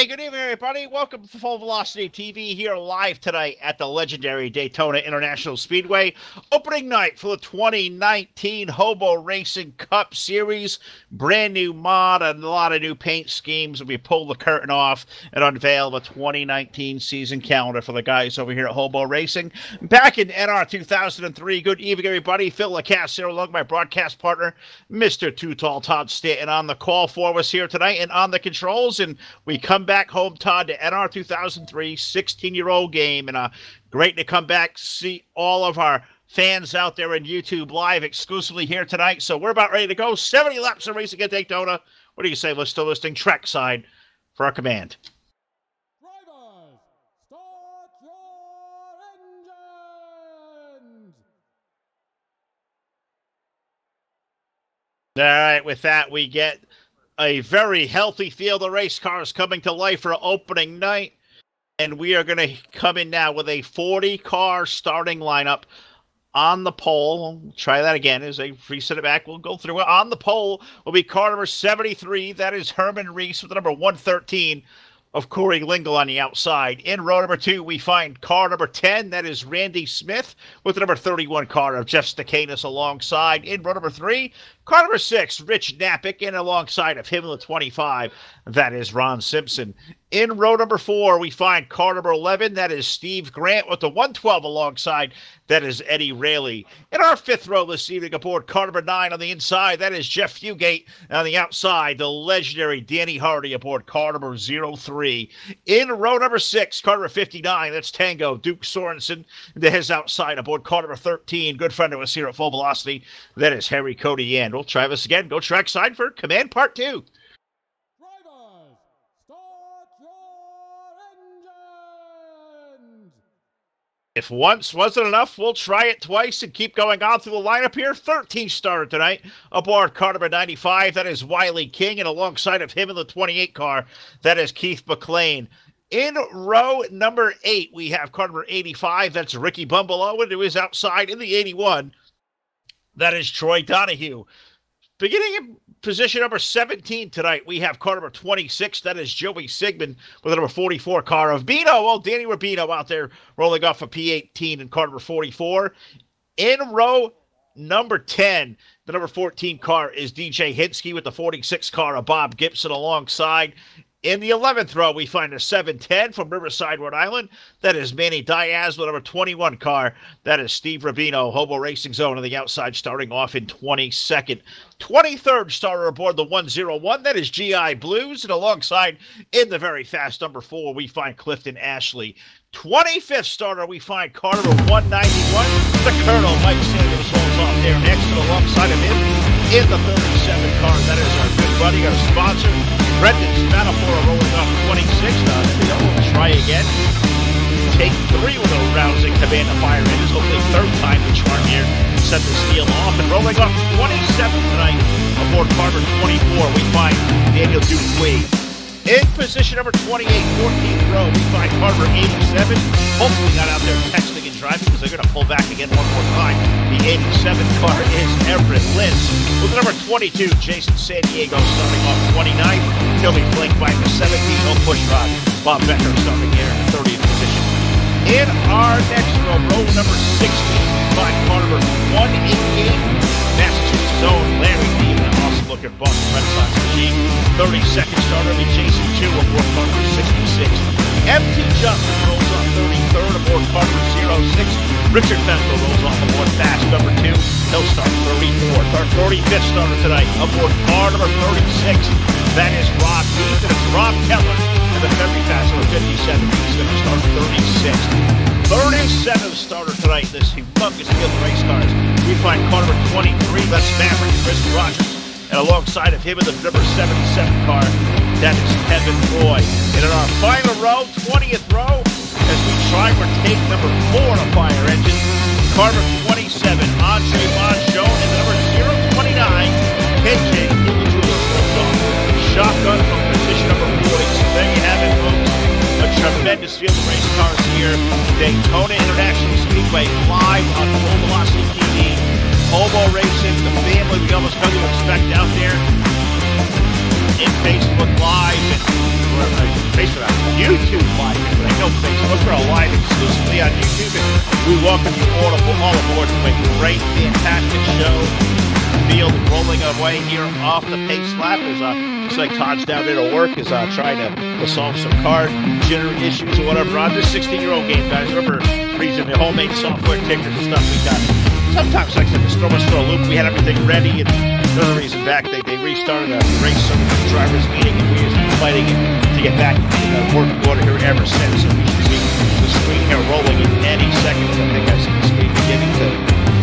Hey, good evening, everybody. Welcome to Full Velocity TV here live tonight at the legendary Daytona International Speedway. Opening night for the 2019 Hobo Racing Cup Series. Brand new mod and a lot of new paint schemes. We pull the curtain off and unveil the 2019 season calendar for the guys over here at Hobo Racing. Back in NR 2003. Good evening, everybody. Phil Lacasse along with my broadcast partner, Mr. Too Tall Todd Stanton, on the call for us here tonight and on the controls. And we come back home, Todd, to NR 2003, 16-year-old game, and great to come back, see all of our fans out there in YouTube live exclusively here tonight. So we're about ready to go. 70 laps of racing at Daytona. What do you say? We're still listing trackside for our command. Drivers, start your engines! All right, with that, we get a very healthy field of race cars coming to life for opening night. And we are going to come in now with a 40-car starting lineup on the pole. We'll try that again as they reset it back. We'll go through it. On the pole will be car number 73. That is Herman Reese with the number 113 of Corey Lingle on the outside. In row number 2, we find car number 10. That is Randy Smith with the number 31 car of Jeff Stakanis alongside. In row number 3, car number 6, Rich Napick, and alongside of him in the 25, that is Ron Simpson. In row number 4, we find car number 11. That is Steve Grant with the 112 alongside. That is Eddie Rayleigh. In our 5th row this evening aboard car number 9 on the inside, that is Jeff Fugate. And on the outside, the legendary Danny Hardy aboard car number 03. In row number 6, car number 59, that's Tango Duke Sorensen. To his outside aboard car number 13, good friend of us here at Full Velocity, that is Harry Cody. And we'll try this again. Go trackside for command part 2. Drivers, start your engines! If once wasn't enough, we'll try it twice and keep going on through the lineup here. 13th starter tonight aboard car number 95. That is Wiley King, and alongside of him in the 28 car, that is Keith McLean. In row number 8, we have car number 85. That's Ricky Bumbalo, and to his outside in the 81, that is Troy Donahue. Beginning in position number 17 tonight, we have car number 26. That is Joey Sigmund with the number 44 car of Bino. Well, Danny Rubino out there rolling off a P18 in car number 44. In row number 10, the number 14 car is DJ Hinsky with the 46 car of Bob Gibson alongside. In the 11th row, we find a 710 from Riverside, Rhode Island. That is Manny Diaz with number 21 car. That is Steve Rubino, Hobo Racing Zone on the outside, starting off in 22nd. 23rd starter aboard the 101. That is GI Blues. And alongside, in the very fast number 4, we find Clifton Ashley. 25th starter, we find car number 191. The Colonel, Mike Sanders, rolls off there next, and alongside of him, in the 37 car, that is our good buddy, our sponsor, Brendan Spanafora, rolling off 26. We'll try again. Take 3 with a rousing command of fire engines. Hopefully third time the charm here. Set the steel off, and rolling off 27 tonight aboard car number 24, we find Daniel Dupuis. In position number 28, 14th row, we find car number 87. Hopefully not out there texting and driving because they're going to pull back again one more time. The 87 car is Everett Lentz. With the number 22, Jason San Diego starting off 29th. He'll be flanked by the 17, no push rod. Bob Becker starting here in 30th position. In our next row, row number 16, find car number 188, Massachusetts own Larry D. Looking Boston Red Sox machine. 32nd starter will be Jason Chu aboard car number 66. MT Justin rolls off 33rd aboard car number 06. Richard Festival rolls off aboard fast number 2. He'll start 34th. Our 35th starter tonight aboard car number 36. That is Rob Heath, and it's Rob Keller. And the very fast number 57. He's going to start 36th. 37th starter tonight, this humongous field of race cars. We find car number 23. That's Maverick Chris Rogers. And alongside of him in the number 77 car, that is Kevin Roy. And in our final row, 20th row, as we try to take number 4 on a fire engine, car number 27, Andre Bonjour, and the number 029, KJ Shotgun from position number 40. So there you have it, folks. A tremendous field of race cars here. Daytona International Speedway live on Full Velocity TV. Hobo Racing, the family we almost come to expect out there in Facebook Live and basically on YouTube live, but I know Facebook are live exclusively on YouTube, and we welcome you all aboard to a great, fantastic show. Field rolling away here off the pace lap as looks like Todd's down there to work, is trying to solve some card generator issues or whatever on this 16-year-old game, guys. Remember, using the homemade software tickers and stuff we got. Sometimes, like I said, just throw us through a loop. We had everything ready, and another reason back, they restarted a race, some drivers meeting, and we just been fighting it to get back in the working order here ever since. So we should see the screen here rolling in any second. I think I see the screen beginning to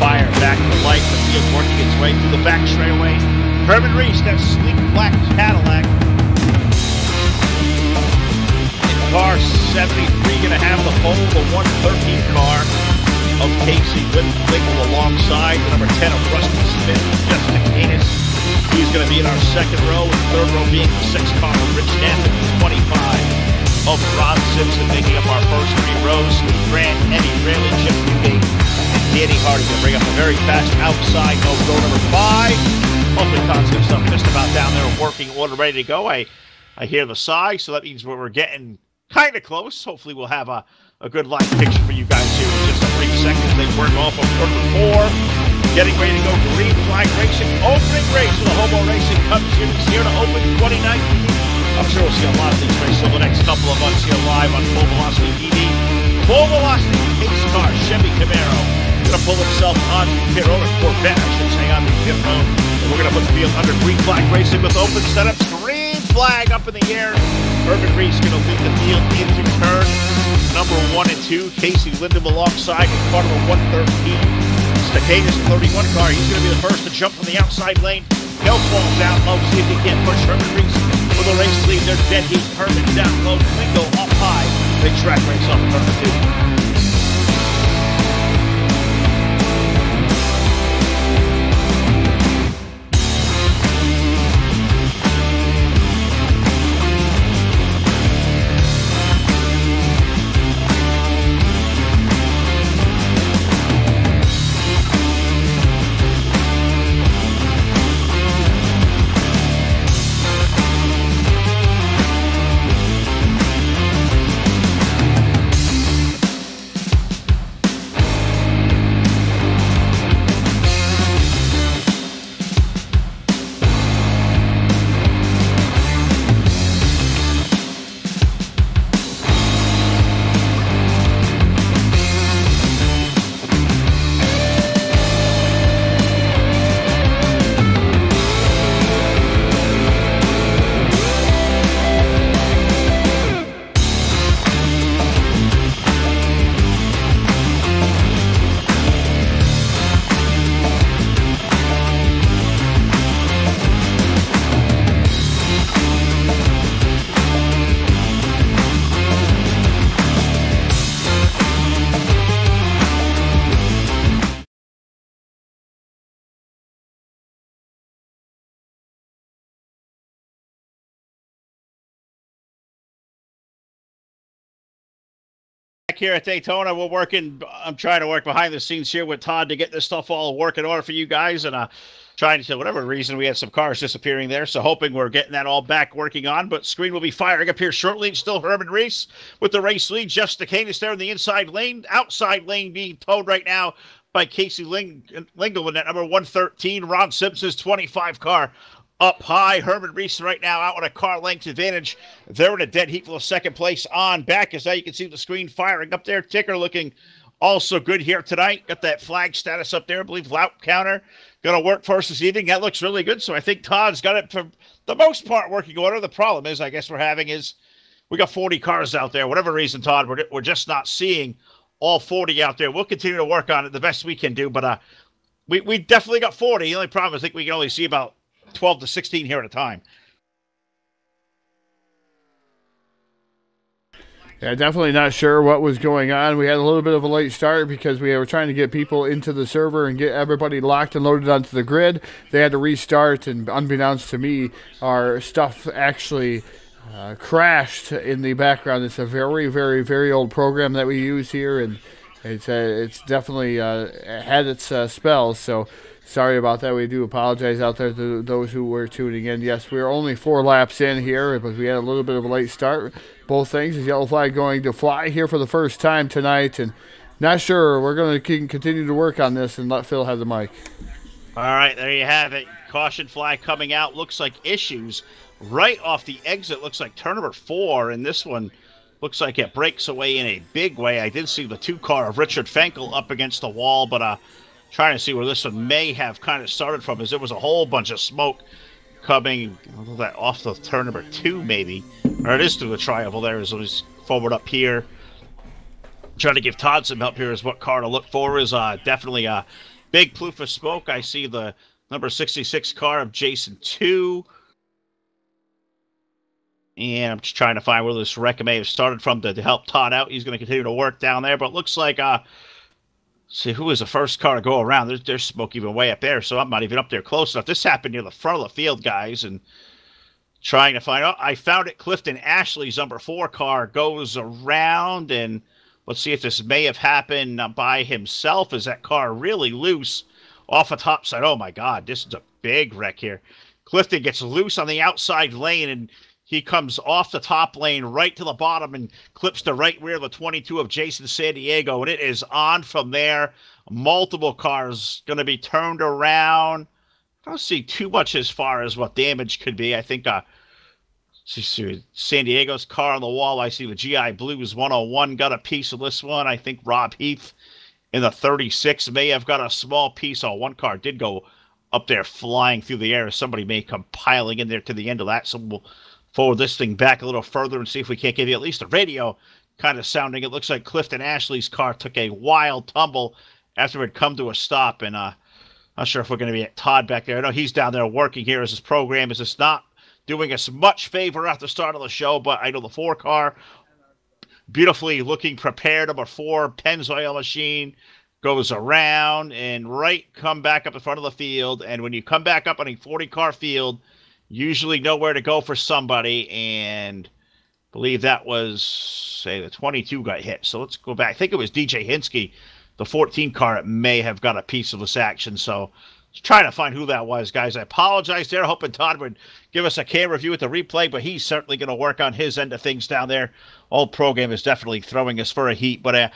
fire back to life. The field working its way through the back straightaway. Herman Reese, that sleek black Cadillac. In car 73, going to have the pole, the 113 car of Casey Lingle alongside the number 10 of Rusty Smith, Justin Canis. He's going to be in our second row, and third row being the 6th car of Rich Stanton, 25 of Ron Simpson, making up our first 3 rows. Steve Grant, Eddie Rayleigh, Chip Newgate, and Danny Hardy going to bring up a very fast outside of row number 5. Hopefully Todd's got stuff just about down there, working order, ready to go. I hear the sigh, so that means we're getting kind of close. Hopefully we'll have a good live picture for you guys here in just a brief second as they work off of turn 4. Getting ready to go green flag racing. Opening race for the Hobo Racing Cup Series here to open 2019. I'm sure we'll see a lot of these races over the next couple of months here live on Full Velocity TV. Full Velocity pace car, Chevy Camaro. Going to pull himself on the pit road, or Corvette, I should say, on the pit road. And we're going to put the field under green flag racing with open setups. Green flag up in the air. Herman Reese going to lead the field into turn number 1 and 2. Casey Lindemann alongside in car number 113. Stacatus 31 car. He's going to be the first to jump from the outside lane. He'll fall down low, see if he can't push Herman Reese for the race lead. They're dead heat. Herman down low. Lingo up high. Big track race off of number 2. Here at Daytona, I'm trying to work behind the scenes here with Todd to get this stuff all working order for you guys, and trying to, whatever reason, we had some cars disappearing there, so hoping we're getting that all back working on, but screen will be firing up here shortly. It's still Herman Reese with the race lead. Jeff Stacanis there in the inside lane. Outside lane being towed right now by Casey Lingle in that number 113. Ron Simpson's 25 car up high. Herman Reese right now out on a car length advantage. They're in a dead heat for second place on back. As now you can see the screen firing up there. Ticker looking also good here tonight. Got that flag status up there. I believe lap counter going to work for us this evening. That looks really good. So I think Todd's got it for the most part working order. The problem is, I guess we're having is we got 40 cars out there. Whatever reason, Todd, we're just not seeing all 40 out there. We'll continue to work on it the best we can do. But we definitely got 40. The only problem is I think we can only see about 12 to 16 here at a time. Yeah, definitely not sure what was going on. We had a little bit of a late start because we were trying to get people into the server and get everybody locked and loaded onto the grid. They had to restart, and unbeknownst to me, our stuff actually crashed in the background. It's a very, very, very old program that we use here, and it's definitely had its spells. So Sorry about that. We do apologize out there to those who were tuning in. Yes, we are only 4 laps in here, but we had a little bit of a late start. Both things. Is yellow flag going to fly here for the first time tonight? And not sure. We're going to continue to work on this and let Phil have the mic. All right, there you have it. Caution flag coming out. Looks like issues right off the exit. Looks like turn number 4, and this one looks like it breaks away in a big way. I did see the 2 car of Richard Fenkel up against the wall, but trying to see where this one may have kind of started from, as there was a whole bunch of smoke coming off the turn number 2, maybe. Or it is through the tri-oval there, as it was forward up here. Trying to give Todd some help here as what car to look for is definitely a big plume of smoke. I see the number 66 car of Jason 2. And I'm just trying to find where this wreck may have started from to help Todd out. He's going to continue to work down there, but it looks like, see, who was the first car to go around? There's smoke even way up there, so I'm not even up there close enough. This happened near the front of the field, guys, and trying to find out. I found it. Clifton Ashley's number 4 car goes around, and let's see if this may have happened by himself. Is that car really loose off the top side? Oh, my God, this is a big wreck here. Clifton gets loose on the outside lane, and he comes off the top lane right to the bottom and clips the right rear of the 22 of Jason San Diego, and it is on from there. Multiple cars going to be turned around. I don't see too much as far as what damage could be. I think see San Diego's car on the wall. I see the GI Blues 101 got a piece of this one. I think Rob Heath in the 36 may have got a small piece. Oh, one car did go up there flying through the air. Somebody may come piling in there to the end of that, so we'll forward this thing back a little further and see if we can't give you at least a radio kind of sounding. It looks like Clifton Ashley's car took a wild tumble after it had come to a stop, and not sure if we're going to be at Todd back there. I know he's down there working here as his program is just not doing us much favor at the start of the show, but I know the 4 car, beautifully looking prepared, number 4, Pennzoil machine, goes around and come back up in front of the field, and when you come back up on a 40-car field, usually know where to go for somebody, and I believe that was, say, the 22 got hit. So let's go back. I think it was DJ Hinsky, the 14 car, it may have got a piece of this action. So let's try to find who that was, guys. I apologize there, hoping Todd would give us a camera view at the replay, but he's certainly going to work on his end of things down there. Old program is definitely throwing us for a heat, but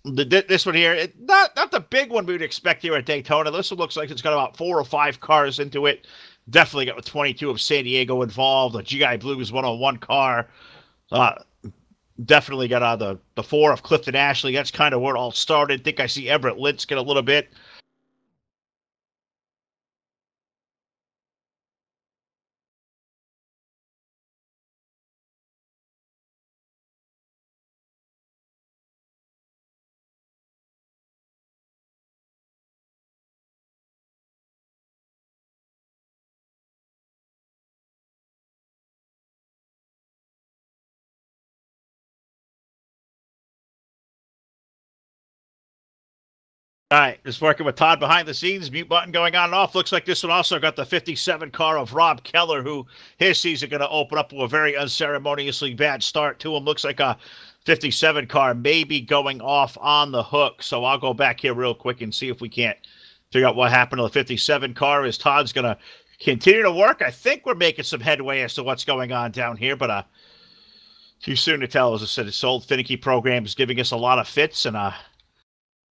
this one here, not the big one we would expect here at Daytona. This one looks like it's got about 4 or 5 cars into it. Definitely got the 22 of San Diego involved. The GI Blues 101 car. Definitely got the 4 of Clifton Ashley. That's kind of where it all started. I think I see Everett Lintz get a little bit. All right, just working with Todd behind the scenes, mute button going on and off. Looks like this one also got the 57 car of Rob Keller, who his season going to open up with a very unceremoniously bad start to him. Looks like a 57 car maybe going off on the hook. So I'll go back here real quick and see if we can't figure out what happened to the 57 car as Todd's going to continue to work. I think we're making some headway as to what's going on down here, but too soon to tell. As I said, this old finicky program is giving us a lot of fits, and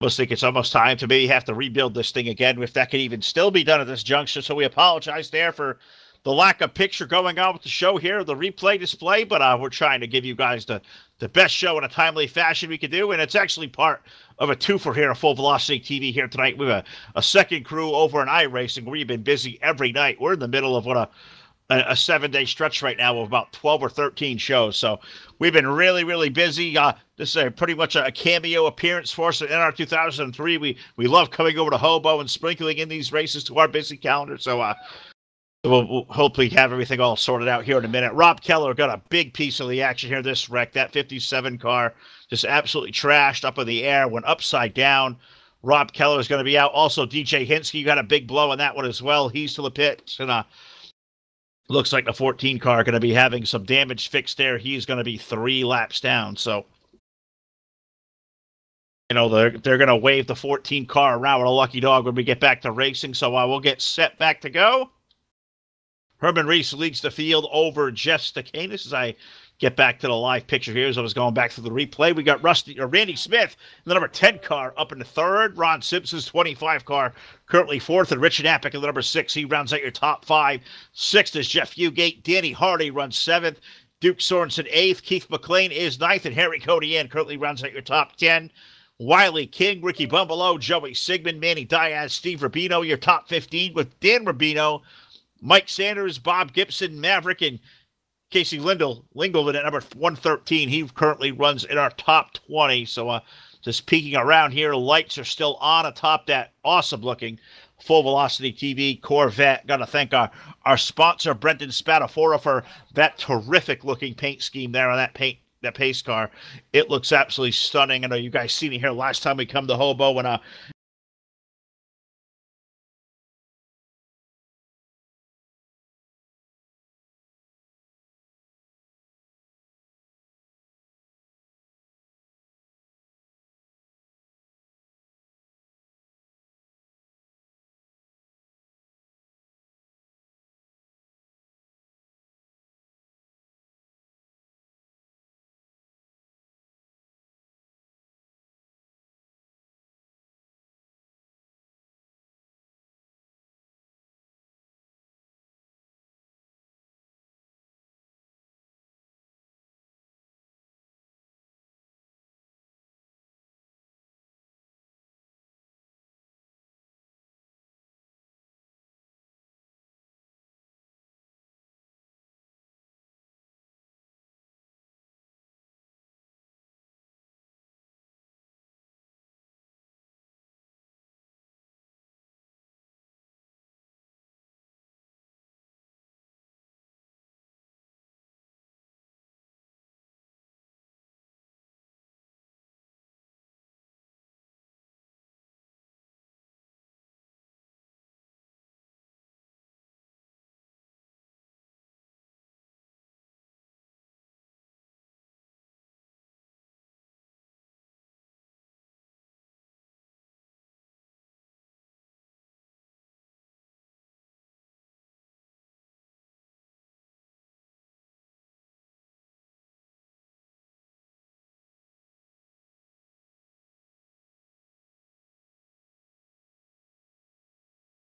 almost think it's almost time to maybe have to rebuild this thing again, if that can even still be done at this junction. So we apologize there for the lack of picture going on with the show here, the replay display, but we're trying to give you guys the best show in a timely fashion we can do, and it's actually part of a twofer here at Full Velocity TV here tonight. We have a second crew over in iRacing. We've been busy every night. We're in the middle of a 7-day stretch right now of about 12 or 13 shows. So we've been really, really busy. This is pretty much a cameo appearance for us in NR 2003. We love coming over to Hobo and sprinkling in these races to our busy calendar. So we'll hopefully have everything all sorted out here in a minute. Rob Keller got a big piece of the action here. This wreck, that 57 car, just absolutely trashed up in the air, went upside down. Rob Keller is going to be out. Also, DJ Hinsky got a big blow on that one as well. He's to the pits, and looks like the 14 car going to be having some damage fixed there. He's going to be 3 laps down. So you know, they're going to wave the 14 car around with a lucky dog when we get back to racing. So we'll get set back to go. Herman Reese leads the field over Jeff Stakanis as I get back to the live picture here. As I was going back through the replay, we got Randy Smith, the number 10 car, up in the third. Ron Simpson's 25 car currently fourth, and Richard Appick in the number 6. He rounds out your top 5. Sixth is Jeff Fugate. Danny Hardy runs 7th. Duke Sorensen 8th. Keith McLean is 9th, and Harry Codian currently rounds out your top 10. Wiley King, Ricky Bumbalo, Joey Sigmund, Manny Diaz, Steve Rubino, your top 15 with Dan Rubino, Mike Sanders, Bob Gibson, Maverick, and Casey Lingleton at number 113. He currently runs in our top 20. So just peeking around here, lights are still on atop that awesome-looking Full Velocity TV Corvette. Got to thank our sponsor, Brendan Spadafora, for that terrific-looking paint scheme there on that pace car. It looks absolutely stunning. I know you guys seen it here last time we come to Hobo when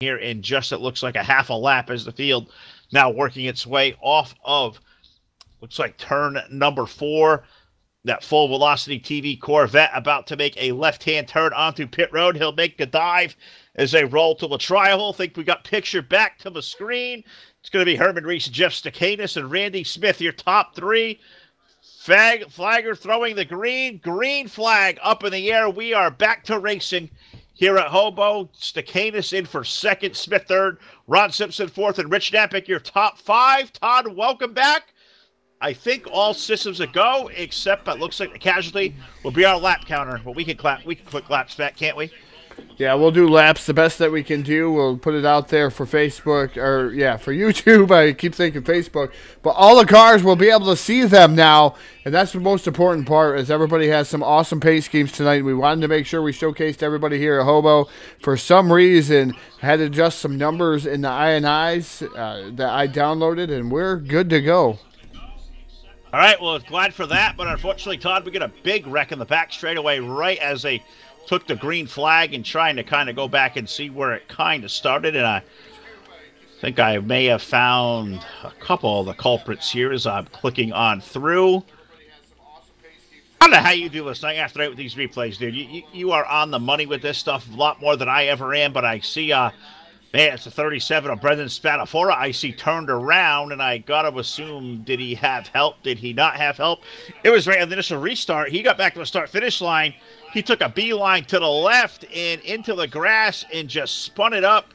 here in just, it looks like a half a lap as the field now working its way off of, looks like turn number 4. That Full Velocity TV Corvette about to make a left-hand turn onto pit road. He'll make a dive as they roll to the tri-hole. Think we got picture back to the screen. It's going to be Herman Reese, Jeff Stakanis, and Randy Smith, your top 3. Flagger throwing the green flag up in the air. We are back to racing here at Hobo. Stakanis in for 2nd, Smith 3rd, Ron Simpson 4th, and Rich Napick, your top 5. Todd, welcome back. I think all systems are go, except it looks like the casualty will be our lap counter. But we can click laps back, can't we? Yeah, we'll do laps the best that we can do. We'll put it out there for Facebook, or yeah, for YouTube. I keep thinking Facebook. But all the cars, will be able to see them now, and that's the most important part, is everybody has some awesome pace schemes tonight. We wanted to make sure we showcased everybody here at Hobo. For some reason, I had to adjust some numbers in the INIs that I downloaded, and we're good to go. All right, well, glad for that, but unfortunately, Todd, we get a big wreck in the back straightaway right as they took the green flag and trying to kind of go back and see where it kind of started, and I think I may have found a couple of the culprits here as I'm clicking on through. I don't know how you do this night after night with these replays, dude. You are on the money with this stuff a lot more than I ever am, but I see man, it's a 37 of Brendan Spadafora. I see turned around, and I got to assume, did he have help? Did he not have help? It was right on the initial restart. He got back to the start-finish line. He took a beeline to the left and into the grass and just spun it up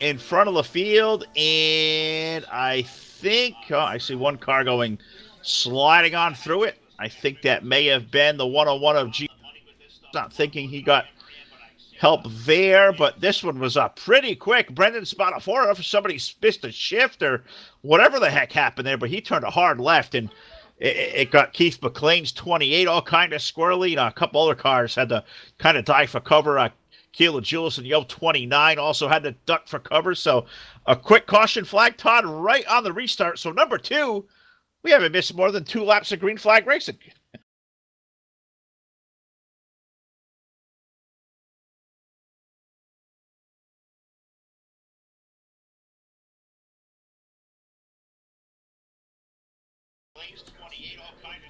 in front of the field. And I think, I see one car sliding on through it. I think that may have been the 101 of G. Not thinking he got help there, but this one was pretty quick. Brendan Spadafora, if somebody missed a shift or whatever the heck happened there, but he turned a hard left, and It got Keith McLean's 28 all kind of squirrely. A couple other cars had to kind of dive for cover. Keila Jules and Yo 29 also had to duck for cover. So a quick caution flag, Todd, right on the restart. So number 2, we haven't missed more than 2 laps of green flag racing.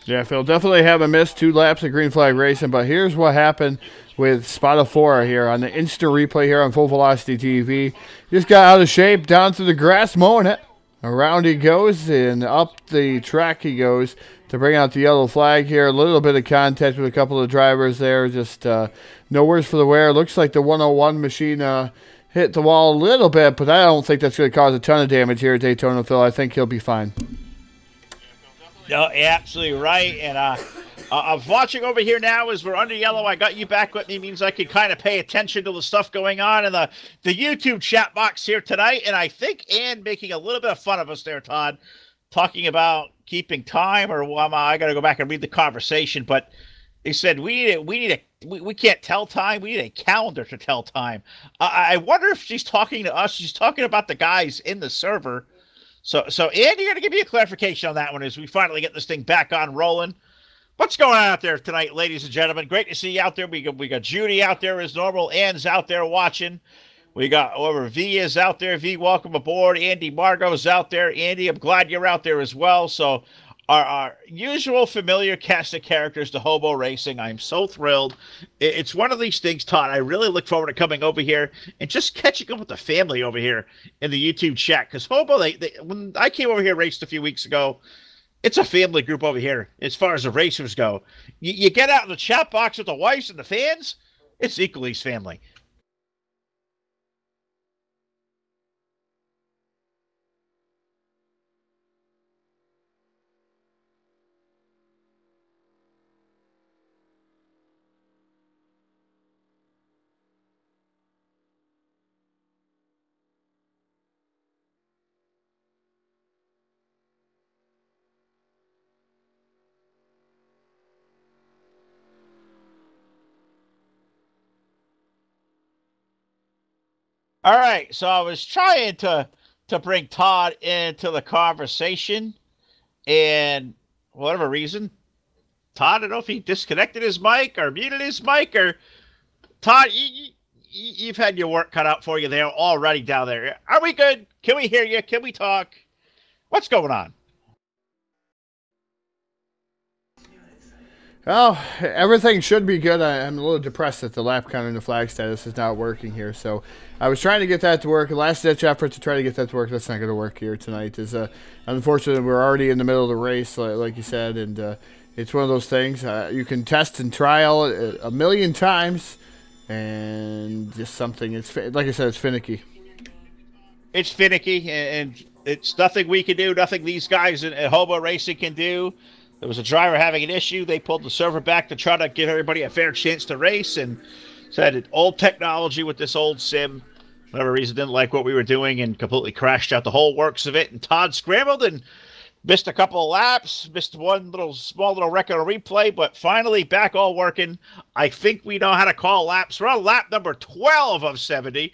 Yeah, Phil, definitely haven't missed 2 laps of green flag racing, but here's what happened with Spotifora here on the instant replay here on Full Velocity TV. Just got out of shape, down through the grass, mowing it. Around he goes, and up the track he goes to bring out the yellow flag here. A little bit of contact with a couple of drivers there, just no worse for the wear. Looks like the 101 machine hit the wall a little bit, but I don't think that's going to cause a ton of damage here at Daytona, Phil. I think he'll be fine. No, absolutely right. And I'm watching over here now as we're under yellow. I got you back with me. Means I can kind of pay attention to the stuff going on in the YouTube chat box here tonight. And I think Ann making a little bit of fun of us there, Todd, talking about keeping time, or well, I got to go back and read the conversation. But they said we can't tell time. We need a calendar to tell time. I wonder if she's talking to us. She's talking about the guys in the server. So Andy, you're going to give me a clarification on that one as we finally get this thing back on rolling. What's going on out there tonight, ladies and gentlemen? Great to see you out there. We got Judy out there as normal. Ann's out there watching. We got over V is out there. V, welcome aboard. Andy Margot's out there. Andy, I'm glad you're out there as well. So our usual familiar cast of characters to Hobo Racing. I'm so thrilled. It's one of these things, Todd. I really look forward to coming over here and just catching up with the family over here in the YouTube chat. Because Hobo, when I came over here, raced a few weeks ago, it's a family group over here as far as the racers go. You get out in the chat box with the wives and the fans, it's equally as family. All right, so I was trying to bring Todd into the conversation, and for whatever reason, Todd, I don't know if he disconnected his mic or muted his mic, or Todd, you've had your work cut out for you there already down there. Are we good? Can we hear you? Can we talk? What's going on? Well, everything should be good. I'm a little depressed that the lap counter and the flag status is not working here. So I was trying to get that to work. A last-ditch effort to try to get that to work. That's not going to work here tonight. Unfortunately, we're already in the middle of the race, like you said, and it's one of those things. You can test and trial it a million times, and just something. It's like I said, it's finicky. It's finicky, and it's nothing we can do, nothing these guys at Hobo Racing can do. There was a driver having an issue. They pulled the server back to try to give everybody a fair chance to race, and said old technology with this old sim, for whatever reason, didn't like what we were doing and completely crashed out the whole works of it. And Todd scrambled and missed a couple of laps, missed one small little record of replay, but finally back all working. I think we know how to call laps. We're on lap number 12 of 70.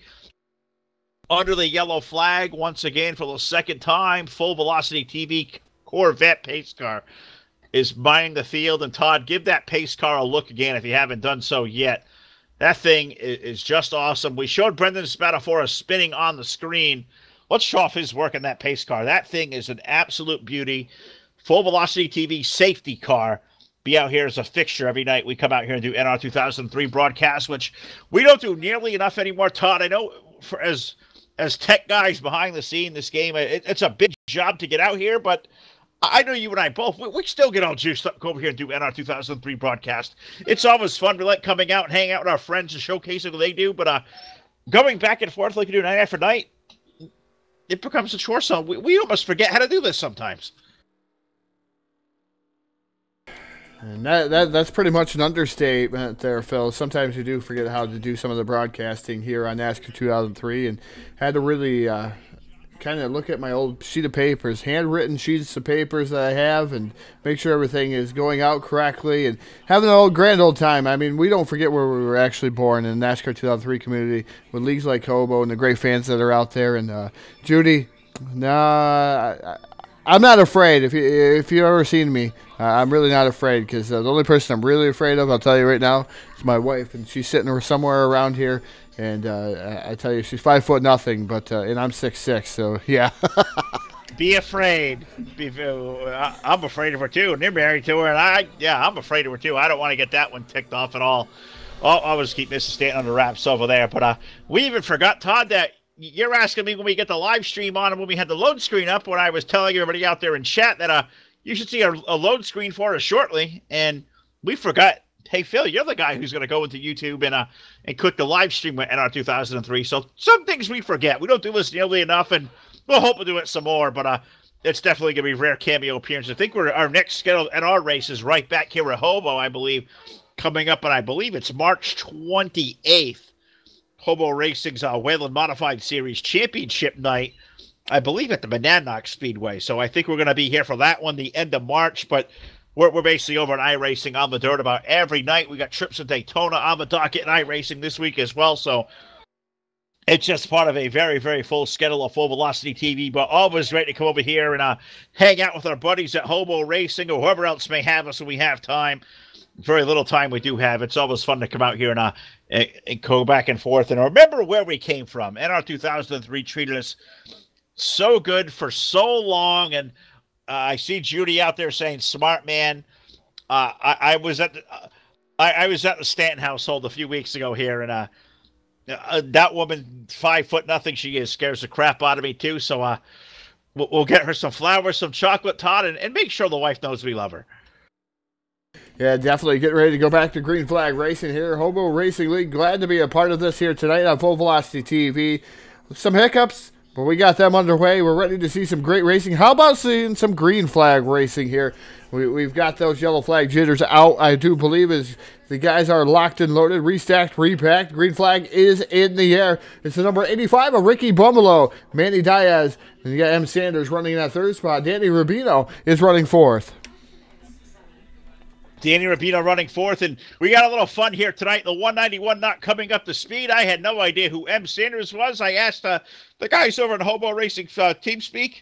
Under the yellow flag once again for the second time. Full Velocity TV Corvette pace car is buying the field. And Todd, give that pace car a look again if you haven't done so yet. That thing is just awesome. We showed Brendan Spadafora spinning on the screen. Let's show off his work in that pace car. That thing is an absolute beauty. Full Velocity TV safety car. Be out here as a fixture every night. We come out here and do NR 2003 broadcasts, which we don't do nearly enough anymore, Todd. I know as tech guys behind the scene, this game, it's a big job to get out here, but I know you and I both, we still get all juiced up, go over here and do NR 2003 broadcast. It's always fun. We like coming out and hang out with our friends and showcasing what they do, but going back and forth like we do night after night, it becomes a chore. So we almost forget how to do this sometimes. And that's pretty much an understatement there, Phil. Sometimes you do forget how to do some of the broadcasting here on NASCAR 2003, and had to really kind of look at my old sheet of papers, handwritten sheets of papers that I have, and make sure everything is going out correctly and having an grand old time. I mean, we don't forget where we were actually born in the NASCAR 2003 community with leagues like Hobo and the great fans that are out there. And Judy, I'm not afraid. If you've ever seen me, I'm really not afraid, because the only person I'm really afraid of, I'll tell you right now, is my wife, and she's sitting somewhere around here. And I tell you, she's 5'0", but and I'm 6'6", so yeah. Be afraid. I'm afraid of her too, and they're married to her, and I'm afraid of her too. I don't want to get that one ticked off at all. I'll always keep Mrs. Stanton under wraps over there. But we even forgot, Todd, that you're asking me when we get the live stream on and when we had the load screen up, when I was telling everybody out there in chat that you should see a load screen for us shortly, and we forgot. Hey, Phil, you're the guy who's going to go into YouTube and click the live stream at our 2003. So some things we forget. We don't do this nearly enough, and we'll hope to do it some more. But it's definitely going to be rare cameo appearance. I think our next schedule at our race is right back here at Hobo, I believe, coming up, and I believe it's March 28th. Hobo Racing's Wayland Modified Series Championship night, I believe at the Monadnock Speedway. So I think we're going to be here for that one, the end of March, but we're basically over at iRacing on the dirt about every night. We got trips to Daytona on the docket and iRacing this week as well. So it's just part of a very, very full schedule of Full Velocity TV, but always ready to come over here and hang out with our buddies at Hobo Racing or whoever else may have us when we have time. Very little time we do have. It's always fun to come out here and go back and forth and remember where we came from. And our 2003 treated us so good for so long, and I see Judy out there saying, "Smart man." I was at the Stanton household a few weeks ago here, and that woman, 5'0" she is, scares the crap out of me too. So we'll get her some flowers, some chocolate, Todd, and make sure the wife knows we love her. Yeah, definitely getting ready to go back to Green Flag Racing here. Hobo Racing League, glad to be a part of this here tonight on Full Velocity TV. Some hiccups, but we got them underway. We're ready to see some great racing. How about seeing some green flag racing here? We've got those yellow flag jitters out, I do believe, as the guys are locked and loaded, restacked, repacked. Green flag is in the air. It's the number 85 of Ricky Bumalo, Manny Diaz, and you got M. Sanders running in that third spot. Danny Rubino is running fourth. Danny Rubino running fourth, and we got a little fun here tonight. The 191 not coming up to speed. I had no idea who M. Sanders was. I asked the guys over in Hobo Racing TeamSpeak,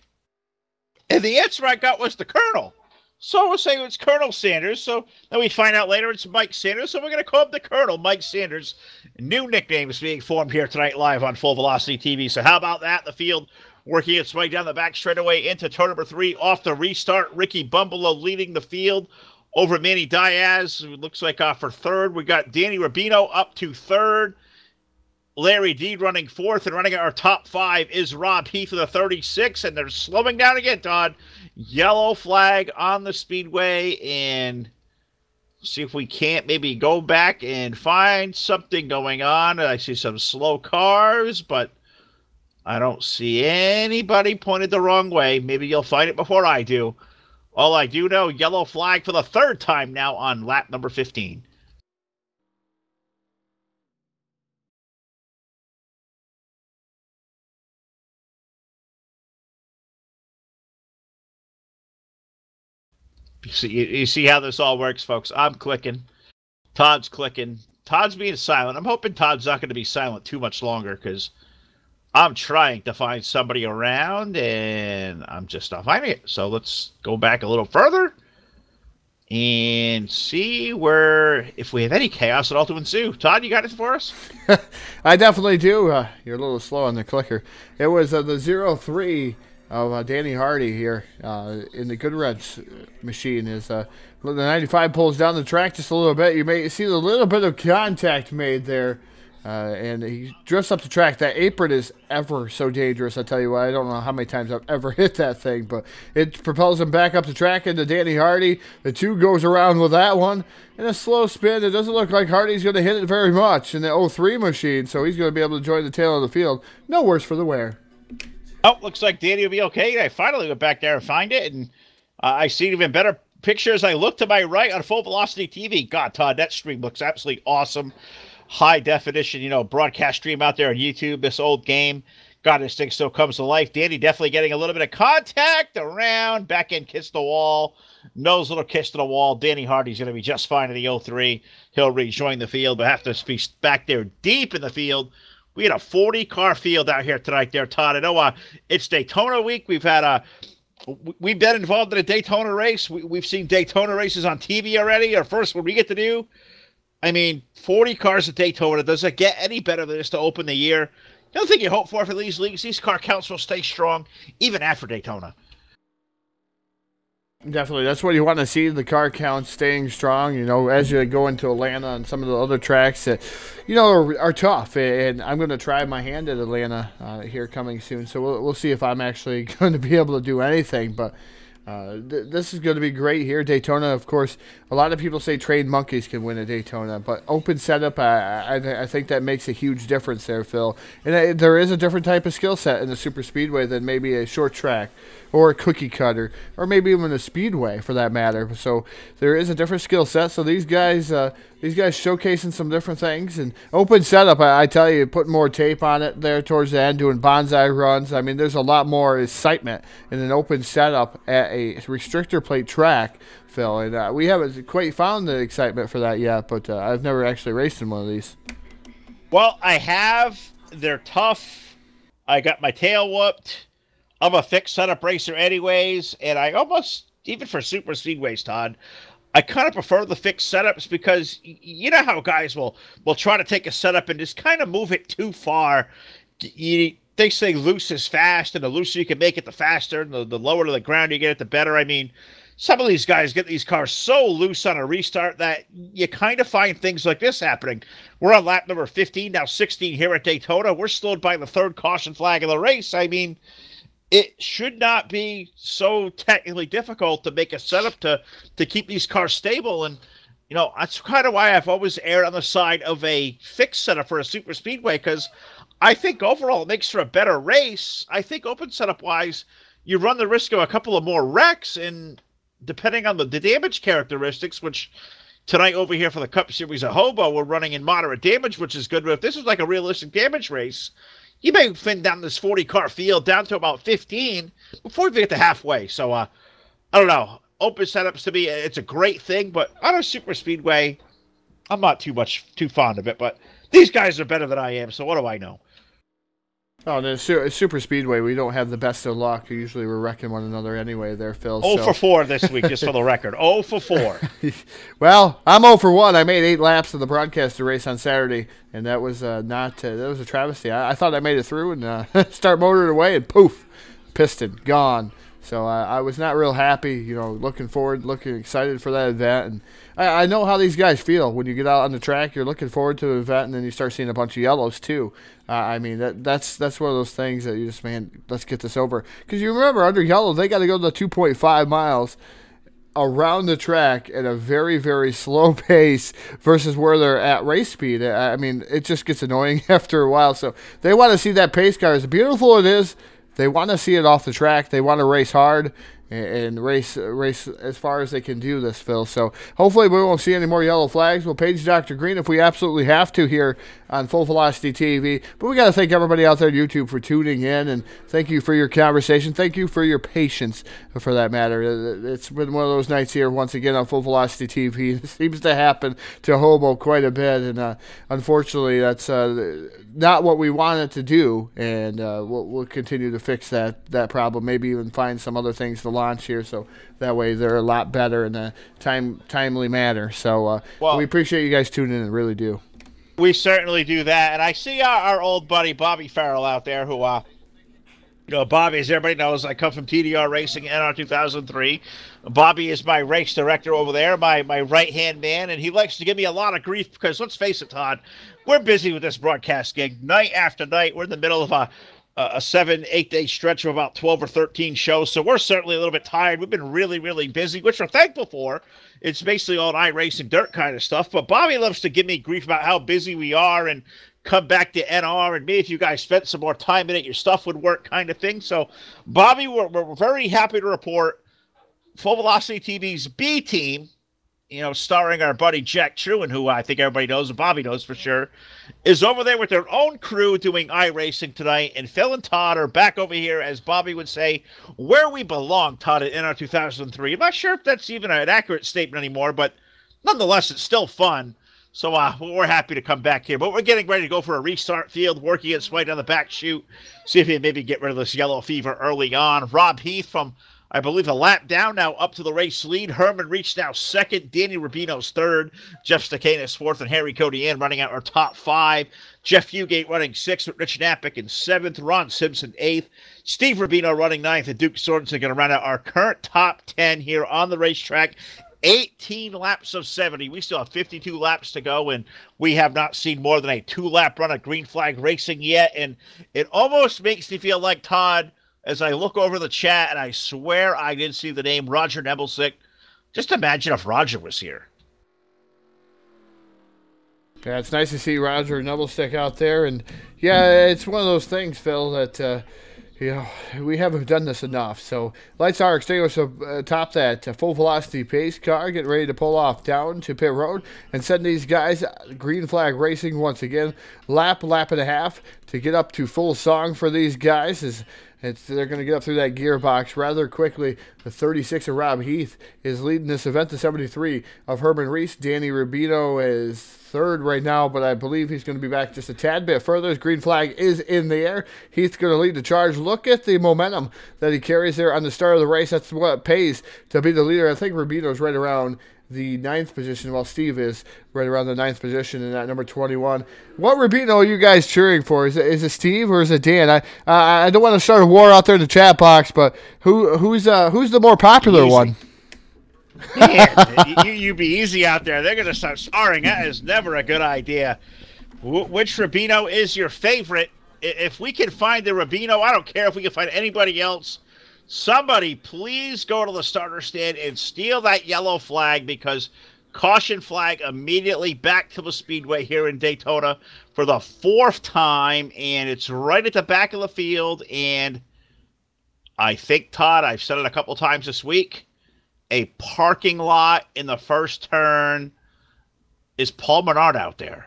and the answer I got was the Colonel. So we'll say it's Colonel Sanders. So then we find out later it's Mike Sanders. So we're going to call him the Colonel, Mike Sanders. New nicknames being formed here tonight live on Full Velocity TV. So how about that? The field working its way down the back straightaway into turn number 3 off the restart. Ricky Bumalo leading the field over Manny Diaz, who looks like for third. We got Danny Rubino up to third. Larry D running fourth, and running our top 5 is Rob Heath with a 36, and they're slowing down again, Todd. Yellow flag on the speedway, and see if we can't maybe go back and find something going on. I see some slow cars, but I don't see anybody pointed the wrong way. Maybe you'll find it before I do. All I do know, yellow flag for the third time now on lap number 15. You see how this all works, folks. I'm clicking. Todd's clicking. Todd's being silent. I'm hoping Todd's not going to be silent too much longer, because I'm trying to find somebody around, and I'm just not finding it. So let's go back a little further and see if we have any chaos at all to ensue. Todd, you got it for us? I definitely do. You're a little slow on the clicker. It was the 03 of Danny Hardy here in the Goodwrench machine. Is the 95 pulls down the track just a little bit. You may see a little bit of contact made there. And he drifts up the track. That apron is ever so dangerous. I tell you what, I don't know how many times I've ever hit that thing, but it propels him back up the track into Danny Hardy. The 2 goes around with that one. And a slow spin. It doesn't look like Hardy's going to hit it very much in the 03 machine, so he's going to be able to join the tail of the field. No worse for the wear. Oh, looks like Danny will be okay. I finally went back there and find it, and I see even better pictures. I look to my right on Full Velocity TV. God, Todd, that stream looks absolutely awesome. High definition, broadcast stream out there on YouTube. This old game God, this thing still comes to life. Danny definitely getting a little bit of contact around. Back end kiss the wall. Nose little kiss to the wall. Danny Hardy's going to be just fine in the 03. He'll rejoin the field, but have to be back there deep in the field. We had a 40-car field out here tonight there, Todd. I know it's Daytona week. We've been involved in a Daytona race. We've seen Daytona races on TV already. Our first one we get to do. I mean, 40 cars at Daytona. Does it get any better than this to open the year? The other thing you hope for these leagues, these car counts will stay strong even after Daytona. Definitely. That's what you want to see, the car count staying strong, as you go into Atlanta and some of the other tracks that, are tough. And I'm going to try my hand at Atlanta here coming soon. So we'll see if I'm actually going to be able to do anything. But this is going to be great here. Daytona, of course, a lot of people say trained monkeys can win at Daytona, but open setup, I think that makes a huge difference there, Phil. And there is a different type of skill set in the super speedway than maybe a short track or a cookie cutter, or maybe even a speedway for that matter. So there is a different skill set. So these guys showcasing some different things. And open setup, I tell you, putting more tape on it there towards the end, doing bonsai runs. I mean, there's a lot more excitement in an open setup at a restrictor plate track, Phil. And we haven't quite found the excitement for that yet, but I've never actually raced in one of these. Well, I have. They're tough. I got my tail whooped. I'm a fixed setup racer anyways, and I almost, even for super speedways, Todd, I kind of prefer the fixed setups because you know how guys will try to take a setup and just kind of move it too far. They say loose is fast, and the looser you can make it, the faster, and the lower to the ground you get it, the better. I mean, some of these guys get these cars so loose on a restart that you kind of find things like this happening. We're on lap number 15, now 16 here at Daytona. We're slowed by the third caution flag of the race. I mean, it should not be so technically difficult to make a setup to keep these cars stable. And, that's kind of why I've always erred on the side of a fixed setup for a super speedway, because I think overall it makes for a better race. I think open setup-wise, you run the risk of a couple of more wrecks, and depending on the damage characteristics, which tonight over here for the Cup Series at Hobo, we're running in moderate damage, which is good. But if this is like a realistic damage race, you may fin down this 40-car field down to about 15 before we get to halfway. So, I don't know. Open setups to me, it's a great thing. But on a super speedway, I'm not too fond of it. But these guys are better than I am, so what do I know? Oh, the super speedway, we don't have the best of luck. Usually we're wrecking one another anyway there, Phil. 0 for 4 this week, just for the record. 0 for 4. Well, I'm 0 for 1. I made 8 laps of the broadcaster race on Saturday, and that was that was a travesty. I thought I made it through and start motoring away, and poof, piston, gone. So I was not real happy, looking excited for that event. And I know how these guys feel. When you get out on the track, you're looking forward to the event, and then you start seeing a bunch of yellows too. I mean, that's one of those things that you just, man, let's get this over. Because you remember, under yellow, they got to go to 2.5 miles around the track at a very, very slow pace versus where they're at race speed. I mean, it just gets annoying after a while. So they want to see that pace car. As beautiful it is, they want to see it off the track. They want to race hard and race as far as they can do this, Phil. So hopefully we won't see any more yellow flags. We'll page Dr. Green if we absolutely have to here on Full Velocity TV. But we got to thank everybody out there on YouTube for tuning in, and thank you for your conversation. Thank you for your patience, for that matter. It's been one of those nights here once again on Full Velocity TV. It seems to happen to Hobo quite a bit, and unfortunately that's not what we wanted to do, and we'll continue to fix that problem. Maybe even find some other things to launch here, so that way they're a lot better in a timely manner. So we appreciate you guys tuning in, really do. We certainly do that. And I see our old buddy Bobby Farrell out there who, Bobby, as everybody knows, I come from TDR Racing, NR 2003. Bobby is my race director over there, my right-hand man, and he likes to give me a lot of grief because, let's face it, Todd, we're busy with this broadcast gig night after night. We're in the middle of a 7-8 day stretch of about 12 or 13 shows, so we're certainly a little bit tired. We've been really, really busy, which we're thankful for. It's basically all iRacing dirt kind of stuff, but Bobby loves to give me grief about how busy we are and come back to NR, and maybe if you guys spent some more time in it, your stuff would work, kind of thing. So, Bobby, we're very happy to report Full Velocity TV's B team starring our buddy Jack Truan, who I think everybody knows and Bobby knows for sure, is over there with their own crew doing iRacing tonight. And Phil and Todd are back over here, as Bobby would say, where we belong, Todd, in our 2003. I'm not sure if that's even an accurate statement anymore, but nonetheless, it's still fun. So we're happy to come back here. But we're getting ready to go for a restart field, working its way down the back chute, see if we can maybe get rid of this yellow fever early on. Rob Heath from, I believe, a lap down now up to the race lead. Herman Reach now second. Danny Rubino's third. Jeff Stacanis fourth. And Harry Codian running out our top five. Jeff Fugate running sixth with Rich Napick in seventh. Ron Simpson eighth. Steve Rubino running ninth. And Duke Sorensen going to run out our current top 10 here on the racetrack. 18 laps of 70. We still have 52 laps to go, and we have not seen more than a 2-lap run of green flag racing yet. And it almost makes me feel like, Todd, as I look over the chat, and I swear I didn't see the name Roger Nebelsick. Just imagine if Roger was here. Yeah, it's nice to see Roger Nebelsick out there. And, yeah, it's one of those things, Phil, that we haven't done this enough. So lights are extinguished atop that full velocity pace car, getting ready to pull off down to pit road and send these guys green flag racing once again. Lap and a half to get up to full song for these guys. They're going to get up through that gearbox rather quickly. The 36 of Rob Heath is leading this event. The 73 of Herman Reese. Danny Rubino is third right now, but I believe he's going to be back just a tad bit further. His green flag is in the air. Heath's going to lead the charge. Look at the momentum that he carries there on the start of the race. That's what it pays to be the leader. I think Rubino's right around the 9th position, while Steve is right around the 9th position in that number 21. What Rubino are you guys cheering for? Is it Steve or is it Dan? I don't want to start a war out there in the chat box, but who's the more popular one? Man, you be easy out there. They're going to start sparring. That is never a good idea. Which Rubino is your favorite? If we can find the Rubino, I don't care if we can find anybody else. Somebody please go to the starter stand and steal that yellow flag, because caution flag immediately back to the speedway here in Daytona for the 4th time, and it's right at the back of the field. And I think, Todd, I've said it a couple times this week, a parking lot in the first turn. Is Paul Menard out there?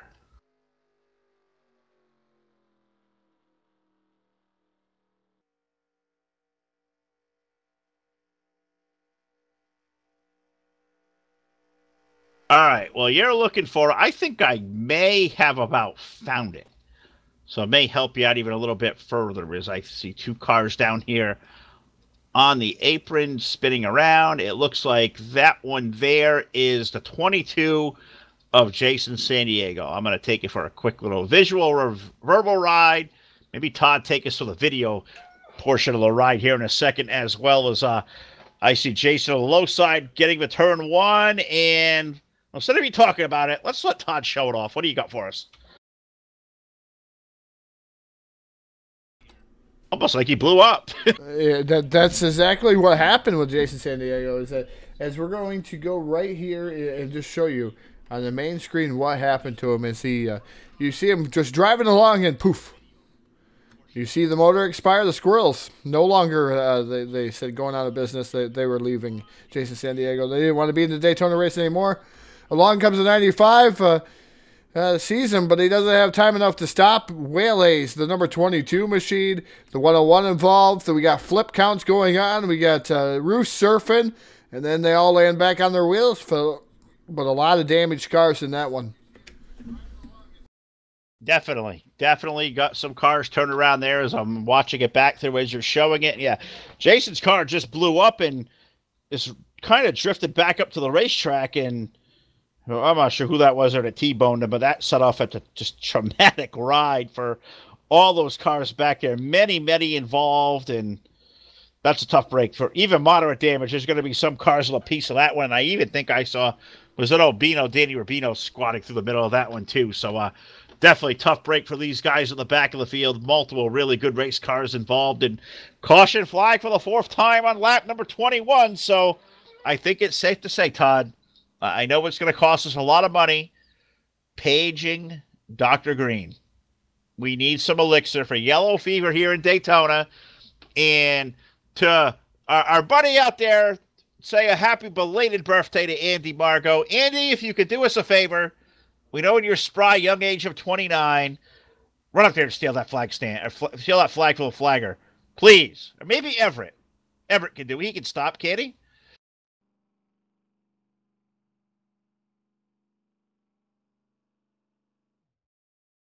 All right, well, you're looking for, I think I may have about found it. So it may help you out even a little bit further, as I see 2 cars down here on the apron spinning around. It looks like that one there is the 22 of Jason San Diego. I'm going to take it for a quick little visual or verbal ride. Maybe Todd take us to the video portion of the ride here in a second, as well as I see Jason on the low side getting the turn 1, and instead of me talking about it, let's let Todd show it off. What do you got for us? Almost like he blew up. Yeah, that's exactly what happened with Jason San Diego. Is that as we're going to go right here and just show you on the main screen what happened to him, is you see him just driving along and poof. You see the motor expire. The squirrels no longer, they said, going out of business. They were leaving Jason San Diego. They didn't want to be in the Daytona race anymore. Along comes the 95 season, but he doesn't have time enough to stop. Waylays, the number 22 machine, the 101 involved. So we got flip counts going on. We got roof surfing, and then they all land back on their wheels. But a lot of damaged cars in that one. Definitely got some cars turned around there as I'm watching it back there as you're showing it. Yeah, Jason's car just blew up and is kind of drifted back up to the racetrack, and I'm not sure who that was that T-boned him, but that set off at a just traumatic ride for all those cars back there. Many involved, and that's a tough break for even moderate damage. There's going to be some cars with a piece of that one. I even think I saw, was it Danny Rubino squatting through the middle of that one too. So definitely tough break for these guys in the back of the field. Multiple really good race cars involved, and caution flag for the 4th time on lap number 21. So I think it's safe to say, Todd, I know it's going to cost us a lot of money paging Dr. Green. We need some elixir for yellow fever here in Daytona. And to our buddy out there, say a happy belated birthday to Andy Margot. Andy, if you could do us a favor, we know in your spry young age of 29, run up there and steal that flag stand, or steal that flag from the flagger, please. Or maybe Everett. Everett can do it. He can stop, can't he?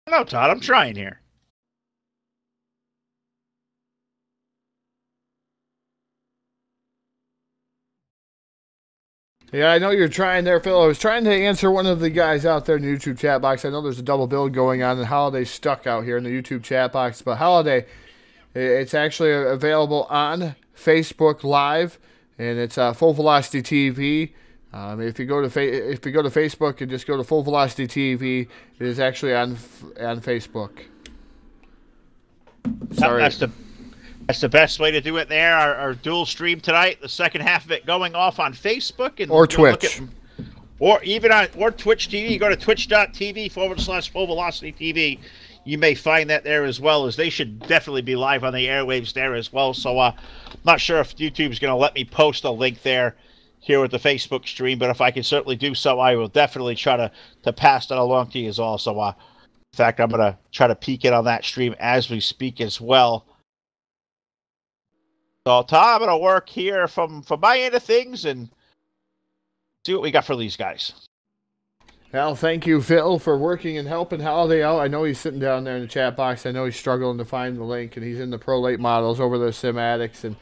No, Todd, I'm trying here. Yeah, I know you're trying there, Phil. I was trying to answer one of the guys out there in the YouTube chat box. I know there's a double build going on, and Holiday's stuck out here in the YouTube chat box. But Holiday, it's actually available on Facebook Live, and it's Full Velocity TV. If you go to Facebook and just go to Full Velocity TV, it is actually on Facebook. Sorry. That's the best way to do it there. Our dual stream tonight, the second half of it going off on Facebook and or Twitch. Or even on Twitch TV. You go to twitch.tv/Full Velocity TV. You may find that there as well, as they should definitely be live on the airwaves there as well. So not sure if YouTube's going to let me post a link there here with the Facebook stream, but if I can certainly do so, I will definitely try to pass that along to you also. In fact, I'm going to try to peek in on that stream as we speak as well. So, Tom, I'm going to work here from my end of things and see what we got for these guys. Well, thank you, Phil, for working and helping Holiday out. I know he's sitting down there in the chat box. I know he's struggling to find the link, and he's in the Pro Late models over the Sim Addicts, and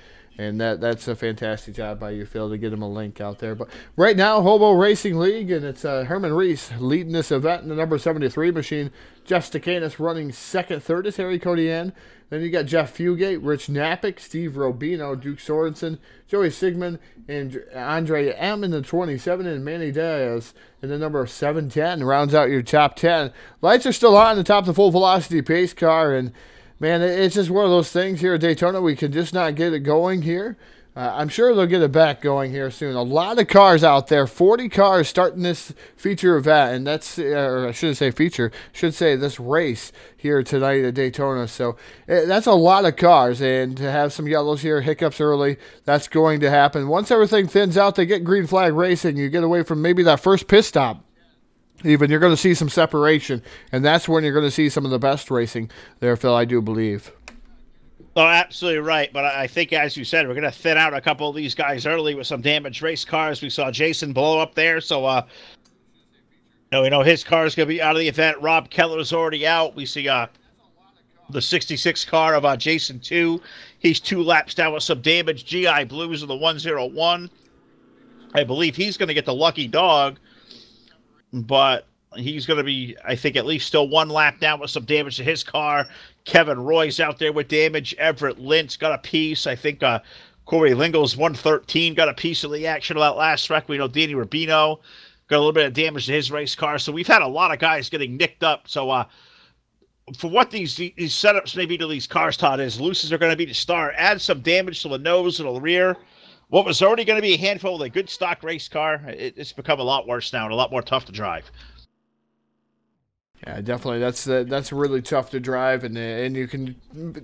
that's a fantastic job by you, Phil, to get him a link out there. But right now, Hobo Racing League, and it's Herman Reese leading this event in the number 73 machine. Jeff Stakanis running second. Third is Harry Codian. Then you got Jeff Fugate, Rich Napick, Steve Robino, Duke Sorensen, Joey Sigmund, and Andre M. in the 27, and Manny Diaz in the number 710 rounds out your top 10. Lights are still on the top of the Full Velocity pace car, and man, it's just one of those things here at Daytona. We can just not get it going here. I'm sure they'll get it back going here soon. A lot of cars out there, 40 cars starting this feature event, and that's, or I shouldn't say feature, should say this race here tonight at Daytona. So that's a lot of cars, and to have some yellows here, hiccups early, that's going to happen. Once everything thins out, they get green flag racing. You get away from maybe that first pit stop. Even you're going to see some separation, and that's when you're going to see some of the best racing there, Phil, I do believe. Oh, absolutely right. But I think, as you said, we're going to thin out a couple of these guys early with some damaged race cars. We saw Jason blow up there, so we know his car is going to be out of the event. Rob Keller's already out. We see the 66 car of Jason 2. He's 2 laps down with some damage. GI Blues of the 101. I believe he's going to get the lucky dog, but he's going to be, I think, at least still 1 lap down with some damage to his car. Kevin Roy's out there with damage. Everett Lintz got a piece. I think Corey Lingle's 113 got a piece of the action of that last wreck. We know Danny Rubino got a little bit of damage to his race car. So we've had a lot of guys getting nicked up. So for what these setups may be to these cars, Todd, is looses are going to be to start. Add some damage to the nose and the rear. What was already going to be a handful of a good stock race car, it's become a lot worse now and a lot more tough to drive. Yeah, definitely. That's really tough to drive, and you can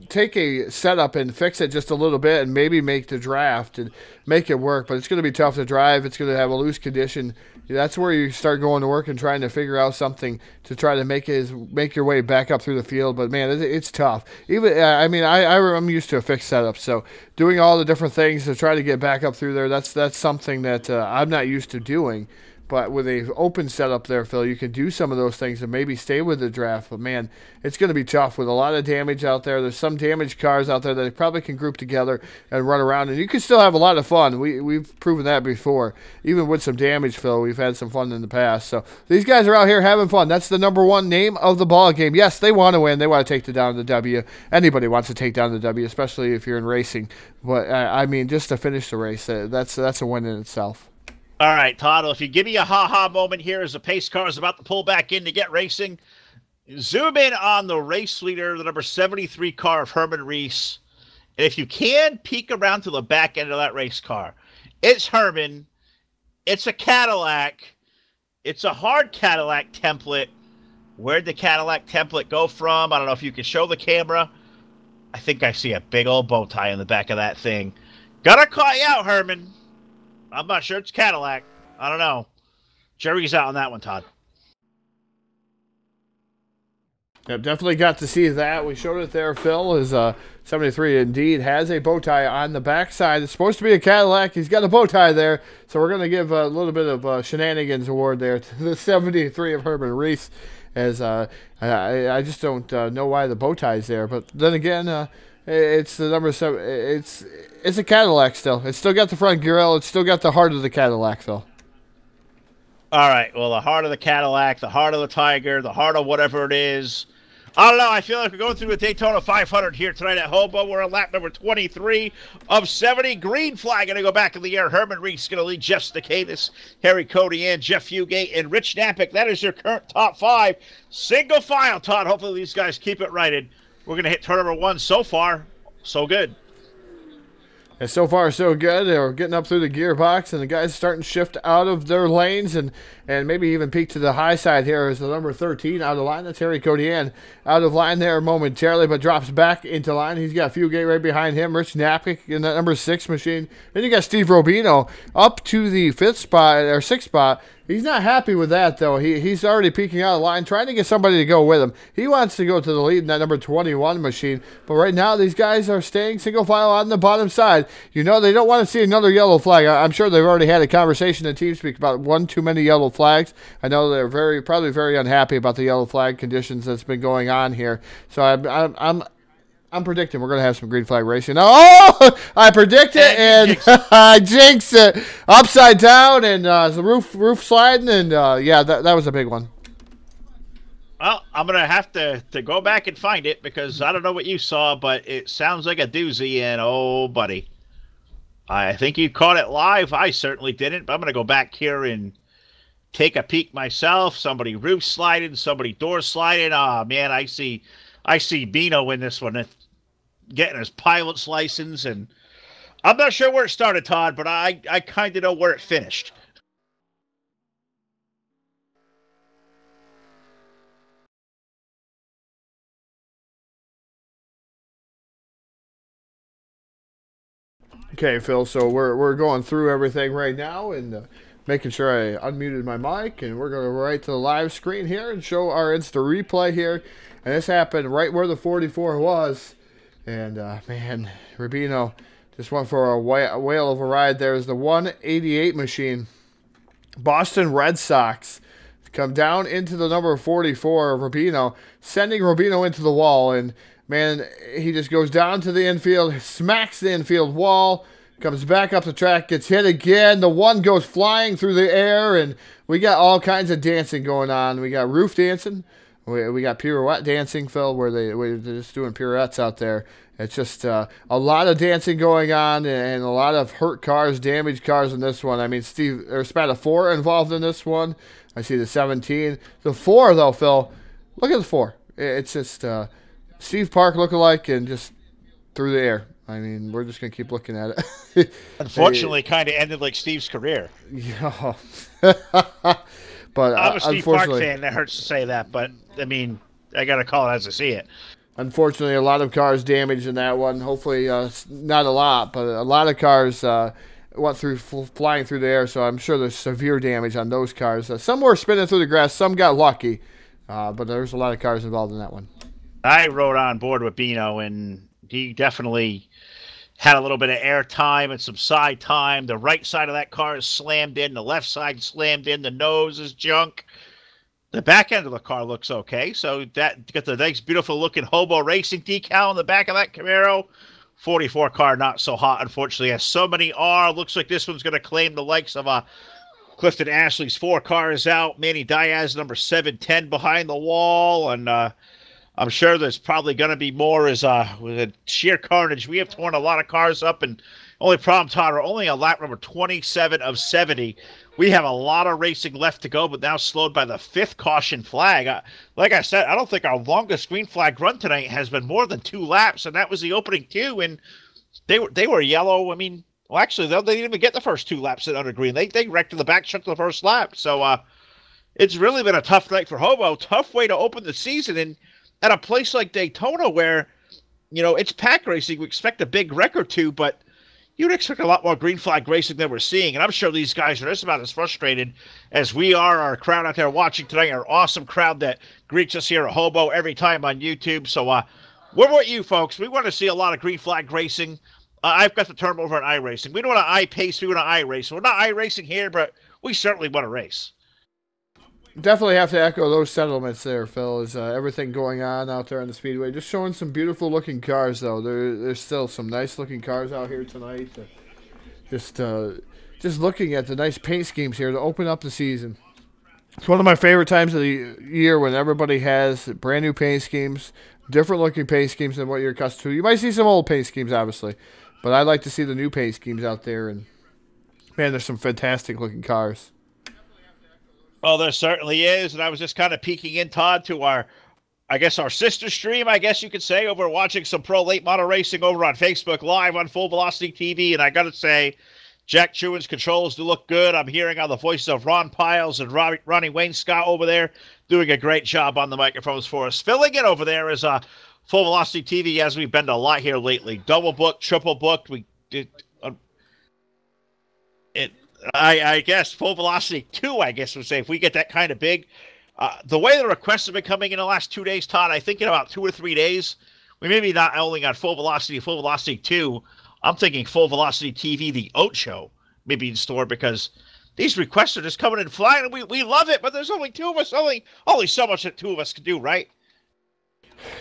take a setup and fix it just a little bit, and maybe make the draft and make it work. But it's going to be tough to drive. It's going to have a loose condition. That's where you start going to work and trying to figure out something to try to make your way back up through the field. But man, it's tough. Even I'm used to a fixed setup, so doing all the different things to try to get back up through there, that's something that I'm not used to doing. But with a open setup there, Phil, you can do some of those things and maybe stay with the draft. But, man, it's going to be tough with a lot of damage out there. There's some damaged cars out there that you probably can group together and run around. And you can still have a lot of fun. We've proven that before. Even with some damage, Phil, we've had some fun in the past. So these guys are out here having fun. That's the #1 name of the ball game. Yes, they want to win. They want to take down the W. Anybody wants to take down the W, especially if you're in racing. But, just to finish the race, that's a win in itself. All right, Todd, if you give me a ha-ha moment here as the pace car is about to pull back in to get racing, zoom in on the race leader, the number 73 car of Herman Reese. And if you can, peek around to the back end of that race car. It's Herman. It's a Cadillac. It's a hard Cadillac template. Where'd the Cadillac template go from? I don't know if you can show the camera. I think I see a big old bow tie in the back of that thing. Gotta call you out, Herman. I'm not sure it's Cadillac. I don't know. Jerry's out on that one, Todd. Yep, definitely got to see that. We showed it there, Phil, is 73 indeed has a bow tie on the backside. It's supposed to be a Cadillac. He's got a bow tie there, so we're going to give a little bit of shenanigans award there to the 73 of Herman Reese, as I just don't know why the bow tie's there. But then again, it's the number 7. It's a Cadillac still. It's still got the front grill. It's still got the heart of the Cadillac, Phil. All right, well, the heart of the Cadillac, the heart of the Tiger, the heart of whatever it is. I don't know. I feel like we're going through the Daytona 500 here tonight at Hobo. We're on lap number 23 of 70. Green flag going to go back in the air. Herman Reese going to lead Jeff Staccatus, Harry Codian, Jeff Fugate, and Rich Knappick. That is your current top 5. Single file, Todd. Hopefully these guys keep it righted. We're going to hit turn number 1 so far. So good. And so far, so good. They're getting up through the gearbox, and the guys are starting to shift out of their lanes and maybe even peek to the high side here as the number 13 out of line. That's Harry Codian out of line there momentarily, but drops back into line. He's got Fugate right behind him. Rich Knappick in that number 6 machine. Then you got Steve Robino up to the 5th spot, or 6th spot. He's not happy with that, though. He's already peeking out of line, trying to get somebody to go with him. He wants to go to the lead in that number 21 machine. But right now, these guys are staying single file on the bottom side. You know, they don't want to see another yellow flag. I'm sure they've already had a conversation in TeamSpeak about one too many yellow flags. I know they're probably very unhappy about the yellow flag conditions that's been going on here. So I'm predicting we're going to have some green flag racing. Oh, I predict it, and I jinx it. Upside down, and the roof sliding, and yeah, that was a big one. Well, I'm going to have to go back and find it, because I don't know what you saw, but it sounds like a doozy, and oh, buddy. I think you caught it live. I certainly didn't, but I'm going to go back here and take a peek myself. Somebody roof sliding, somebody door sliding. Ah, man, I see Bino in this one. Getting his pilot's license, and I'm not sure where it started, Todd, but I kind of know where it finished. Okay, Phil, so we're going through everything right now and making sure I unmuted my mic, and we're going to right to the live screen here and show our Insta replay here. And this happened right where the 44 was. And, man, Rubino just went for a whale of a ride. There's the 188 machine. Boston Red Sox come down into the number 44 of Rubino, sending Rubino into the wall. And, man, he just goes down to the infield, smacks the infield wall, comes back up the track, gets hit again. The one goes flying through the air, and we got all kinds of dancing going on. We got roof dancing. We got pirouette dancing, Phil, where they're just doing pirouettes out there. It's just a lot of dancing going on, and a lot of hurt cars, damaged cars in this one. I mean, there's about a 4 involved in this one. I see the 17. The 4, though, Phil, look at the 4. It's just Steve Park lookalike and just through the air. I mean, we're just going to keep looking at it. Unfortunately, kind of ended like Steve's career. Yeah. But I'm a Steve Park fan. That hurts to say that, but, I mean, I got to call it as I see it. Unfortunately, a lot of cars damaged in that one. Hopefully, not a lot, but a lot of cars went through flying through the air, so I'm sure there's severe damage on those cars. Some were spinning through the grass. Some got lucky, but there's a lot of cars involved in that one. I rode on board with Bino, and he definitely had a little bit of air time and some side time. The right side of that car is slammed in. The left side slammed in. The nose is junk. The back end of the car looks okay. So that got the nice, beautiful looking Hobo Racing decal on the back of that Camaro. 44 car, not so hot, unfortunately, as so many are. Looks like this one's going to claim the likes of Clifton Ashley's 4 cars out. Manny Diaz, number 710 behind the wall. And I'm sure there's probably going to be more with a sheer carnage. We have torn a lot of cars up, and only problem, Todd, we're only on lap number 27 of 70. We have a lot of racing left to go, but now slowed by the 5th caution flag. Like I said, I don't think our longest green flag run tonight has been more than 2 laps, and that was the opening 2, and they were yellow. I mean, well, actually, they didn't even get the first 2 laps under green. They wrecked in the back chunk of the first lap. So it's really been a tough night for Hobo. Tough way to open the season, and at a place like Daytona where, you know, it's pack racing, we expect a big wreck or 2, but you'd expect a lot more green flag racing than we're seeing. And I'm sure these guys are just about as frustrated as we are. Our crowd out there watching tonight, our awesome crowd that greets us here at Hobo every time on YouTube. So we're with you, folks. We want to see a lot of green flag racing. I've got the term over on iRacing. We don't want to iPace, we want to iRace. We're not iRacing here, but we certainly want to race. Definitely have to echo those sentiments there, Phil. Is everything going on out there on the speedway? Just showing some beautiful looking cars, though. There's still some nice looking cars out here tonight. Just looking at the nice paint schemes here to open up the season. It's one of my favorite times of the year when everybody has brand new paint schemes, different looking paint schemes than what you're accustomed to. You might see some old paint schemes, obviously, but I like to see the new paint schemes out there. And man, there's some fantastic looking cars. Well, there certainly is, and I was just kind of peeking in, Todd, to our sister stream, I guess you could say, over watching some pro late model racing over on Facebook Live on Full Velocity TV, and I got to say, Jack Chewin's controls do look good. I'm hearing on the voices of Ron Piles and Ronnie Wayne Scott over there doing a great job on the microphones for us. Filling in over there is Full Velocity TV, as we've been to a lot here lately. Double booked, triple booked. We did it. I guess Full Velocity 2, I guess would say, if we get that kind of big. The way the requests have been coming in the last 2 days, Todd, I think in about 2 or 3 days, we may be not only got Full Velocity 2, I'm thinking Full Velocity TV, the Ocho, maybe in store, because these requests are just coming in flying, and we love it, but there's only 2 of us, only so much that 2 of us can do, right?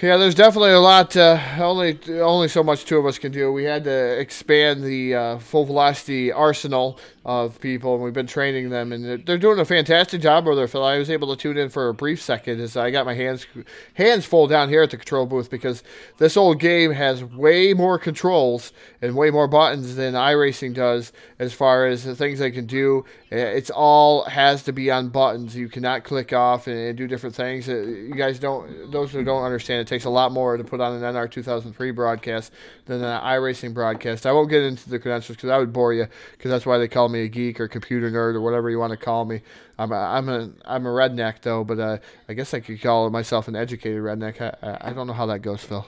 Yeah, there's definitely a lot. Only so much 2 of us can do. We had to expand the Full Velocity arsenal of people, and we've been training them, and they're doing a fantastic job over there, Phil. I was able to tune in for a brief second as I got my hands full down here at the control booth, because this old game has way more controls and way more buttons than iRacing does as far as the things they can do. It's all has to be on buttons. You cannot click off and do different things. You guys don't, those who don't understand, it takes a lot more to put on an NR 2003 broadcast than an iRacing broadcast. I won't get into the credentials because I would bore you, because that's why they call me a geek or computer nerd or whatever you want to call me. I'm a redneck, though, but I guess I could call myself an educated redneck. I don't know how that goes, Phil.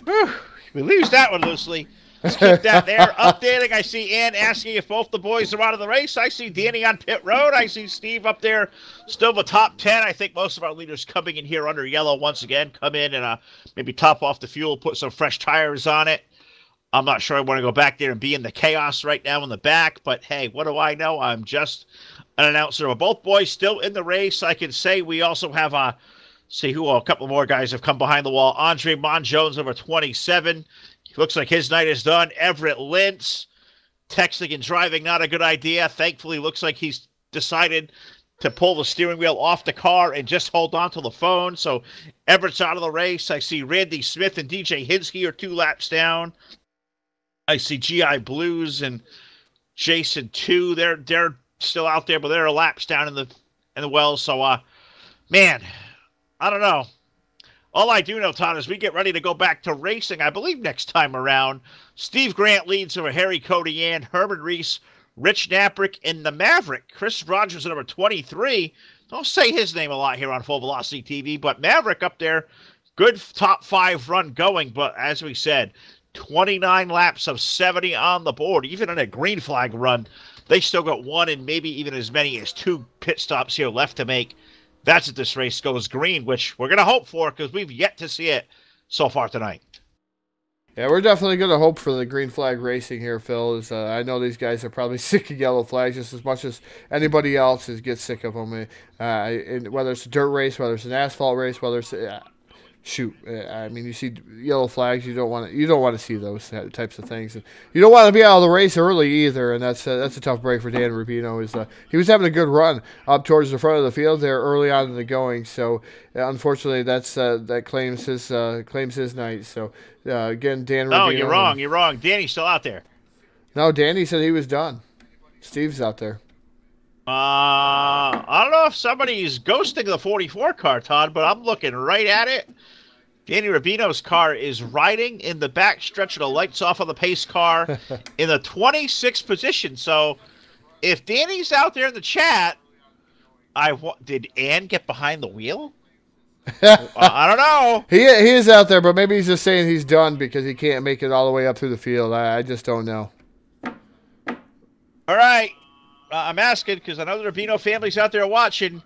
Whew, we lose that one loosely. Let's keep that there. Updating, I see Ann asking if both the boys are out of the race. I see Danny on pit road. I see Steve up there, still the top 10. I think most of our leaders coming in here under yellow once again. Come in and maybe top off the fuel, put some fresh tires on it. I'm not sure I want to go back there and be in the chaos right now in the back, but hey, what do I know? I'm just an announcer. Both boys still in the race. I can say we also have a couple more guys have come behind the wall. Andre Monjones, over 27. Looks like his night is done. Everett Lintz, texting and driving, not a good idea. Thankfully, looks like he's decided to pull the steering wheel off the car and just hold on to the phone. So Everett's out of the race. I see Randy Smith and DJ Hinsky are 2 laps down. I see GI Blues and Jason 2. They're still out there, but they're laps down in the wells. So, man, I don't know. All I do know, Todd, is we get ready to go back to racing, I believe, next time around. Steve Grant leads over Harry Codian, Herman Reese, Rich Naprick, and the Maverick. Chris Rogers at number 23. Don't say his name a lot here on Full Velocity TV, but Maverick up there, good top 5 run going. But as we said, 29 laps of 70 on the board. Even in a green flag run, they still got 1 and maybe even as many as 2 pit stops here left to make. That's if this race goes green, which we're going to hope for because we've yet to see it so far tonight. Yeah, we're definitely going to hope for the green flag racing here, Phil. I know these guys are probably sick of yellow flags just as much as anybody else gets sick of them. And whether it's a dirt race, whether it's an asphalt race, whether it's I mean, you see yellow flags, you don't want to see those types of things, and you don't want to be out of the race early either. And that's a tough break for Dan Rubino. He was having a good run up towards the front of the field there early on in the going. So unfortunately, that claims his night. So again, Dan Rubino. No, you're wrong. You're wrong. Danny's still out there. No, Danny said he was done. Steve's out there. I don't know if somebody's ghosting the 44 car, Todd, but I'm looking right at it. Danny Rubino's car is riding in the back stretch of the lights off of the pace car in the 26th position. So if Danny's out there in the chat, did Ann get behind the wheel? I don't know. He is out there, but maybe he's just saying he's done because he can't make it all the way up through the field. I just don't know. All right. I'm asking because I know there are Bino families out there watching.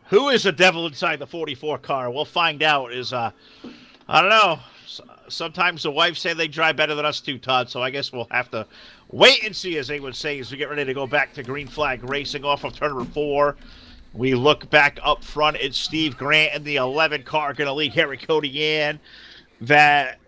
Who is the devil inside the 44 car? We'll find out. I don't know. Sometimes the wives say they drive better than us too, Todd. So I guess we'll have to wait and see, as they would say, as we get ready to go back to green flag racing off of turn number 4. We look back up front. It's Steve Grant in the 11 car going to lead Harry Codian. That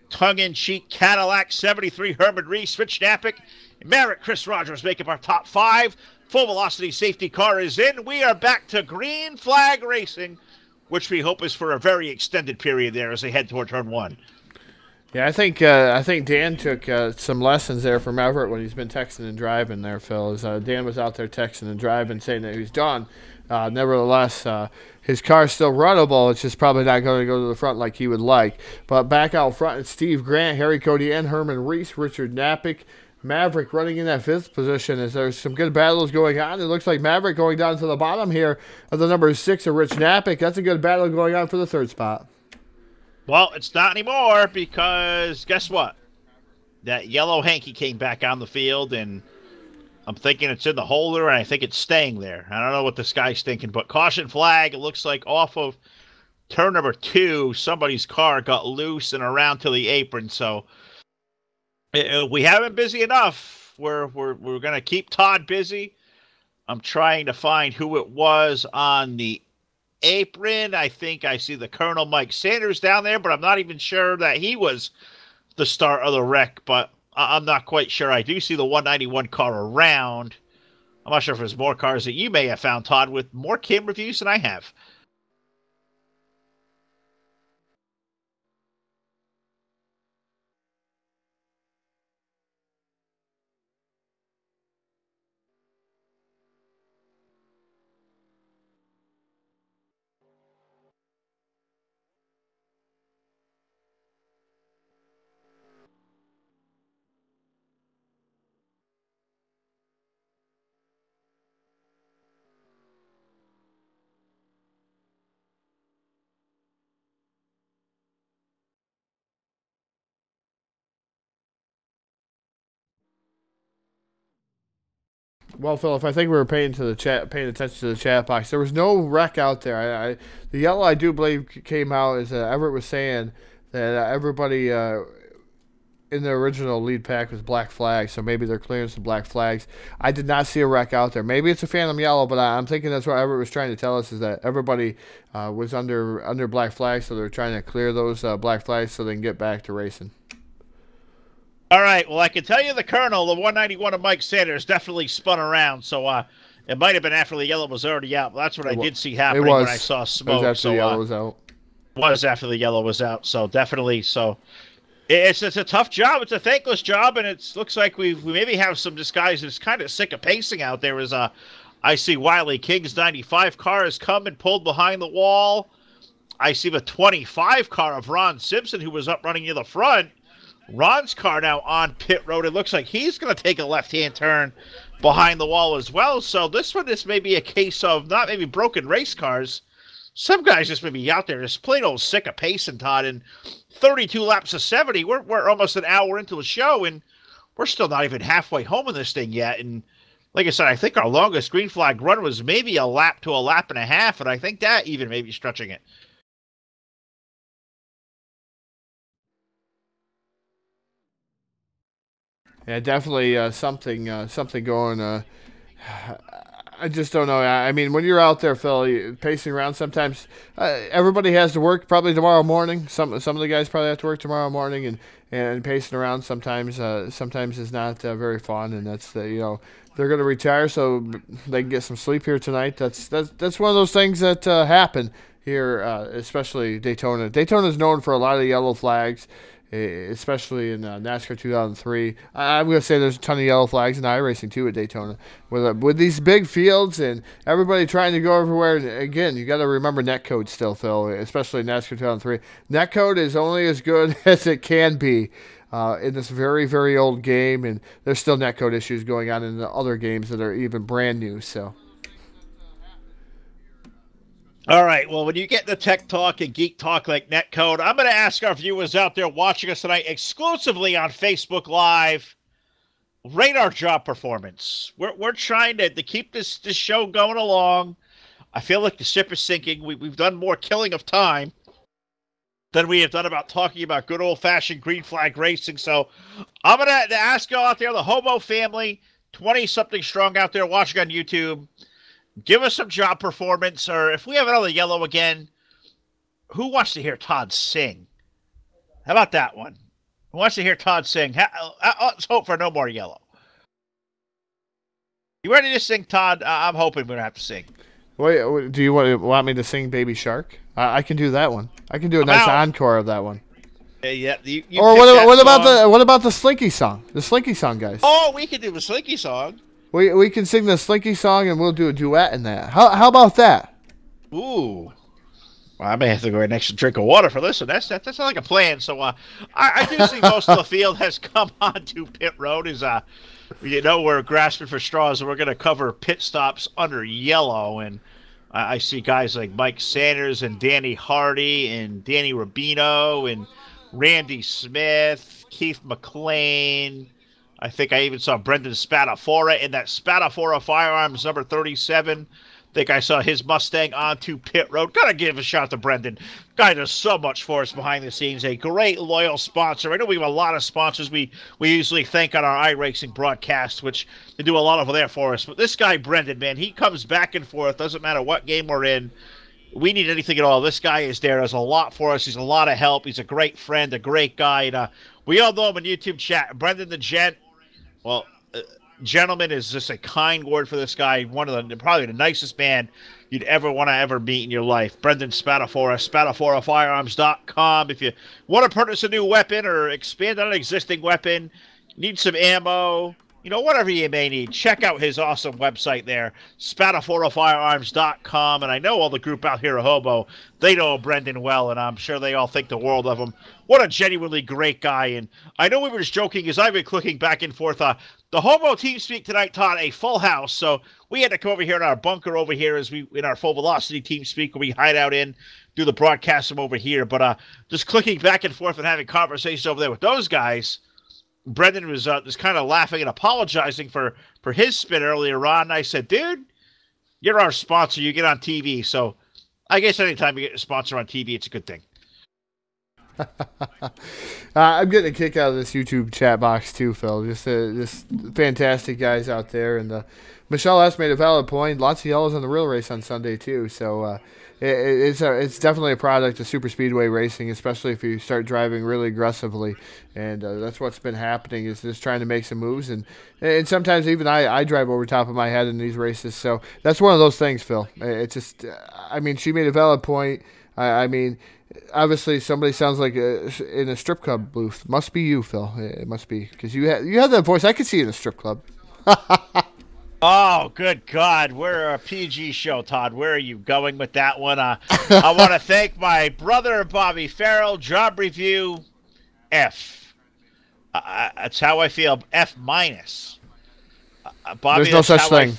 tongue-in-cheek Cadillac 73 Herman Reese, Rich Knappick, Merritt, Chris Rogers make up our top 5. Full velocity safety car is in. We are back to green flag racing, which we hope is for a very extended period there as they head toward turn 1. Yeah, I think Dan took some lessons there from Everett when he's been texting and driving there, Phil. As Dan was out there texting and driving, saying that he's done. Nevertheless, his car's still runnable. It's just probably not going to go to the front like he would like. But back out front, it's Steve Grant, Harry Codian, Herman Reese, Richard Knappick, Maverick running in that 5th position as there's some good battles going on. It looks like Maverick going down to the bottom here of the number 6 of Rich Knappick. That's a good battle going on for the 3rd spot. Well, it's not anymore because guess what? That yellow hanky came back on the field, and I'm thinking it's in the holder, and I think it's staying there. I don't know what this guy's thinking, but caution flag, it looks like off of turn number 2, somebody's car got loose and around to the apron, so we haven't busy enough. We're going to keep Todd busy. I'm trying to find who it was on the apron. I think I see the Colonel Mike Sanders down there, but I'm not even sure that he was the start of the wreck, but I'm not quite sure. I do see the 191 car around. I'm not sure if there's more cars that you may have found, Todd, with more Kim reviews than I have. Well, Philip, I think we were paying attention to the chat box. There was no wreck out there. The yellow, I do believe, came out as Everett was saying that everybody in the original lead pack was black flags, so maybe they're clearing some black flags. I did not see a wreck out there. Maybe it's a phantom yellow, but I'm thinking that's what Everett was trying to tell us, is that everybody was under black flags, so they're trying to clear those black flags so they can get back to racing. All right, well, I can tell you the Colonel, the 191 of Mike Sanders, definitely spun around, so it might have been after the yellow was already out, but that's what I did see happening when I saw smoke. It was after the yellow was out. Was after the yellow was out, so definitely. So it's a tough job. It's a thankless job, and it looks like we maybe have some disguise that's kind of sick of pacing out there. I see Wiley King's 95 car has come and pulled behind the wall. I see the 25 car of Ron Simpson, who was up running near the front. Ron's car now on pit road. It looks like he's going to take a left-hand turn behind the wall as well. So this may be a case of not maybe broken race cars. Some guys just may be out there just plain old sick of pacing, Todd. And 32 laps of 70, we're almost an hour into the show, and we're still not even halfway home in this thing yet. And like I said, I think our longest green flag run was maybe a lap to a lap and a half, and I think that even may be stretching it. Yeah, definitely something going. I just don't know. I mean, when you're out there, Phil, pacing around, sometimes everybody has to work probably tomorrow morning. Some of the guys probably have to work tomorrow morning, and pacing around sometimes is not very fun. And that's they're going to retire so they can get some sleep here tonight. That's one of those things that happen here, especially Daytona. Daytona is known for a lot of yellow flags, especially in NASCAR 2003. I'm going to say there's a ton of yellow flags in iRacing too at Daytona. With these big fields and everybody trying to go everywhere, and again, you got to remember netcode still, Phil, especially in NASCAR 2003. Netcode is only as good as it can be in this very, very old game, and there's still netcode issues going on in the other games that are even brand new, so... All right, well, when you get the tech talk and geek talk like netcode, I'm going to ask our viewers out there watching us tonight exclusively on Facebook Live, rate our job performance. We're trying to keep this show going along. I feel like the ship is sinking. We've done more killing of time than we have done about talking about good old-fashioned green flag racing. So I'm going to ask y'all out there, the Hobo family, 20-something strong out there watching on YouTube, give us some job performance, or if we have another yellow again, who wants to hear Todd sing? How about that one? Who wants to hear Todd sing? Let's hope for no more yellow. You ready to sing, Todd? I'm hoping we don't have to sing. Wait, do you want me to sing Baby Shark? I can do that one. I can do a nice encore of that one. Yeah. Or what about the Slinky song? The Slinky song, guys. Oh, we can do the Slinky song. We can sing the Slinky song and we'll do a duet in that. How about that? Ooh. Well, I may have to go get an extra drink of water for this one. That's not like a plan. So I do see most of the field has come onto pit road. We're grasping for straws, and we're going to cover pit stops under yellow. And I see guys like Mike Sanders and Danny Hardy and Danny Rubino and Randy Smith, Keith McLean. I think I even saw Brendan Spadafora in that Spadafora Firearms number 37. I think I saw his Mustang onto pit road. Gotta give a shout to Brendan. Guy does so much for us behind the scenes. A great loyal sponsor. I know we have a lot of sponsors we usually thank on our iRacing broadcast, which they do a lot over there for us. But this guy, Brendan, man, he comes back and forth. Doesn't matter what game we're in. We need anything at all. This guy is there. Does a lot for us. He's a lot of help. He's a great friend, a great guy. And we all know him in YouTube chat. Brendan the Gent. Well, gentleman is just a kind word for this guy. Probably the nicest man you'd ever want to ever meet in your life. Brendan Spadafora, SpadaforaFirearms.com. If you want to purchase a new weapon or expand on an existing weapon, need some ammo, whatever you may need, check out his awesome website there, SpadaforaFirearms.com. And I know all the group out here at Hobo, they know Brendan well, and I'm sure they all think the world of him. What a genuinely great guy. And I know we were just joking as I've been clicking back and forth. The Hobo team speak tonight, Todd, a full house. So we had to come over here in our bunker over here in our full velocity team speak where we hide out in, do the broadcast from over here. But just clicking back and forth and having conversations over there with those guys, Brendan was just kind of laughing and apologizing for his spin earlier on. And I said, dude, you're our sponsor. You get on TV. So I guess anytime you get a sponsor on TV, it's a good thing. I'm getting a kick out of this YouTube chat box too, Phil. Just fantastic guys out there. And Michelle S. made a valid point. Lots of yellows on the real race on Sunday too. So it's definitely a product of super speedway racing, especially if you start driving really aggressively. And that's what's been happening, is just trying to make some moves. And sometimes even I drive over top of my head in these races. So that's one of those things, Phil. It's just, she made a valid point. Obviously, somebody sounds like in a strip club booth. Must be you, Phil. It must be, because you have that voice. I could see you in a strip club. Oh, good God. We're a PG show, Todd. Where are you going with that one? I want to thank my brother, Bobby Farrell. Job review, F. That's how I feel. F minus. Bobby, there's no such thing.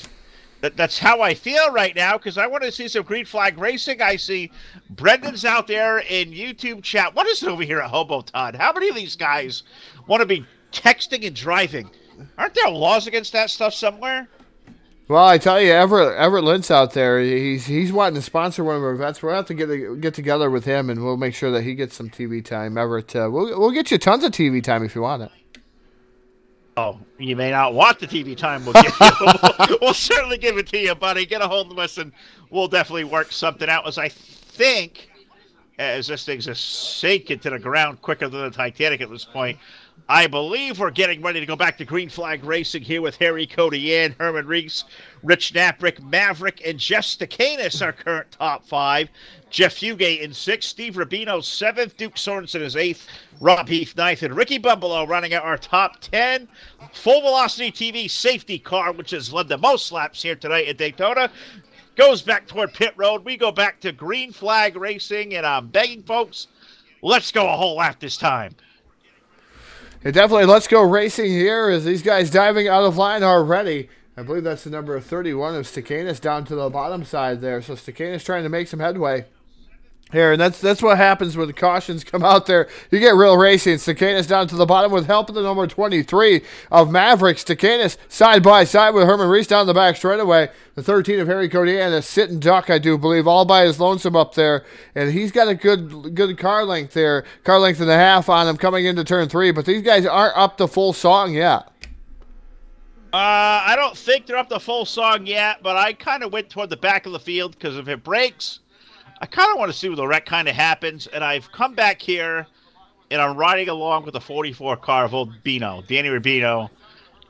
That's how I feel right now, because I want to see some green flag racing. I see Brendan's out there in YouTube chat. What is it over here at Hobo, Todd? How many of these guys want to be texting and driving? Aren't there laws against that stuff somewhere? Well, I tell you, Everett Lintz out there, he's wanting to sponsor one of our events. We'll have to get together with him, and we'll make sure that he gets some TV time. Everett, we'll get you tons of TV time if you want it. Oh, you may not want the TV time. We'll give you. We'll certainly give it to you, buddy. Get a hold of us, and we'll definitely work something out. As I think, as this thing's just sinking to the ground quicker than the Titanic at this point, I believe we're getting ready to go back to green flag racing here with Harry Codian, Herman Reeks, Rich Knaprick, Maverick, and Jeff Stakanis, our current top five. Jeff Fugate in 6th, Steve Rubino 7th, Duke Sorensen is 8th, Rob Heath 9th, and Ricky Bumbalo running out our top 10. Full Velocity TV safety car, which has led the most laps here tonight at Daytona, goes back toward pit road. We go back to green flag racing, and I'm begging folks, let's go a whole lap this time. Definitely, let's go racing here as these guys diving out of line already. I believe that's the number 31 of Stakanis down to the bottom side there. So Stakanis trying to make some headway. here, and that's what happens when the cautions come out there. You get real racing. Stacanis down to the bottom with help of the number 23 of Maverick. Stacanis side by side with Herman Reese down the back straightaway. The 13 of Harry Cody and a sitting duck, I do believe, all by his lonesome up there. And he's got a good car length there, car length and a half on him coming into turn 3. But these guys aren't up to full song yet. I don't think they're up to full song yet, but I kind of went toward the back of the field because if it breaks, I kind of want to see where the wreck kind of happens, and I've come back here, and I'm riding along with the 44 car of old Bino, Danny Rubino,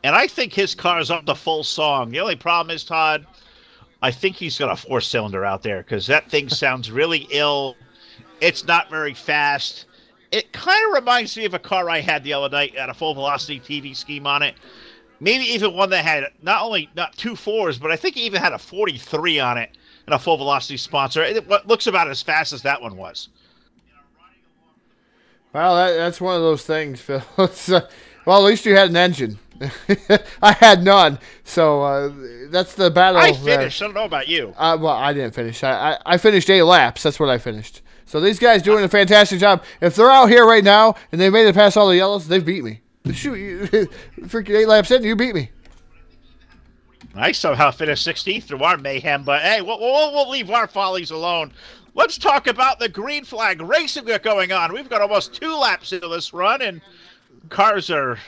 and I think his car is up to full song. The only problem is, Todd, I think he's got a 4-cylinder out there because that thing sounds really ill. It's not very fast. It kind of reminds me of a car I had the other night at a full velocity TV scheme on it. Maybe even one that had not 2 4s, but I think it even had a 43 on it. And a full velocity sponsor. It looks about as fast as that one was. Well, that's one of those things, Phil. Well, at least you had an engine. I had none. So that's the battle. I finished. I don't know about you. Well, I didn't finish. I finished 8 laps. That's what I finished. So these guys doing a fantastic job. If they're out here right now and they made it past all the yellows, they've beat me. Shoot, freaking 8 laps in, you beat me. I somehow finished 16th through our mayhem, but hey, we'll leave our follies alone. Let's talk about the green flag racing that's going on. We've got almost 2 laps into this run, and cars are...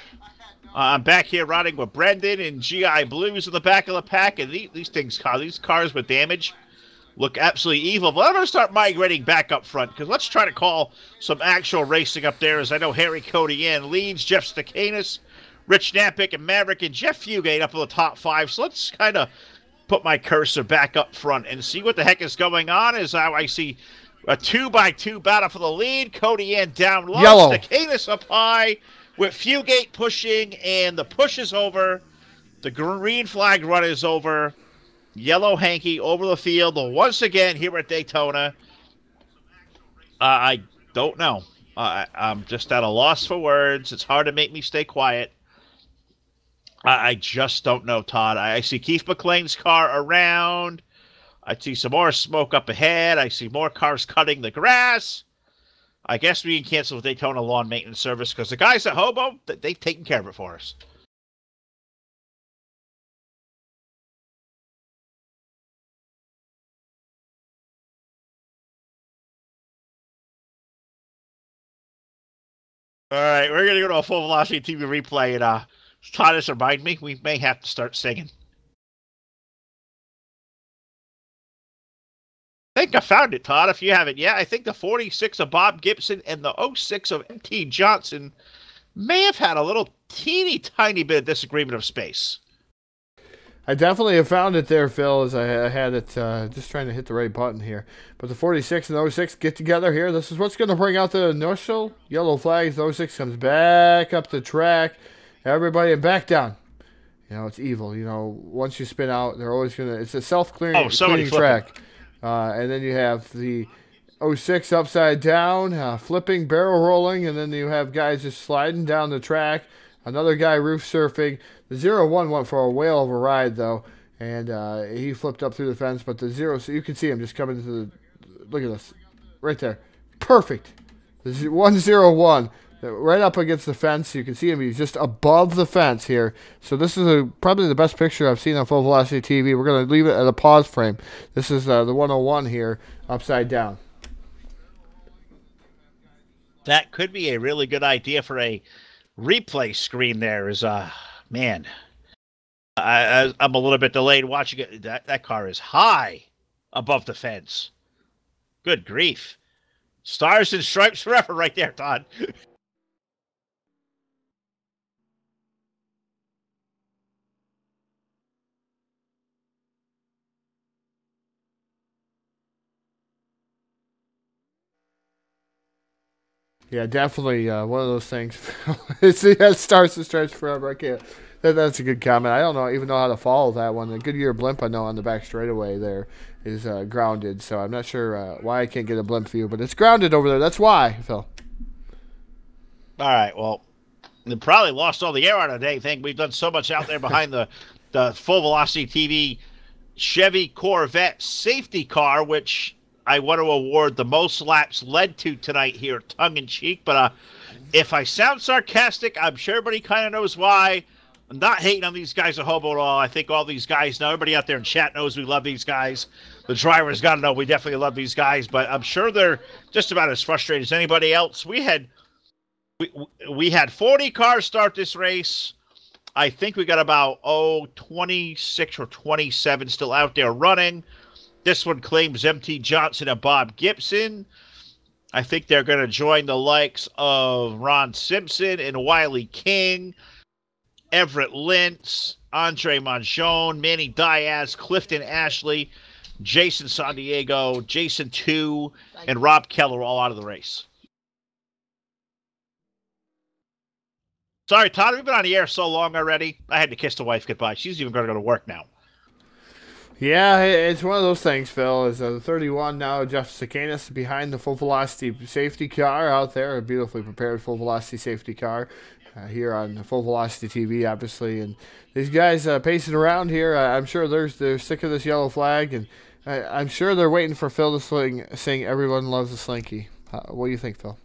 I'm back here riding with Brendan and GI Blues in the back of the pack, and these cars with damage look absolutely evil. But I'm going to start migrating back up front, because let's try to call some actual racing up there, as I know Harry Cody in leads, Jeff Stacanis, Rich Knappick and Maverick and Jeff Fugate up in the top 5. So let's kind of put my cursor back up front and see what the heck is going on. As I see a 2x2 battle for the lead. Cody in down low. Yellow. Stacanis up high with Fugate pushing, and the push is over. The green flag run is over. Yellow hanky over the field once again here at Daytona. I don't know. I'm just at a loss for words. It's hard to make me stay quiet. I just don't know, Todd. I see Keith McLean's car around. I see some more smoke up ahead. I see more cars cutting the grass. I guess we can cancel the Daytona Lawn Maintenance Service because the guys at Hobo, they've taken care of it for us. All right, we're going to go to a full velocity TV replay, and Todd has reminded me we may have to start singing. I think I found it, Todd, if you haven't yet. I think the 46 of Bob Gibson and the 06 of M.T. Johnson may have had a little teeny tiny bit of disagreement of space. I definitely have found it there, Phil, as I had it just trying to hit the right button here. But the 46 and the 06 get together here. This is what's going to bring out the initial yellow flags. The 06 comes back up the track. Everybody back down. You know, it's evil. You know, once you spin out, they're always going to... It's a self-clearing track. And then you have the 06 upside down, flipping, barrel rolling, and then you have guys just sliding down the track. Another guy roof surfing. The 01 went for a whale of a ride, though, and he flipped up through the fence. But the 0, so you can see him just coming to the... Look at this. Right there. Perfect. The 101. Right up against the fence. You can see him. He's just above the fence here. So this is probably the best picture I've seen on Full Velocity TV. We're going to leave it at a pause frame. This is the 101 here, upside down. That could be a really good idea for a replay screen there. Man, I'm a little bit delayed watching it. That car is high above the fence. Good grief. Stars and stripes forever right there, Todd. Yeah, definitely one of those things. It starts and stripes forever. I can't. That's a good comment. I don't even know how to follow that one. The Goodyear blimp I know on the back straightaway there is grounded, so I'm not sure why I can't get a blimp view, but it's grounded over there. That's why, Phil. All right, well, they probably lost all the air out of the day. Thing we've done so much out there behind the Full Velocity TV Chevy Corvette safety car, which I want to award the most laps led to tonight here, tongue-in-cheek. But if I sound sarcastic, I'm sure everybody kind of knows why. I'm not hating on these guys at Hobo at all. I think all these guys know. Everybody out there in chat knows we love these guys. The drivers got to know we definitely love these guys. But I'm sure they're just about as frustrated as anybody else. We had 40 cars start this race. I think we got about 26 or 27 still out there running. This one claims MT Johnson and Bob Gibson. I think they're going to join the likes of Ron Simpson and Wiley King, Everett Lintz, Andre Monjone, Manny Diaz, Clifton Ashley, Jason San Diego, Jason 2, and Rob Keller all out of the race. Sorry, Todd, we've been on the air so long already. I had to kiss the wife goodbye. She's even going to go to work now. Yeah, it's one of those things, Phil. Is the 31 now, Jeff Sakanis behind the full velocity safety car out there, a beautifully prepared full velocity safety car here on the Full Velocity TV, obviously. And these guys pacing around here, I'm sure they're sick of this yellow flag, and I'm sure they're waiting for Phil to sing "Everyone Loves a Slinky." What do you think, Phil?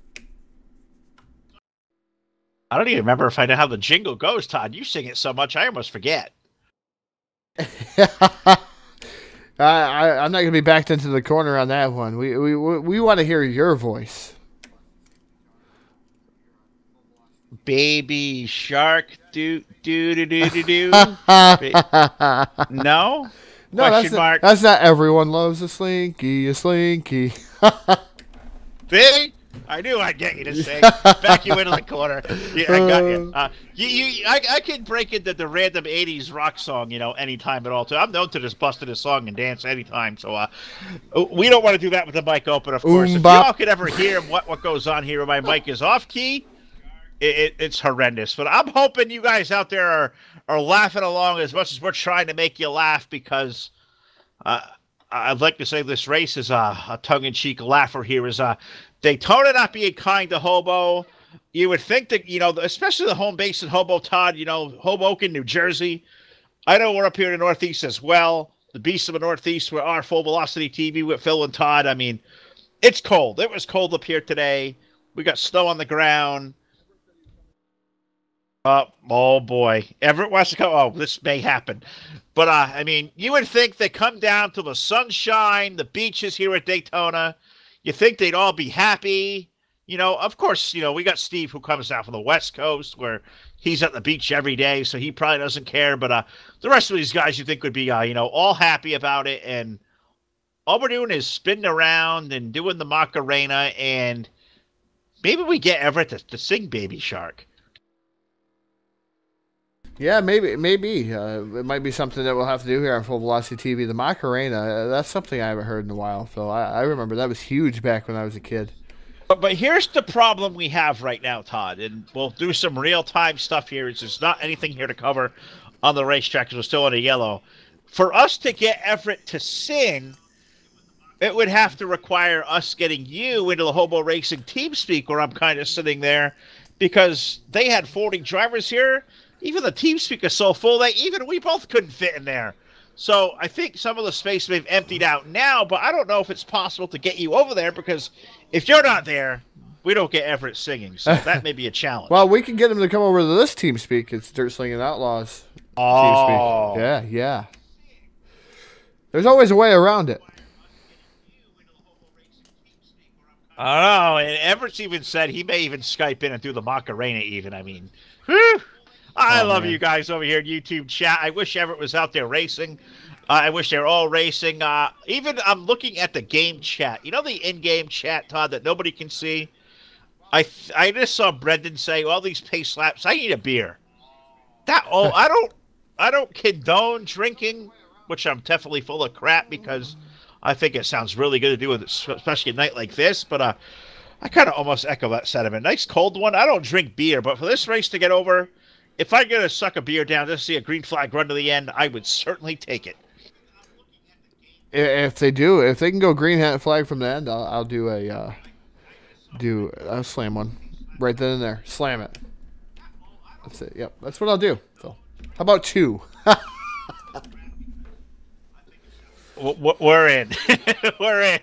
I don't even remember if I know how the jingle goes, Todd. You sing it so much, I almost forget. I'm not going to be backed into the corner on that one. We want to hear your voice. Baby shark, do. No? No, Question mark. That's not "Everyone Loves a Slinky, a Slinky." See? I knew I'd get you to sing. Back you into the corner. Yeah, I got you. I can break into the random 80s rock song, anytime at all, too. I'm known to just bust in a song and dance anytime, so we don't want to do that with the mic open, of course. If y'all could ever hear what goes on here when my mic is off key, it's horrendous. But I'm hoping you guys out there are laughing along as much as we're trying to make you laugh, because I'd like to say this race is a tongue-in-cheek laugher here. Is Daytona not being kind to Hobo. You would think that, especially the home base in Hobo, Todd, Hoboken, New Jersey. I know we're up here in the Northeast as well. The beasts of the Northeast were our Full Velocity TV with Phil and Todd. I mean, it's cold. It was cold up here today. We got snow on the ground. Oh boy. Everett wants to come. Oh, this may happen. But, I mean, you would think they come down to the sunshine, the beaches here at Daytona. You think they'd all be happy. Of course, we got Steve who comes down from the West Coast where he's at the beach every day, so he probably doesn't care. But the rest of these guys you think would be, all happy about it. And all we're doing is spinning around and doing the Macarena, and maybe we get Everett to sing Baby Shark. Yeah, maybe. It might be something that we'll have to do here on Full Velocity TV. The Macarena, that's something I haven't heard in a while, Phil. I remember that was huge back when I was a kid. But here's the problem we have right now, Todd, and we'll do some real-time stuff here. There's not anything here to cover on the racetrack because we're still in a yellow. For us to get Everett to sing, it would have to require us getting you into the Hobo Racing TeamSpeak, where I'm kind of sitting there, because they had 40 drivers here. Even the TeamSpeak is so full that even we both couldn't fit in there. So I think some of the space may have emptied out now, but I don't know if it's possible to get you over there, because if you're not there, we don't get Everett singing. So that may be a challenge. Well, we can get him to come over to this TeamSpeak. It's Dirt Slinging Outlaws TeamSpeak. Yeah. There's always a way around it. I don't know. And Everett's even said he may even Skype in and do the Macarena even. I mean, whew. I love you guys over here in YouTube chat. I wish Everett was out there racing. I wish they were all racing. Even I'm looking at the game chat. You know the in-game chat, Todd, that nobody can see? I just saw Brendan say, all these pace laps, I need a beer. I don't condone drinking, which I'm definitely full of crap, because I think it sounds really good to do with it, especially a night like this. But I kind of almost echo that sentiment. Nice cold one. I don't drink beer, but for this race to get over, if I get to suck a beer down just to see a green flag run to the end, I would certainly take it. If they can go green flag from the end, I'll do I'll slam one right then and there. Slam it. That's it. Yep, that's what I'll do. Phil. How about 2? We're in. We're in.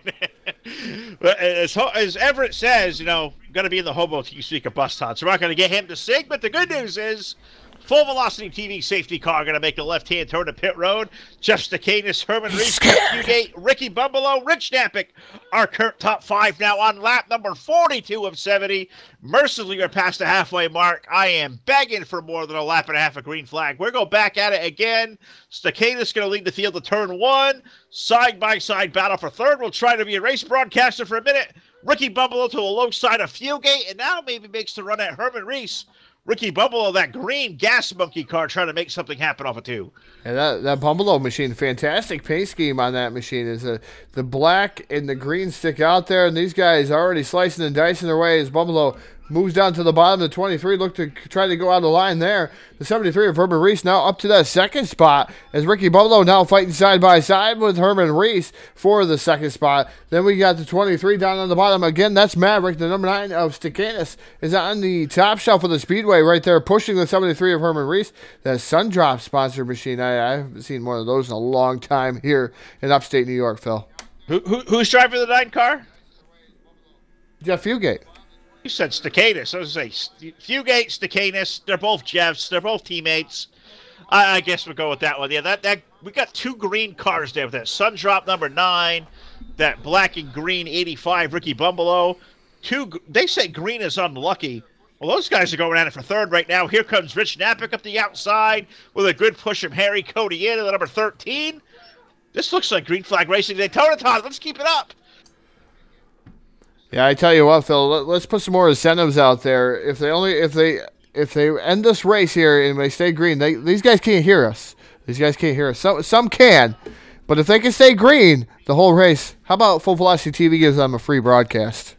But as Everett says, going to be in the Hobo speaker bus, Todd. So we're not going to get him to sing. But the good news is, Full Velocity TV safety car going to make a left-hand turn to pit road. Jeff Stakanis, Herman Reese, Fugate, Ricky Bumbalo, Rich Nappick, our current top 5 now on lap number 42 of 70. Mercifully, we're past the halfway mark. I am begging for more than a lap and a half of green flag. We're going back at it again. Stakanis going to lead the field to turn 1. Side-by-side battle for third. We'll try to be a race broadcaster for a minute. Ricky Bumbalo to the low side of Fugate, and now maybe makes the run at Herman Reese. Ricky Bumbalo, that green gas monkey car, trying to make something happen off of 2. And that Bumbalo machine, fantastic paint scheme on that machine. Is the black and the green stick out there, and these guys are already slicing and dicing their way as Bumbalo moves down to the bottom. The 23 look to try to go out of the line there. The 73 of Herman Reese now up to that second spot as Ricky Bumbalo now fighting side by side with Herman Reese for the second spot. Then we got the 23 down on the bottom. Again, that's Maverick. The number 9 of Stakanis is on the top shelf of the Speedway right there, pushing the 73 of Herman Reese. That Sundrop sponsored machine. I haven't seen one of those in a long time here in upstate New York, Phil. Who's driving the 9 car? Jeff Fugate. You said Stakanis. I was going to say Fugate, Stakanis. They're both Jeffs. They're both teammates. I guess we'll go with that one. Yeah, that we got 2 green cars there with that Sundrop number 9, that black and green 85 Ricky Bumbalo. They say green is unlucky. Well, those guys are going at it for third right now. Here comes Rich Nappick up the outside with a good push from Harry Cody in at the number 13. This looks like green flag racing. Daytona, Todd. Let's keep it up. Yeah, I tell you what, Phil. Let's put some more incentives out there. If they end this race here and they stay green, these guys can't hear us. These guys can't hear us. Some can, but if they can stay green the whole race, how about Full Velocity TV gives them a free broadcast?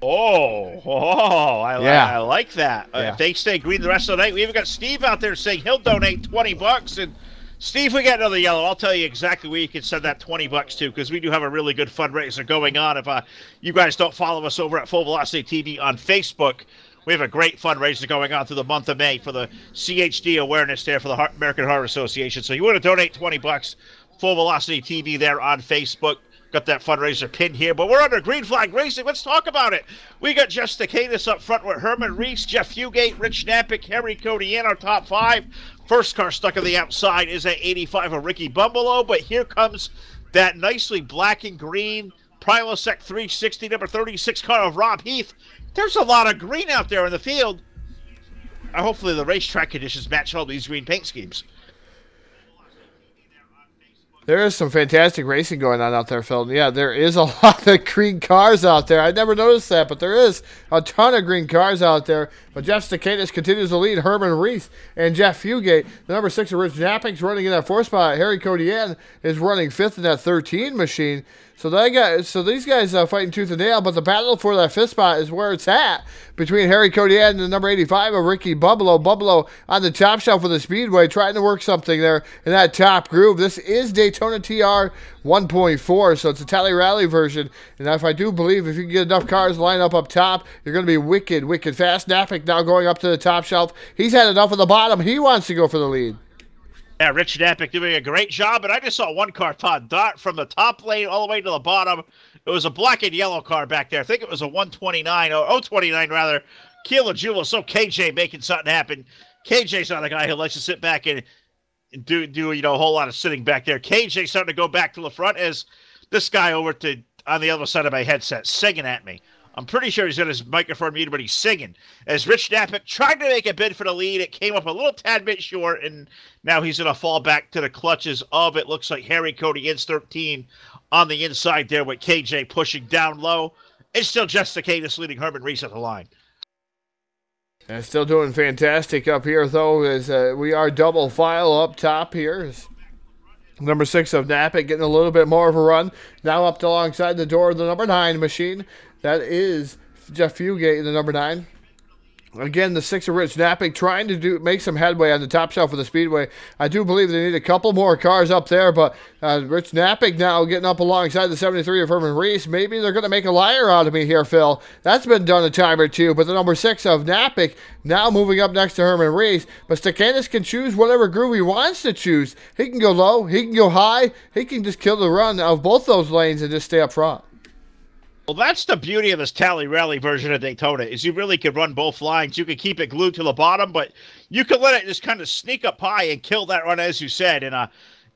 I like that. Yeah. If they stay green the rest of the night, we even got Steve out there saying he'll donate $20. And Steve, we got another yellow. I'll tell you exactly where you can send that $20 to, because we do have a really good fundraiser going on. If you guys don't follow us over at Full Velocity TV on Facebook, we have a great fundraiser going on through the month of May for the CHD awareness there for the American Heart Association. So you want to donate $20, Full Velocity TV there on Facebook. Got that fundraiser pinned here, but we're under green flag racing. Let's talk about it. We got Jeff Stakanis up front with Herman Reese, Jeff Fugate, Rich Nappick, Harry Cody in our top 5. First car stuck on the outside is at 85 of Ricky Bumbalo, but here comes that nicely black and green Prilosec 360 number 36 car of Rob Heath. There's a lot of green out there in the field. Hopefully the racetrack conditions match all these green paint schemes. There is some fantastic racing going on out there, Phil. Yeah, there is a lot of green cars out there. I never noticed that, but there is a ton of green cars out there. But Jeff Stakanis continues to lead Herman Reese and Jeff Fugate. The number 6 of Rich Nappick's running in that 4th spot. Harry Codienne is running 5th in that 13 machine. So these guys are fighting tooth and nail, but the battle for that 5th spot is where it's at between Harry Codienne and the number 85 of Ricky Bumbalo. Bumbalo on the top shelf of the Speedway, trying to work something there in that top groove. This is Daytona TR 1.4, so it's a Tally Rally version. And if I do believe if you can get enough cars lined up top, you're going to be wicked, wicked fast. Nappick now going up to the top shelf. He's had enough of the bottom. He wants to go for the lead. Yeah, Rich Nappick doing a great job, and I just saw one car, Todd, dart from the top lane all the way to the bottom. It was a black and yellow car back there. I think it was a 129, or 029 rather. Keela Jewel, so KJ making something happen. KJ's not a guy who likes to sit back and do a whole lot of sitting back there. KJ starting to go back to the front as this guy over to on the other side of my headset singing at me. I'm pretty sure he's got his microphone muted, but he's singing. As Rich Nappick tried to make a bid for the lead, it came up a little tad bit short, and now he's going to fall back to the clutches of, it looks like, Harry Cody ins 13 on the inside there with KJ pushing down low. It's still Jeff Stakanis leading Herman Reese at the line. And still doing fantastic up here, though, as we are double file up top here. Number 6 of Nappick getting a little bit more of a run. Now up to alongside the door of the number 9 machine. That is Jeff Fugate in the number 9. Again, the 6 of Rich Nappick trying to make some headway on the top shelf of the Speedway. I do believe they need a couple more cars up there, but Rich Nappick now getting up alongside the 73 of Herman Reese. Maybe they're going to make a liar out of me here, Phil. That's been done a time or two, but the number 6 of Nappick now moving up next to Herman Reese. But Stakanis can choose whatever groove he wants to choose. He can go low, he can go high, he can just kill the run of both those lanes and just stay up front. Well, that's the beauty of this Tally Rally version of Daytona is you really can run both lines. You can keep it glued to the bottom, but you can let it just kind of sneak up high and kill that run, as you said. And,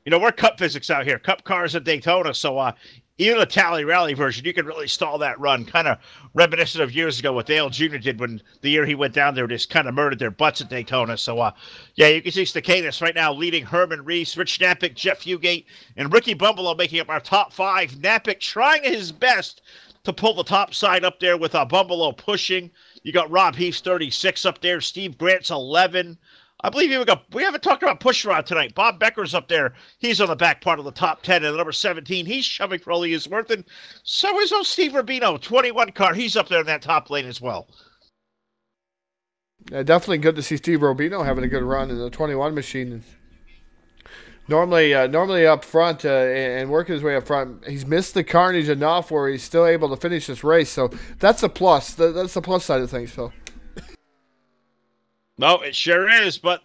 we're Cup physics out here, Cup cars at Daytona. So even the Tally Rally version, you can really stall that run, kind of reminiscent of years ago what Dale Jr. did when the year he went down there, just kind of murdered their butts at Daytona. So, yeah, you can see Stacanis right now leading Herman Reese, Rich Knappick, Jeff Fugate, and Ricky Bumbalo making up our top five. Knappick trying his best to pull the top side up there with Bumbalo pushing. You got Rob Heath's 36 up there, Steve Grant's 11. I believe we haven't talked about Pushrod tonight. Bob Becker's up there. He's on the back part of the top 10 and number 17. He's shoving for all he is worth. And so is old Steve Rubino, 21 car. He's up there in that top lane as well. Yeah, definitely good to see Steve Rubino having a good run in the 21 machine. Normally up front and working his way up front, he's missed the carnage enough where he's still able to finish this race. So that's a plus. That's the plus side of things, Phil. No, it sure is. But,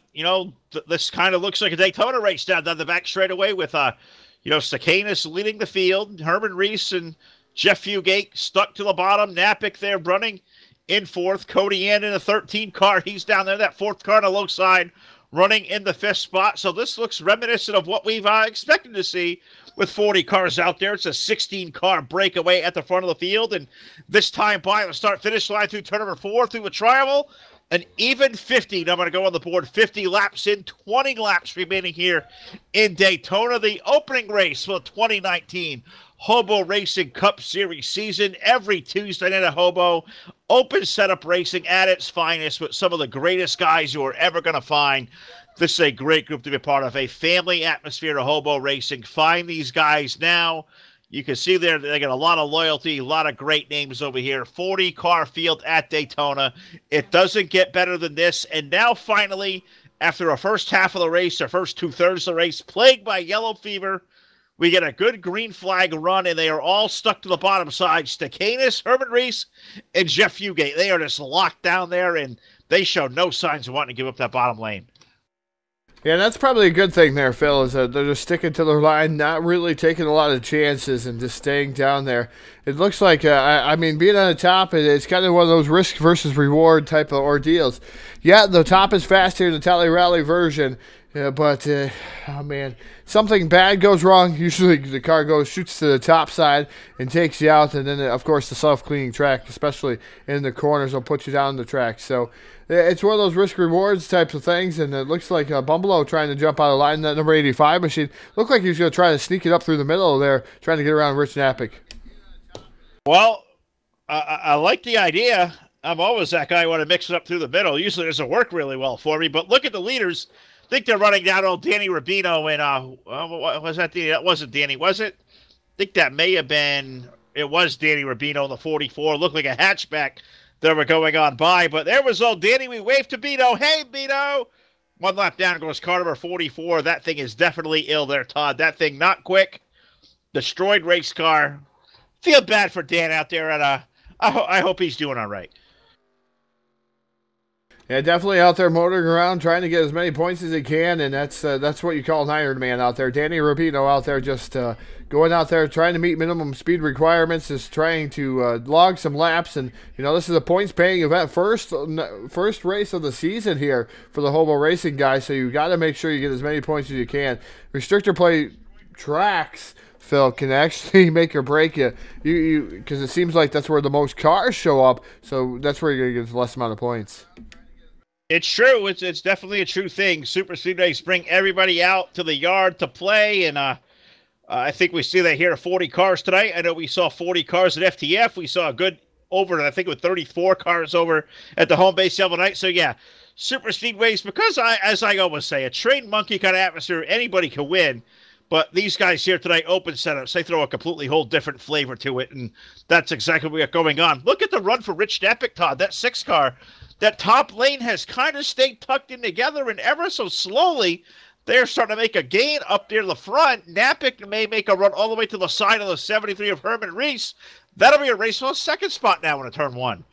this kind of looks like a Daytona race down the back straightaway with, Stacanis leading the field. Herman Reese and Jeff Fugate stuck to the bottom. Knappick there running in fourth. Cody Ann in a 13 car. He's down there, that fourth car on the low side, running in the fifth spot. So this looks reminiscent of what we've expected to see with 40 cars out there. It's a 16-car breakaway at the front of the field. And this time by the start-finish line through turn number 4, through the triangle, an even 50. Now I'm going to go on the board. 50 laps in, 20 laps remaining here in Daytona. The opening race for the 2019 Hobo Racing Cup Series season. Every Tuesday night at Hobo. Open setup racing at its finest with some of the greatest guys you are ever going to find. This is a great group to be a part of. A family atmosphere to Hobo Racing. Find these guys now. You can see there they got a lot of loyalty, a lot of great names over here. 40-car field at Daytona. It doesn't get better than this. And now finally, after a first half of the race, our first two-thirds of the race, plagued by yellow fever, we get a good green flag run, and they are all stuck to the bottom side. Stacanis, Herman Reese, and Jeff Fugate. They are just locked down there, and they show no signs of wanting to give up that bottom lane. Yeah, that's probably a good thing there, Phil, is that they're just sticking to their line, not really taking a lot of chances and just staying down there. It looks like, being on the top, it's kind of one of those risk versus reward type of ordeals. Yeah, the top is fast here in the Tally Rally version, but, oh man, something bad goes wrong. Usually the car shoots to the top side and takes you out, and then, of course, the self-cleaning track, especially in the corners, will put you down the track. So it's one of those risk-rewards types of things, and it looks like Bumbalo trying to jump out of line. That number 85 machine looked like he was going to try to sneak it up through the middle there, trying to get around Rich Knappick. Well, I like the idea. I'm always that guy who want to mix it up through the middle. Usually it doesn't work really well for me, but look at the leaders. I think they're running down old Danny Rubino and, was that Danny? That wasn't Danny, was it? I think that may have been, it was Danny Rubino in the 44. Looked like a hatchback that were going on by, but there was old Danny. We waved to Bino. Hey, Bino! One lap down goes car number 44. That thing is definitely ill there, Todd. That thing not quick. Destroyed race car. Feel bad for Dan out there, and I hope he's doing all right. Yeah, definitely out there motoring around, trying to get as many points as he can, and that's what you call an Iron Man out there. Danny Rubino out there just going out there trying to meet minimum speed requirements, just trying to log some laps, and this is a points-paying event, first race of the season here for the Hobo Racing guys, so you got to make sure you get as many points as you can. Restrictor plate tracks, Phil, can actually make or break you because it seems like that's where the most cars show up, so that's where you're going to get the less amount of points. It's true. It's definitely a true thing. Super Speedways bring everybody out to the yard to play, and I think we see that here at 40 cars tonight. I know we saw 40 cars at FTF. We saw a good over, I think, with 34 cars over at the home base the other night. So, yeah, Super Speedways, because as I always say, a trained monkey kind of atmosphere, anybody can win. But these guys here tonight, open setups, they throw a completely whole different flavor to it, and that's exactly what we got going on. Look at the run for Rich Knappick, Todd. That 6 car. That top lane has kind of stayed tucked in together, and ever so slowly, they're starting to make a gain up near the front. Knappick may make a run all the way to the side of the 73 of Herman Reese. That'll be a race for the second spot now in turn 1.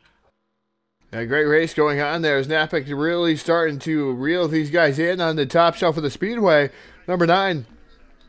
A great race going on there as Knappick really starting to reel these guys in on the top shelf of the speedway. Number 9,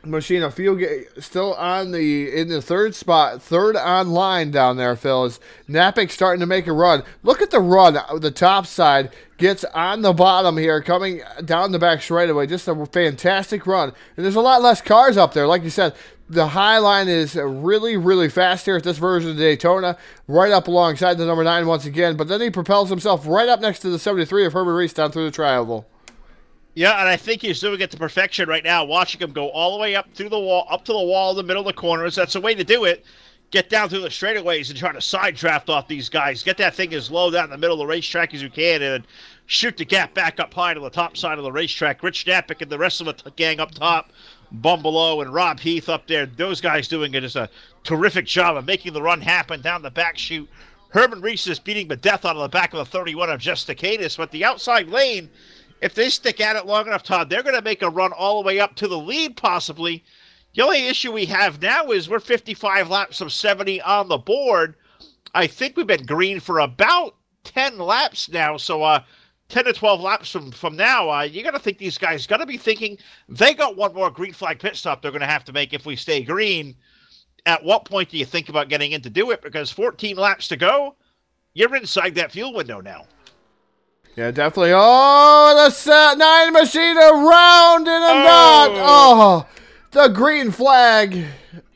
Machina field still on in the third spot, third on line down there, Phil. Is Napick starting to make a run? Look at the run. The top side gets on the bottom here, coming down the back straightaway. Just a fantastic run. And there's a lot less cars up there. Like you said, the high line is really, really fast here at this version of Daytona. Right up alongside the number 9 once again. But then he propels himself right up next to the 73 of Herbert Reese down through the tri-oval. Yeah, and I think he's doing it to perfection right now, watching him go all the way up through the wall, up to the wall in the middle of the corners. That's the way to do it. Get down through the straightaways and try to side draft off these guys. Get that thing as low down in the middle of the racetrack as you can and shoot the gap back up high to the top side of the racetrack. Rich Napick and the rest of the gang up top, Bum below, and Rob Heath up there. Those guys doing it just a terrific job of making the run happen down the back chute. Herman Reese is beating the death out of the back of the 31 of Justicatus, but the outside lane, if they stick at it long enough, Todd, they're going to make a run all the way up to the lead, possibly. The only issue we have now is we're 55 laps of 70 on the board. I think we've been green for about 10 laps now, so 10 to 12 laps from now, you got to think these guys got to be thinking they got one more green flag pit stop they're going to have to make if we stay green. At what point do you think about getting in to do it? Because 14 laps to go, you're inside that fuel window now. Yeah, definitely. Oh, the set 9 machine around in a knot. Oh, the green flag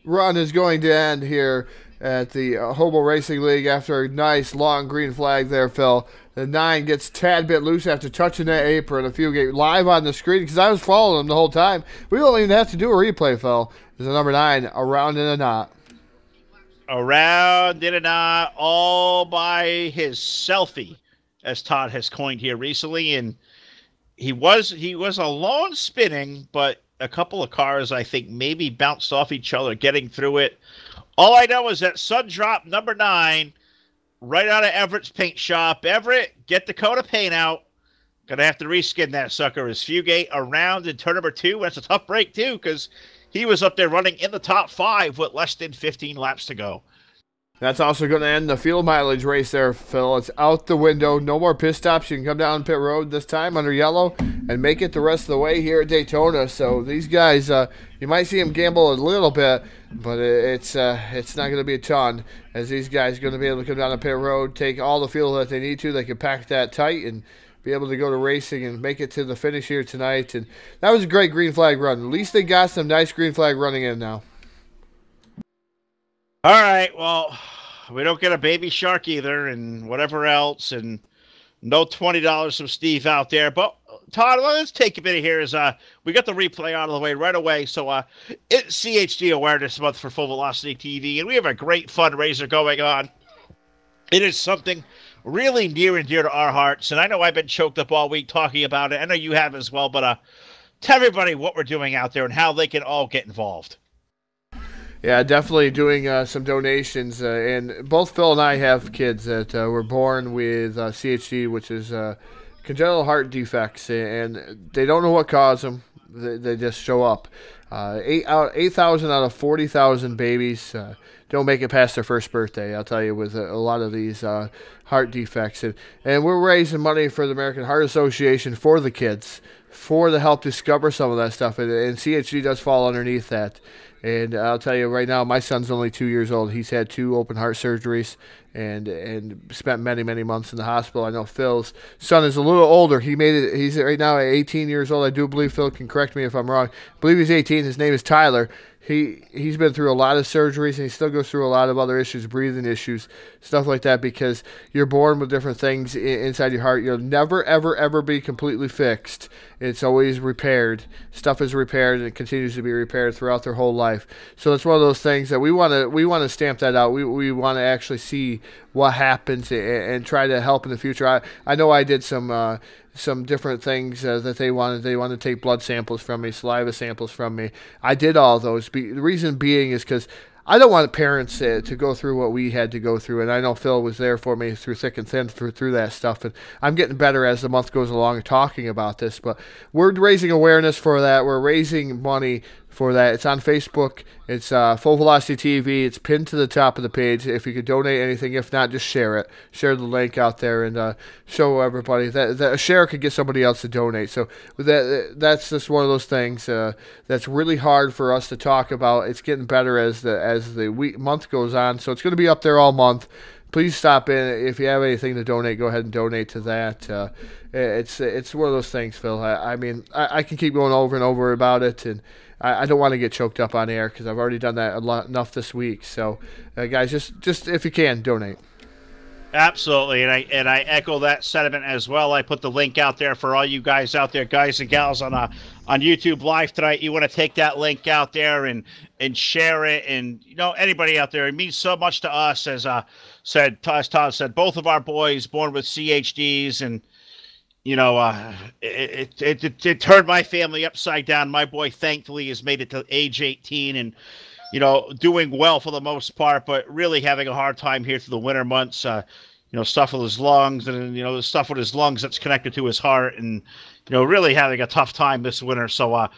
run is going to end here at the Hobo Racing League after a nice long green flag there, Phil. The 9 gets a tad bit loose after touching that apron. A few get live on the screen because I was following him the whole time. We don't even have to do a replay, Phil. There's a number 9 around in a knot. Around in a knot all by his selfie, as Todd has coined here recently, and he was alone spinning, but a couple of cars I think maybe bounced off each other getting through it. All I know is that Sun Drop number 9 right out of Everett's paint shop. Everett, get Dakota paint out. Gonna have to reskin that sucker. Is Fugate around in turn number 2? That's a tough break too, because he was up there running in the top 5 with less than 15 laps to go. That's also going to end the field mileage race there, Phil. It's out the window. No more pit stops. You can come down pit road this time under yellow and make it the rest of the way here at Daytona. So these guys, you might see them gamble a little bit, but it's not going to be a ton, as these guys are going to be able to come down the pit road, take all the fuel that they need to. They can pack that tight and be able to go to racing and make it to the finish here tonight. And that was a great green flag run. At least they got some nice green flag running in now. All right, well, we don't get a baby shark either and whatever else, and no $20 from Steve out there. But, Todd, let's take a minute here as we got the replay out of the way right away. So it's CHD Awareness Month for Full Velocity TV, and we have a great fundraiser going on. It is something really near and dear to our hearts, and I know I've been choked up all week talking about it. I know you have as well, but tell everybody what we're doing out there and how they can all get involved. Yeah, definitely doing some donations. And both Phil and I have kids that were born with CHD, which is congenital heart defects, and they don't know what caused them. They just show up. 8,000 out of 40,000 babies don't make it past their first birthday, I'll tell you, with a lot of these heart defects. And we're raising money for the American Heart Association for the kids, for to help discover some of that stuff. And CHD does fall underneath that. And I'll tell you right now, my son's only 2 years old. He's had 2 open heart surgeries and spent many, many months in the hospital. I know Phil's son is a little older. He made it. He's right now at 18 years old. I do believe Phil can correct me if I'm wrong. I believe he's 18. His name is Tyler. He's been through a lot of surgeries, and he still goes through a lot of other issues, breathing issues, stuff like that, because you're born with different things inside your heart. You'll never, ever, ever be completely fixed. It's always repaired. Stuff is repaired, and it continues to be repaired throughout their whole life. So it's one of those things that we want to stamp that out. We want to actually see what happens and try to help in the future. I know I did some different things that they wanted. They wanted to take blood samples from me, saliva samples from me. I did all those. The reason being is because I don't want parents to go through what we had to go through, and I know Phil was there for me through thick and thin through that stuff, and I'm getting better as the month goes along talking about this, but we're raising awareness for that. We're raising money for that. It's on Facebook. It's Full Velocity TV. It's pinned to the top of the page. If you could donate anything, if not, just share it. Share the link out there and show everybody that a share could get somebody else to donate. So that's just one of those things that's really hard for us to talk about. It's getting better as the month goes on. So it's going to be up there all month. Please stop in. If you have anything to donate, go ahead and donate to that. It's one of those things, Phil. I mean, I can keep going over and over about it, and I don't want to get choked up on air because I've already done that enough this week. So, guys, just if you can, donate. Absolutely, and I echo that sentiment as well. I put the link out there for all you guys out there, guys and gals on YouTube Live tonight. You want to take that link out there and share it, and anybody out there. It means so much to us. As Todd said, both of our boys born with CHDs, and it turned my family upside down. My boy, thankfully, has made it to age 18 and doing well for the most part, but really having a hard time here through the winter months. Stuff with his lungs, and the stuff with his lungs that's connected to his heart, and really having a tough time this winter. So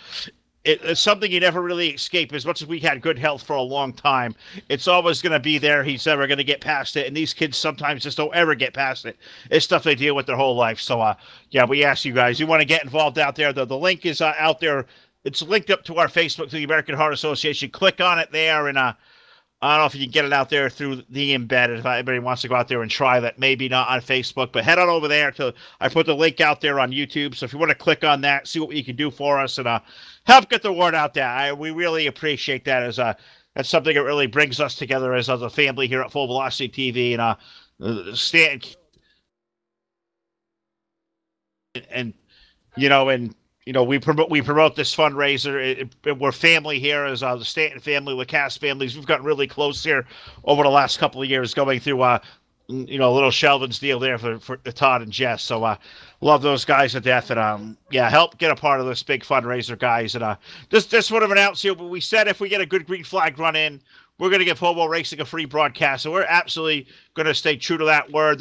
it's something you never really escape. As much as we had good health for a long time, it's always going to be there. He's never going to get past it, and these kids sometimes just don't ever get past it. It's stuff they deal with their whole life. So yeah, we ask you guys, you want to get involved out there. The link is out there. It's linked up to our Facebook through the American Heart Association. Click on it there, and I don't know if you can get it out there through the embed. If anybody wants to go out there and try that, maybe not on Facebook, but head on over there. I put the link out there on YouTube. So if you want to click on that, see what you can do for us, and help get the word out there. We really appreciate that. That's something that really brings us together as a family here at Full Velocity TV, we promote this fundraiser. We're family here as the Stanton family, the Cass families. We've gotten really close here over the last couple of years, going through a little Sheldon's deal there for Todd and Jess. So love those guys to death, and help get a part of this big fundraiser, guys. And just want to announce here, we said if we get a good green flag run in, we're going to give Hobo Racing a free broadcast, so we're absolutely going to stay true to that word.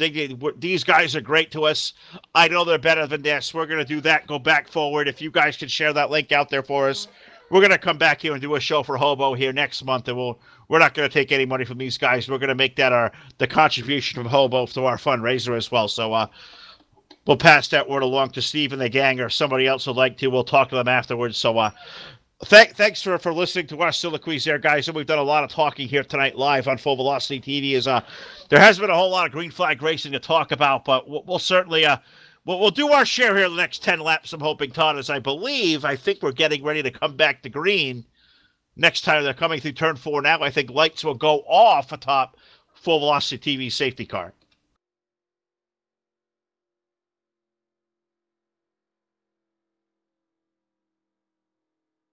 These guys are great to us. I know they're better than this. We're going to do that, go back forward. If you guys can share that link out there for us, we're going to come back here and do a show for Hobo here next month, and we're not going to take any money from these guys. We're going to make that the contribution from Hobo to our fundraiser as well. So we'll pass that word along to Steve and the gang, or somebody else would like to. We'll talk to them afterwards. So thanks for listening to our soliloquies there, guys. And we've done a lot of talking here tonight live on Full Velocity TV. There has been a whole lot of green flag racing to talk about, but we'll certainly we'll do our share here the next 10 laps. I'm hoping, Todd, as I think we're getting ready to come back to green next time they're coming through turn 4 now. I think lights will go off atop Full Velocity TV safety car.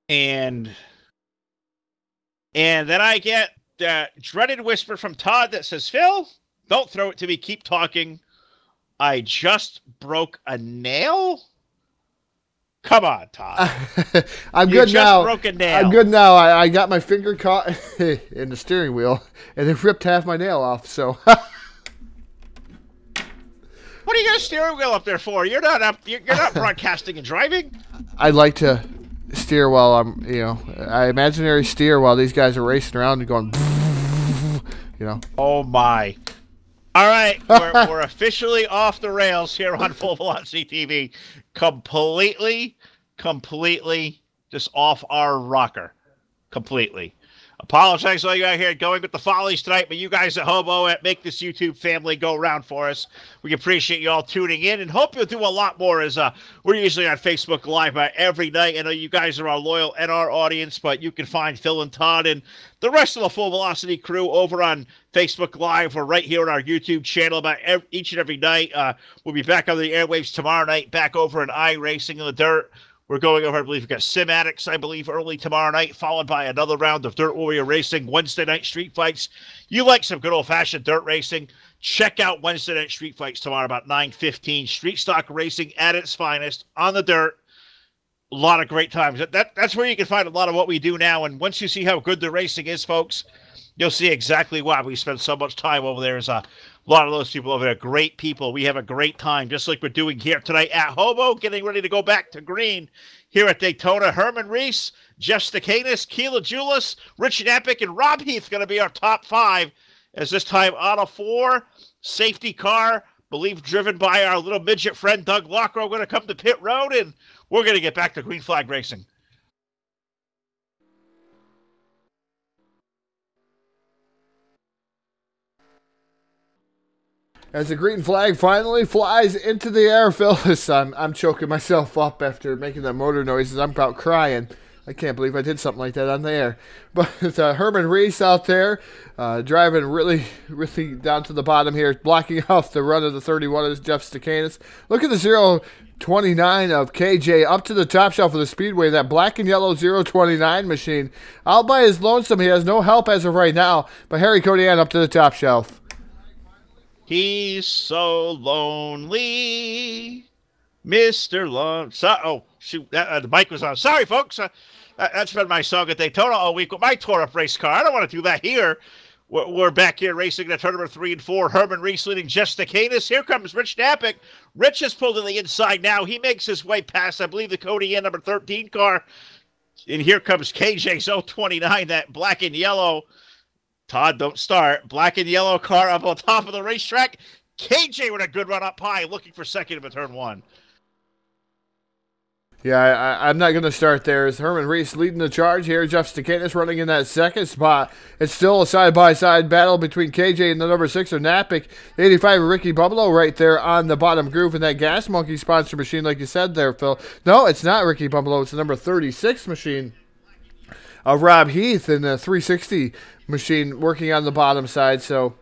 And then I get the dreaded whisper from Todd that says, Phil, don't throw it to me. Keep talking. I just broke a nail? Come on, Todd. I'm good now. Broke a nail. I'm good now. I got my finger caught in the steering wheel, and it ripped half my nail off. So, what are you got a steering wheel up there for? You're not broadcasting and driving. I'd like to steer while I imaginary steer while these guys are racing around and going, Oh my. All right, we're officially off the rails here on Full Velocity TV. Completely just off our rocker. Completely. Apologize to all you out here going with the follies tonight, but you guys at Hobo make this YouTube family go around for us. We appreciate you all tuning in, and hope you'll do a lot more, as we're usually on Facebook Live every night. I know you guys are our loyal NR audience, but you can find Phil and Todd and the rest of the Full Velocity crew over on Facebook Live or right here on our YouTube channel about each and every night. We'll be back on the airwaves tomorrow night, back over in iRacing in the Dirt. We're going over, I believe we've got Sim Addicts, I believe, early tomorrow night, followed by another round of Dirt Warrior Racing, Wednesday night street fights. You like some good old-fashioned dirt racing? Check out Wednesday night street fights tomorrow about 9:15. Street stock racing at its finest on the dirt. A lot of great times. That's where you can find a lot of what we do now. And once you see how good the racing is, folks, You'll see exactly why we spend so much time over there. There's a lot of those people over there. Great people. We have a great time, just like we're doing here tonight at Hobo, getting ready to go back to green here at Daytona. Herman Reese, Jeff Stakanis, Keela Julis, Richard Epic, and Rob Heath going to be our top 5, as this time on a 4 safety car, believe driven by our little midget friend Doug Locker. We're going to come to pit road, and we're going to get back to green flag racing. As the green flag finally flies into the air, Phyllis, I'm choking myself up after making the motor noises. I'm about crying. I can't believe I did something like that on the air. But Herman Reese out there driving really, really down to the bottom here, blocking off the run of the 31 is Jeff Stakanis. Look at the 029 of KJ up to the top shelf of the Speedway, that black and yellow 029 machine. All by his lonesome. He has no help as of right now, but Harry Codian up to the top shelf. He's so lonely, Mr. Lone. Oh, shoot, the mic was on. Sorry, folks. That's been my song at Daytona all week with my tore-up race car. I don't want to do that here. We're back here racing at turn number 3 and 4. Herman Reese leading Jeff Stakanis. Here comes Rich Napick. Rich has pulled to the inside now. He makes his way past, I believe, the Cody N number 13 car. And here comes KJ's 029, that black and yellow. Todd, don't start. Black and yellow car up on top of the racetrack. KJ with a good run up high, looking for second in turn 1. Yeah, I'm not going to start there. As Herman Reese leading the charge here. Jeff Stakanis running in that second spot. It's still a side-by-side battle between KJ and the number 6 of Napick. 85 of Ricky Bublo right there on the bottom groove in that Gas Monkey sponsor machine, like you said there, Phil. No, it's not Ricky Bublo. It's the number 36 machine of Rob Heath in the 360 machine working on the bottom side. So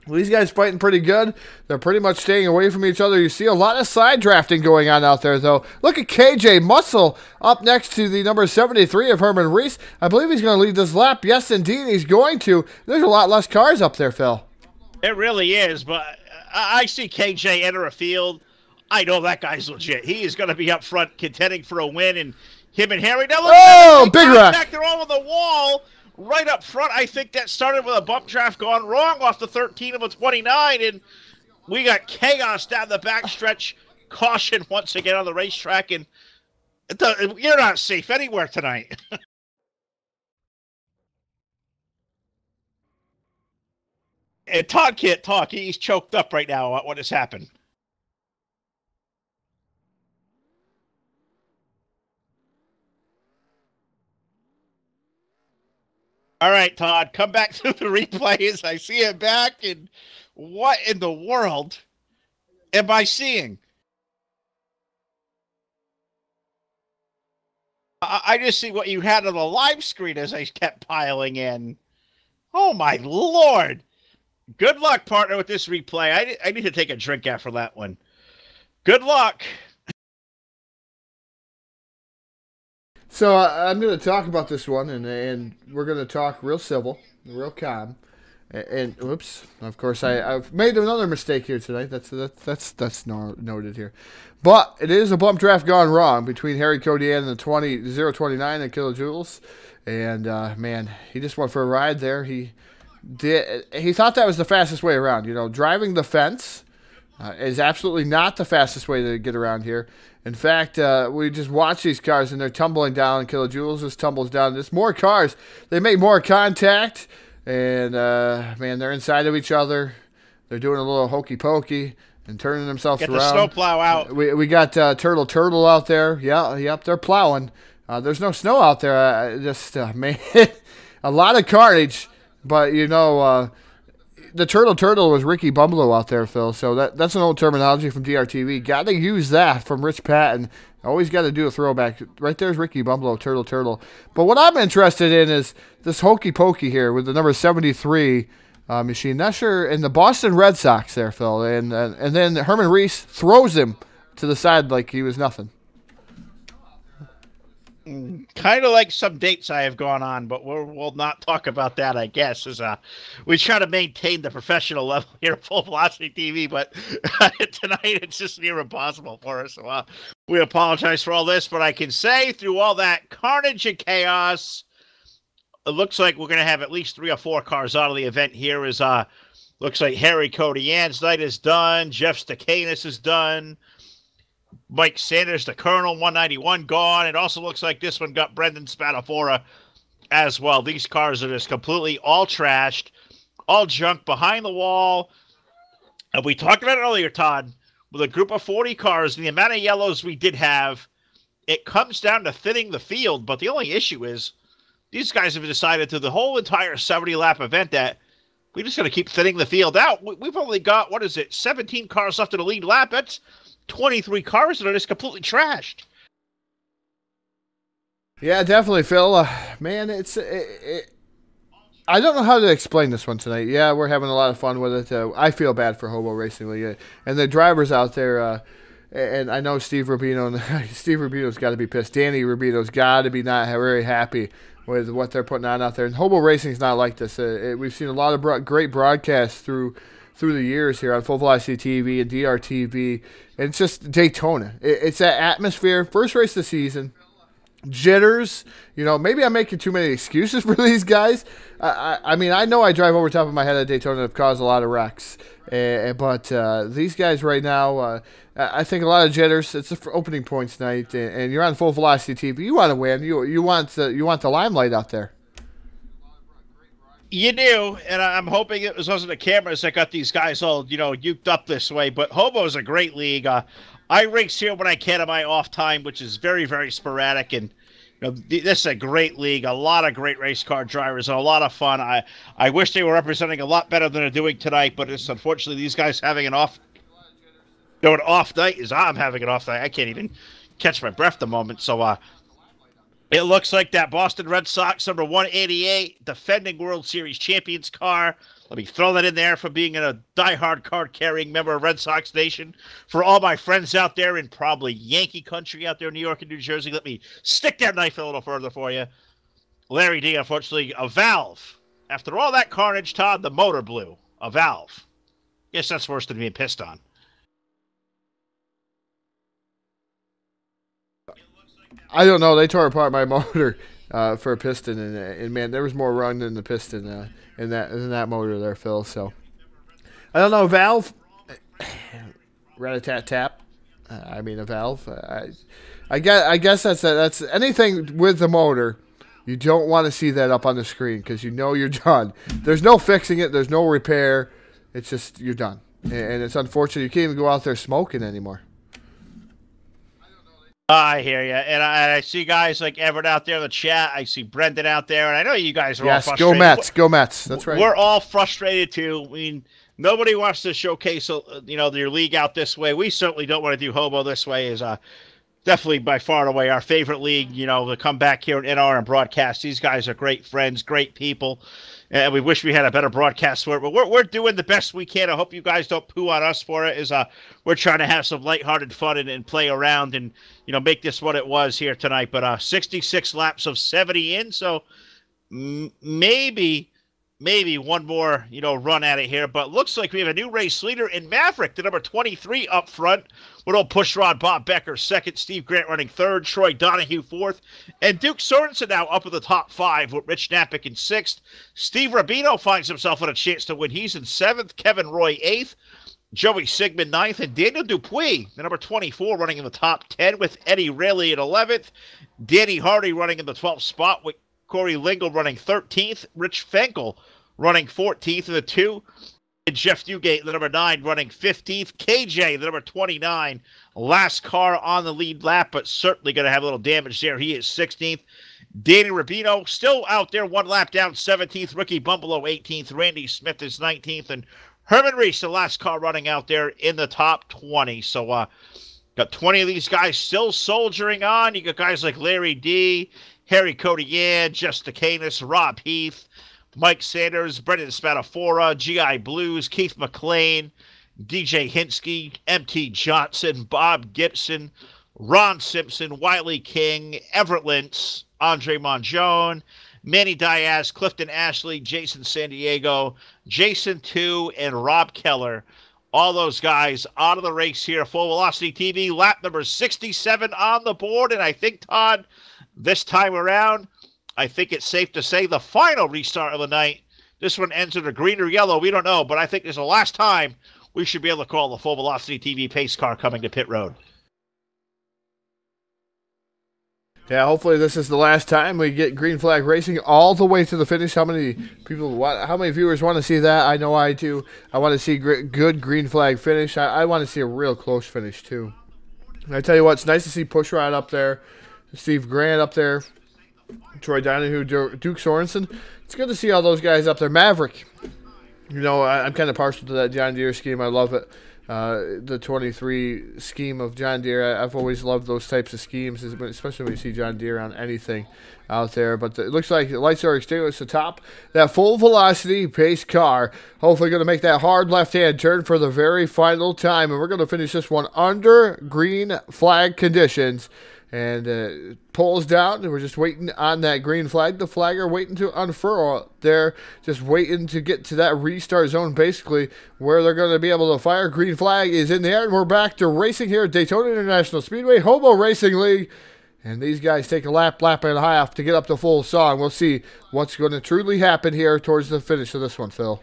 these guys fighting pretty good. They're pretty much staying away from each other. You see a lot of side drafting going on out there, though. Look at KJ Muscle up next to the number 73 of Herman Reese. I believe he's going to lead this lap. Yes, indeed, he's going to. There's a lot less cars up there, Phil. It really is, but I see KJ enter a field. I know that guy's legit. He is going to be up front contending for a win, and him and Harry. Now, look, big wreck. They're all on the wall. Right up front, I think that started with a bump draft gone wrong off the 13 of a 29, and we got chaos down the backstretch. Caution once again on the racetrack, and you're not safe anywhere tonight. And Todd can't talk. He's choked up right now about what has happened. All right, Todd, come back to the replays. I see it back, and what in the world am I seeing? I just see what you had on the live screen as I kept piling in. Oh, my Lord. Good luck, partner, with this replay. I need to take a drink after that one. Good luck. So I'm going to talk about this one, and we're going to talk real civil, real calm. And whoops, of course I've made another mistake here tonight. That's noted here, but it is a bump draft gone wrong between Harry Codian and the 029 and Kilojoules, and man, he just went for a ride there. He thought that was the fastest way around. You know, driving the fence is absolutely not the fastest way to get around here. In fact, we just watch these cars and they're tumbling down. Kilojoules just tumbles down. There's more cars. They make more contact. And, man, they're inside of each other. They're doing a little hokey pokey and turning themselves around. Get the snow plow out. We got Turtle out there. Yeah, yep, they're plowing. There's no snow out there. Man, a lot of carnage. But, you know, the Turtle was Ricky Bumlo out there, Phil. So that's an old terminology from DRTV. Got to use that from Rich Patton. Always got to do a throwback. Right there's Ricky Bumlo, Turtle. But what I'm interested in is this hokey pokey here with the number 73 machine. Not sure, in the Boston Red Sox there, Phil. And then Herman Reese throws him to the side like he was nothing. Kind of like some dates I have gone on, but we'll not talk about that, I guess. As we try to maintain the professional level here at Full Velocity TV, but tonight it's just near impossible for us. So we apologize for all this, but I can say through all that carnage and chaos, it looks like we're going to have at least 3 or 4 cars out of the event here. Looks like Harry Codian's night is done. Jeff Stakanis is done. Mike Sanders, the Colonel, 191 gone. It also looks like this one got Brendan Spadafora as well. These cars are just completely all trashed, all junk behind the wall. And we talked about it earlier, Todd, with a group of 40 cars, the amount of yellows we did have, it comes down to thinning the field. But the only issue is these guys have decided through the whole entire 70-lap event that we're just going to keep thinning the field out. We've only got, 17 cars left in the lead lap. That's 23 cars that are just completely trashed. Yeah, definitely, Phil. Man, I don't know how to explain this one tonight. Yeah, we're having a lot of fun with it. I feel bad for Hobo Racing League and the drivers out there. And I know Steve Rubino's got to be pissed. Danny Rubino's got to be not very happy with what they're putting on out there. And Hobo Racing's not like this. We've seen a lot of great broadcasts through the years here on Full Velocity TV and DRTV. And it's just Daytona. It's that atmosphere. First race of the season. Jitters. Maybe I'm making too many excuses for these guys. I mean, I know I drive over top of my head at Daytona and have caused a lot of wrecks. But these guys right now, I think a lot of jitters. It's the opening points night, and you're on Full Velocity TV. You want to win. You want the limelight out there. You do, and I'm hoping it wasn't the cameras that got these guys all, uked up this way. But Hobo's a great league. I race here when I can on my off time, which is very, very sporadic. And this is a great league, a lot of great race car drivers, and a lot of fun. I wish they were representing a lot better than they're doing tonight, but it's unfortunately these guys having an off night is I'm having an off night. I can't even catch my breath at the moment. So it looks like that Boston Red Sox number 188 defending World Series champions car. Let me throw that in there for being a diehard card-carrying member of Red Sox Nation. For all my friends out there in probably Yankee country out there in New York and New Jersey, let me stick that knife a little further for you. Larry D, unfortunately, a valve. After all that carnage, Todd, the motor blew. A valve. Guess that's worse than being pissed on. I don't know. They tore apart my motor for a piston, and man, there was more run than the piston in that motor there, Phil. So I don't know. Valve, rat-a-tat-tap. I mean, a valve. I guess that's anything with the motor. You don't want to see that up on the screen because you're done. There's no fixing it. There's no repair. It's just you're done, and it's unfortunate you can't even go out there smoking anymore. I hear you, and I see guys like Everett out there in the chat. I see Brendan out there, and I know you guys are all frustrated. Go Mets, go Mets. That's right. We're all frustrated too. I mean, nobody wants to showcase, your league out this way. We certainly don't want to do Hobo this way. Is definitely by far and away our favorite league. To come back here in NR and broadcast. These guys are great friends, great people. And we wish we had a better broadcast for it, but we're doing the best we can. I hope you guys don't poo on us for it. We're trying to have some lighthearted fun and play around and make this what it was here tonight. But 66 laps of 70 in, so maybe one more run at it here. But looks like we have a new race leader in Maverick, the number 23 up front. With old pushrod Bob Becker second, Steve Grant running third, Troy Donahue fourth, and Duke Sorensen now up in the top 5 with Rich Knappick in 6th. Steve Rubino finds himself with a chance to win. He's in 7th, Kevin Roy 8th, Joey Sigmund 9th, and Daniel Dupuis, the number 24, running in the top 10 with Eddie Rayleigh at 11th. Danny Hardy running in the 12th spot with Corey Lingle running 13th, Rich Fenkel running 14th in the 2. And Jeff Newgate, the number 9, running 15th. KJ, the number 29, last car on the lead lap, but certainly going to have a little damage there. He is 16th. Danny Rubino still out there, 1 lap down, 17th. Ricky Bumbalo, 18th. Randy Smith is 19th. And Herman Reese, the last car running out there in the top 20. So, got 20 of these guys still soldiering on. You got guys like Larry D., Harry Codian, Jeff Stakanis, Rob Heath, Mike Sanders, Brendan Spadafora, G.I. Blues, Keith McLean, DJ Hinsky, M.T. Johnson, Bob Gibson, Ron Simpson, Wiley King, Everett Lintz, Andre Monjone, Manny Diaz, Clifton Ashley, Jason San Diego, Jason Tu, and Rob Keller. All those guys out of the race here. Full Velocity TV, lap number 67 on the board. And I think, Todd, this time around, I think it's safe to say the final restart of the night. This one ends in a green or yellow. We don't know, but I think this is the last time we should be able to call the Full Velocity TV pace car coming to pit road. Yeah, hopefully this is the last time we get green flag racing all the way to the finish. How many viewers want to see that? I know I do. I want to see good green flag finish. I want to see a real close finish too. And I tell you what, it's nice to see Pushrod up there, Steve Grant up there, Troy Donahue, Duke Sorensen. It's good to see all those guys up there. Maverick, you know, I'm kind of partial to that John Deere scheme. I love it. The 23 scheme of John Deere. I've always loved those types of schemes, especially when you see John Deere on anything out there. But it looks like the lights are extinguished atop that full velocity pace car. Hopefully going to make that hard left-hand turn for the very final time. And we're going to finish this one under green flag conditions. And pulls down, and we're just waiting on that green flag. The flagger waiting to unfurl there, just waiting to get to that restart zone, basically, where they're going to be able to fire. Green flag is in the air, and we're back to racing here at Daytona International Speedway, Hobo Racing League. And these guys take a lap and a half to get up to full song. We'll see what's going to truly happen here towards the finish of this one, Phil.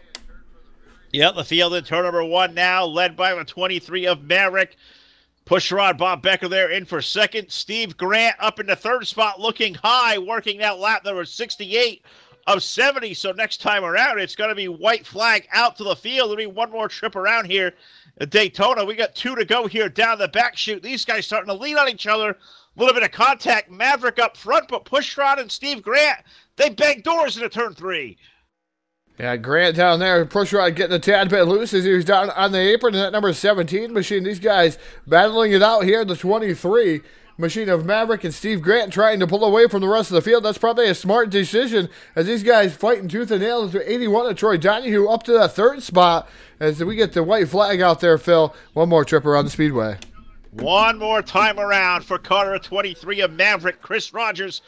Yep, the field in turn number 1 now, led by the 23 of Maverick. Pushrod Bob Becker there in for second. Steve Grant up in the third spot, looking high, working that lap number 68 of 70. So next time around, it's going to be white flag out to the field. There'll be one more trip around here at Daytona. We got 2 to go here down the back chute. These guys starting to lean on each other. A little bit of contact. Maverick up front, but Pushrod and Steve Grant, they bang doors into turn 3. Yeah, Grant down there, Pushrod getting a tad bit loose as he was down on the apron in that number 17 machine. These guys battling it out here in the 23 machine of Maverick and Steve Grant trying to pull away from the rest of the field. That's probably a smart decision as these guys fighting tooth and nail to 81 of Troy Donahue up to that third spot as we get the white flag out there, Phil. One more trip around the speedway. One more time around for Carter 23 of Maverick. Chris Rogers,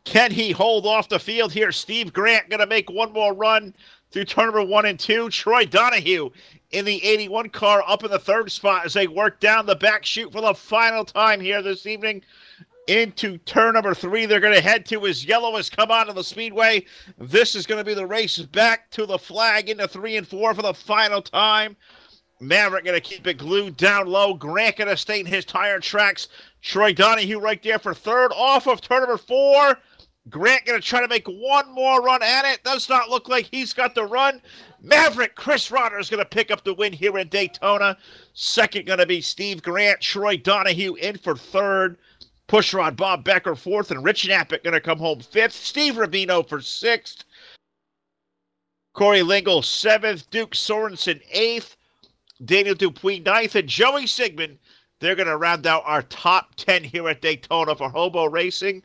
can he hold off the field here? Steve Grant going to make one more run through turn number 1 and 2. Troy Donahue in the 81 car up in the third spot as they work down the back chute for the final time here this evening. Into turn number 3, they're going to head to as yellow has come onto the speedway. This is going to be the race back to the flag into 3 and 4 for the final time. Maverick going to keep it glued down low. Grant going to stay in his tire tracks. Troy Donahue right there for third off of turn number 4. Grant going to try to make one more run at it. Does not look like he's got the run. Maverick, Chris Rogers going to pick up the win here in Daytona. Second going to be Steve Grant. Troy Donahue in for third. Pushrod Bob Becker fourth. And Rich Knappett going to come home fifth. Steve Rubino for sixth. Corey Lingle seventh. Duke Sorensen eighth. Daniel Dupuis ninth. And Joey Sigmund, they're going to round out our top 10 here at Daytona for Hobo Racing.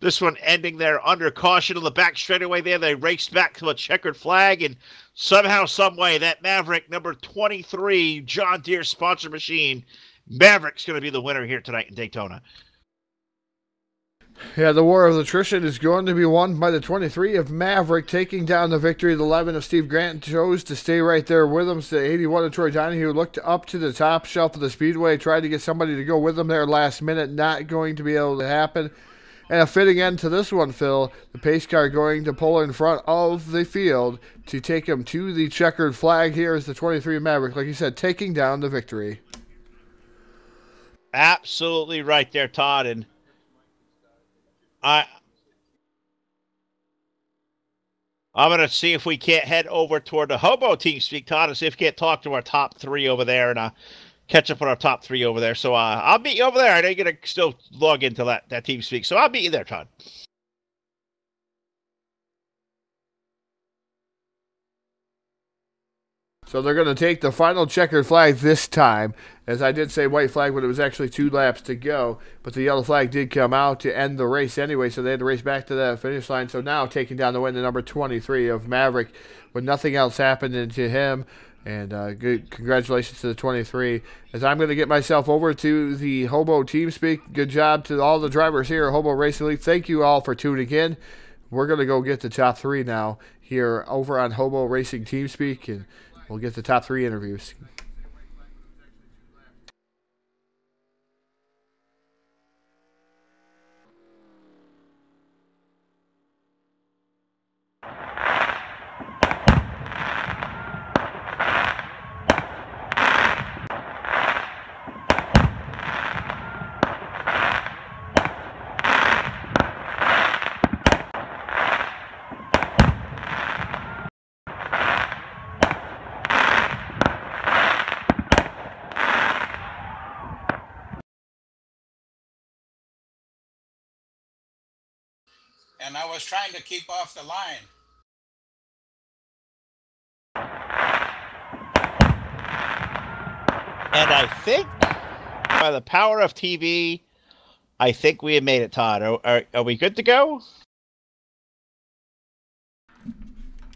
This one ending there under caution on the back straightaway there. They raced back to a checkered flag, and somehow, some way, that Maverick number 23 John Deere sponsor machine, Maverick's going to be the winner here tonight in Daytona. Yeah, the war of attrition is going to be won by the 23 of Maverick, taking down the victory. The 11 of Steve Grant chose to stay right there with him. So the 81 of Troy Donahue looked up to the top shelf of the speedway, tried to get somebody to go with him there last minute. Not going to be able to happen. And a fitting end to this one, Phil. The pace car going to pull in front of the field to take him to the checkered flag here as the 23 Maverick, like you said, taking down the victory. Absolutely right there, Todd. And I'm going to see if we can't head over toward the Hobo team speak, Todd, and see if we can't talk to our top 3 over there and catch up on our top 3 over there. So I'll meet you over there. I know you're going to still log into that team speak. So I'll meet you there, Todd. So they're going to take the final checkered flag this time. As I did say white flag, but it was actually 2 laps to go. But the yellow flag did come out to end the race anyway, so they had to race back to that finish line. So now taking down the win, the number 23 of Maverick, with nothing else happening to him. And good congratulations to the 23. As I'm going to get myself over to the Hobo team speak. Good job to all the drivers here at Hobo Racing League. Thank you all for tuning in. We're going to go get the top 3 now here over on Hobo Racing Team Speak, and we'll get the top 3 interviews. and I was trying to keep off the line. And I think by the power of TV, I think we have made it, Todd. Are we good to go?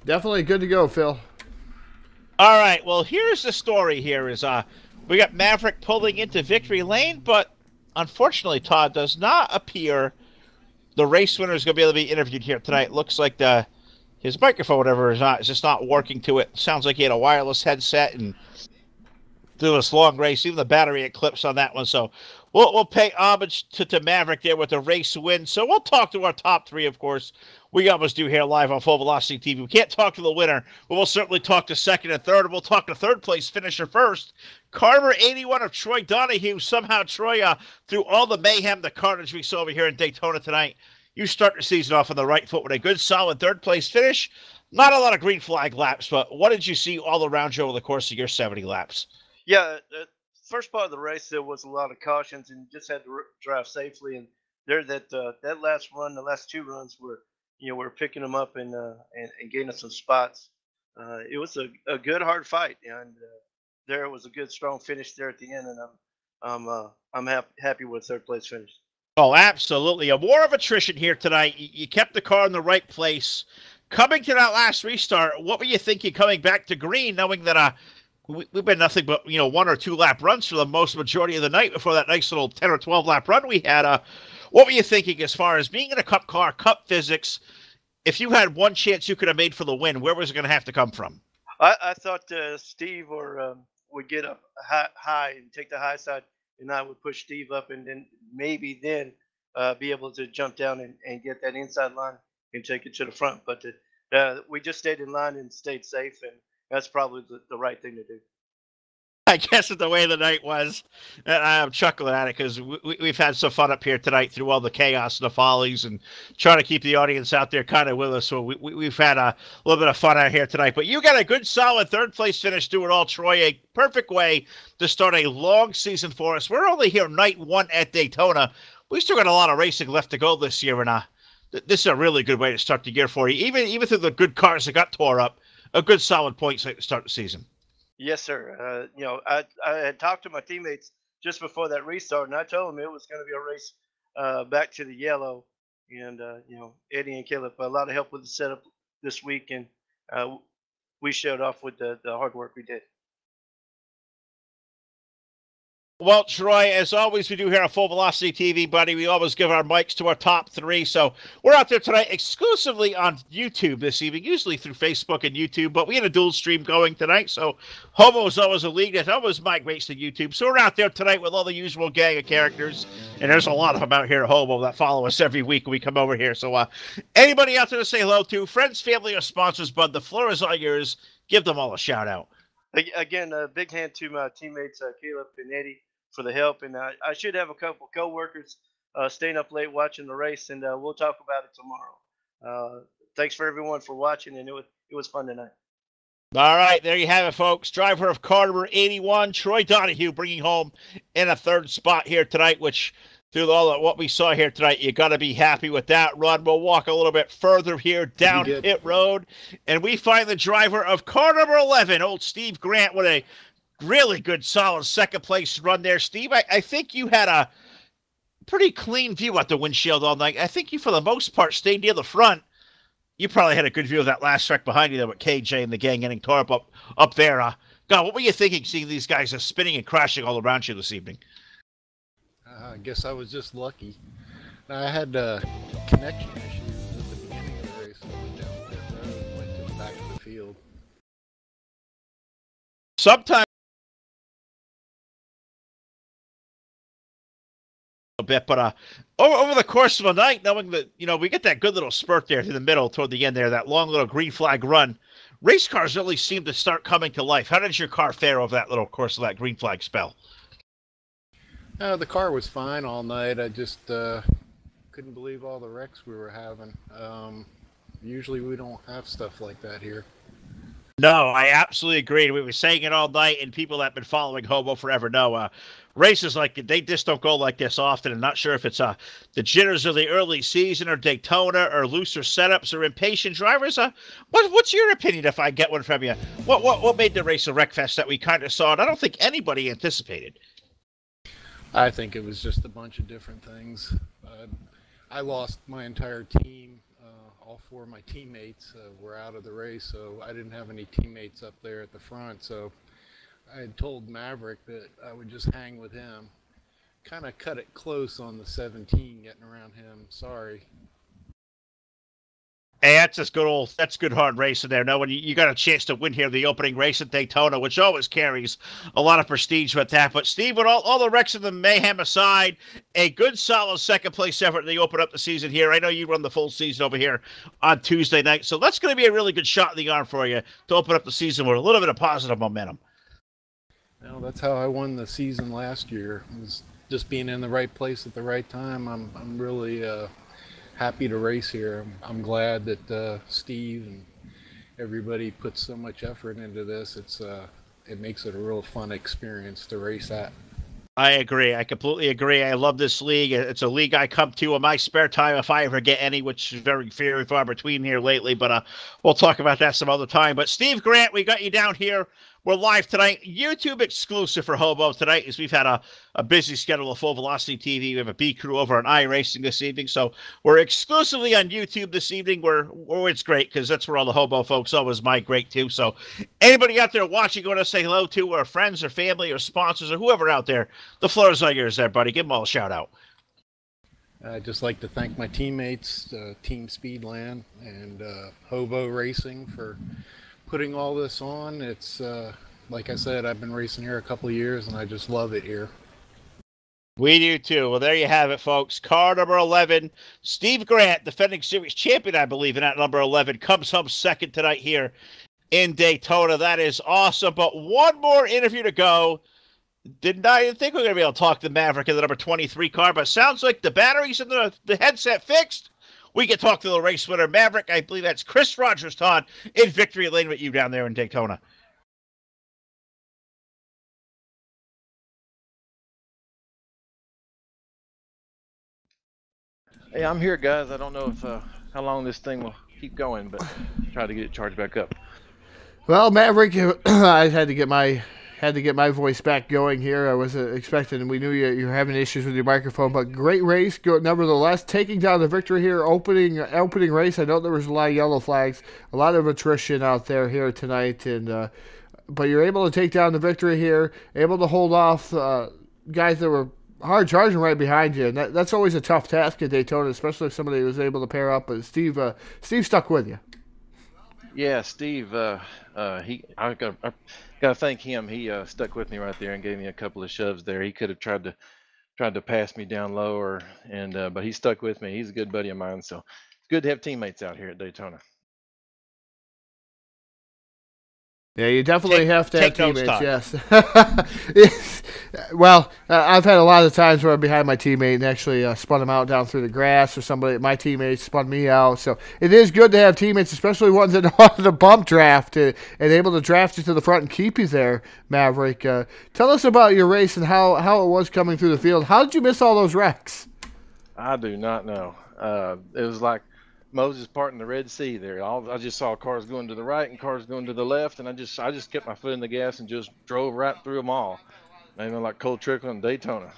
Definitely good to go, Phil. All right. Well, here's the story. Here is we got Maverick pulling into victory lane, but unfortunately, Todd, does not appear the race winner is going to be able to be interviewed here tonight. Looks like his microphone, whatever, is just not working to it. Sounds like he had a wireless headset and do this long race. Even the battery eclipse on that one. So we'll pay homage to Maverick there with the race win. So we'll talk to our top three, of course. We always do here live on Full Velocity TV. We can't talk to the winner, but we'll certainly talk to second and third. And we'll talk to third place finisher first. Carver 81 of Troy Donahue. Somehow Troy, through all the mayhem, the carnage we saw over here in Daytona tonight, you start the season off on the right foot with a good, solid third place finish. Not a lot of green flag laps, but what did you see all around you over the course of your 70 laps? Yeah, the first part of the race there was a lot of cautions, and you just had to drive safely. And there, that last run, the last two runs were, we're picking them up and gaining some spots. It was a good hard fight, and there was a good strong finish there at the end, and I'm happy with third place finish. Oh, absolutely. A war of attrition here tonight. You kept the car in the right place. Coming to that last restart, what were you thinking coming back to green, knowing that we've been nothing but, 1 or 2 lap runs for the most majority of the night before that nice little 10 or 12 lap run we had. What were you thinking as far as being in a cup car, cup physics? If you had one chance you could have made for the win, where was it going to have to come from? I thought Steve would get a high and take the high side, and I would push Steve up, and then maybe be able to jump down and get that inside line and take it to the front. But we just stayed in line and stayed safe, and that's probably the right thing to do. I guess the way the night was, and I'm chuckling at it because we've had some fun up here tonight through all the chaos and the follies and trying to keep the audience out there kind of with us. So we've had a little bit of fun out here tonight. But you got a good, solid third place finish through it all, Troy. A perfect way to start a long season for us. We're only here night one at Daytona. We still got a lot of racing left to go this year, and this is a really good way to start the year for you. Even through the good cars that got tore up, a good, solid point to start the season. Yes, sir. I had talked to my teammates just before that restart, and I told them it was going to be a race back to the yellow. And Eddie and Caleb, a lot of help with the setup this week, and we showed off with the hard work we did. Well, Troy, as always, we do here on Full Velocity TV, buddy. We always give our mics to our top three. So we're out there tonight exclusively on YouTube this evening, usually through Facebook and YouTube, but we had a dual stream going tonight. So Hobo is always a league that always migrates to YouTube. So we're out there tonight with all the usual gang of characters. And there's a lot of them out here at Hobo that follow us every week when we come over here. So anybody out there to say hello to, friends, family, or sponsors, bud, the floor is all yours. Give them all a shout out. Again, a big hand to my teammates, Caleb and Eddie, for the help. And I should have a couple co-workers staying up late watching the race, and we'll talk about it tomorrow. Thanks for everyone for watching, and it was fun tonight. All right, there you have it, folks. Driver of Carter 81, Troy Donahue, bringing home in a third spot here tonight, which through all of what we saw here tonight, you got to be happy with that run. We'll walk a little bit further here down pit road, and we find the driver of car number 11, old Steve Grant, with a really good, solid second-place run there. Steve, I think you had a pretty clean view at the windshield all night. I think you, for the most part, stayed near the front. You probably had a good view of that last wreck behind you there with KJ and the gang getting tore up there. God, what were you thinking seeing these guys just spinning and crashing all around you this evening? I guess I was just lucky. I had connection issues at the beginning of the race. I went down pit road and went to the back of the field. Sometimes a bit, but over the course of a night, knowing that we get that good little spurt there through the middle toward the end there, that long little green flag run, race cars really seem to start coming to life. How did your car fare over that little course of that green flag spell? The car was fine all night. I just couldn't believe all the wrecks we were having. Usually we don't have stuff like that here. No, I absolutely agree. We were saying it all night, and people that have been following Hobo forever know races like they just don't go like this often. I'm not sure if it's the jitters of the early season or Daytona or looser setups or impatient drivers. What's your opinion if I get one from you? What made the race a wreckfest that we kind of saw? And I don't think anybody anticipated. I think it was just a bunch of different things. I lost my entire team. All four of my teammates were out of the race, so I didn't have any teammates up there at the front. So I had told Maverick that I would just hang with him. Kind of cut it close on the 17, getting around him. Sorry. Hey, that's good hard racing there. No, when you got a chance to win here the opening race at Daytona, which always carries a lot of prestige with that. But Steve, with all the wrecks of the mayhem aside, a good solid second place effort. They open up the season here. I know you run the full season over here on Tuesday night, so that's going to be a really good shot in the arm for you to open up the season with a little bit of positive momentum. Well, that's how I won the season last year. It was just being in the right place at the right time. I'm really happy to race here. I'm glad that Steve and everybody puts so much effort into this. It makes it a real fun experience to race at. I agree. I completely agree. I love this league. It's a league I come to in my spare time if I ever get any, which is very few and far between here lately. But we'll talk about that some other time. But Steve Grant, we got you down here. We're live tonight. YouTube exclusive for Hobo tonight, as we've had a busy schedule of Full Velocity TV. We have a B crew over on iRacing this evening. So we're exclusively on YouTube this evening. It's great because that's where all the Hobo folks always migrate to. So anybody out there watching, want to say hello to, or friends or family or sponsors or whoever out there, the floor is all yours there, buddy. Give them all a shout out. I'd just like to thank my teammates, Team Speedland and Hobo Racing, for putting all this on. It's like I said, I've been racing here a couple of years and I just love it here. We do too. Well, there you have it, folks. Car number 11, Steve Grant, defending series champion, I believe, in that number 11, comes home second tonight here in Daytona. That is awesome. But one more interview to go. Did not even think we were going to be able to talk to Maverick in the number 23 car, but sounds like the batteries and the headset fixed. We can talk to the race winner, Maverick. I believe that's Chris Rogers, Todd, in victory lane with you down there in Daytona. Hey, I'm here, guys. I don't know if how long this thing will keep going, but try to get it charged back up. Well, Maverick, I had to get my voice back going here. I wasn't expecting. We knew you were having issues with your microphone, but great race, nevertheless. Taking down the victory here, opening race. I know there was a lot of yellow flags, a lot of attrition out there here tonight, and but you're able to take down the victory here, able to hold off guys that were hard charging right behind you, and that's always a tough task at Daytona, especially if somebody was able to pair up. But Steve stuck with you. Yeah, Steve. I gotta thank him. He stuck with me right there and gave me a couple of shoves there. He could have tried to pass me down lower, and but he stuck with me. He's a good buddy of mine, so it's good to have teammates out here at Daytona. Yeah, you definitely have to have teammates, yes. Well, I've had a lot of times where I'm behind my teammate and actually spun him out down through the grass, or my teammates spun me out. So it is good to have teammates, especially ones that know how to bump draft and able to draft you to the front and keep you there, Maverick. Tell us about your race and how it was coming through the field. How did you miss all those wrecks? I do not know. It was like Moses parting the Red Sea there. I just saw cars going to the right and cars going to the left, and I just kept my foot in the gas and just drove right through them all. Maybe like cold trickle in Daytona.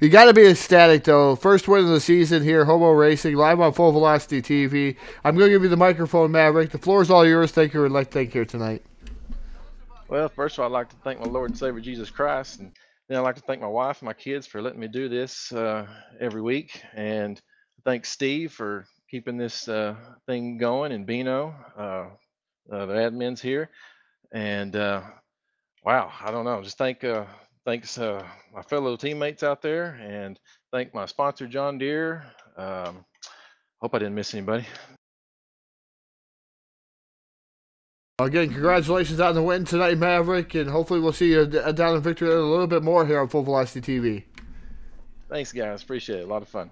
You got to be ecstatic, though. First win of the season here, Hobo Racing, live on Full Velocity TV. I'm going to give you the microphone, Maverick. The floor is all yours. Thank you, and like to thank you here tonight. Well, first of all, I'd like to thank my Lord and Savior Jesus Christ, and then I'd like to thank my wife and my kids for letting me do this every week, and thank Steve for keeping this thing going, and Bino, the admins here, and wow, I don't know, just thanks my fellow teammates out there, and thank my sponsor John Deere. Hope I didn't miss anybody. Again, congratulations on the win tonight, Maverick, and hopefully we'll see you down in victory a little bit more here on Full Velocity TV. Thanks, guys. Appreciate it. A lot of fun.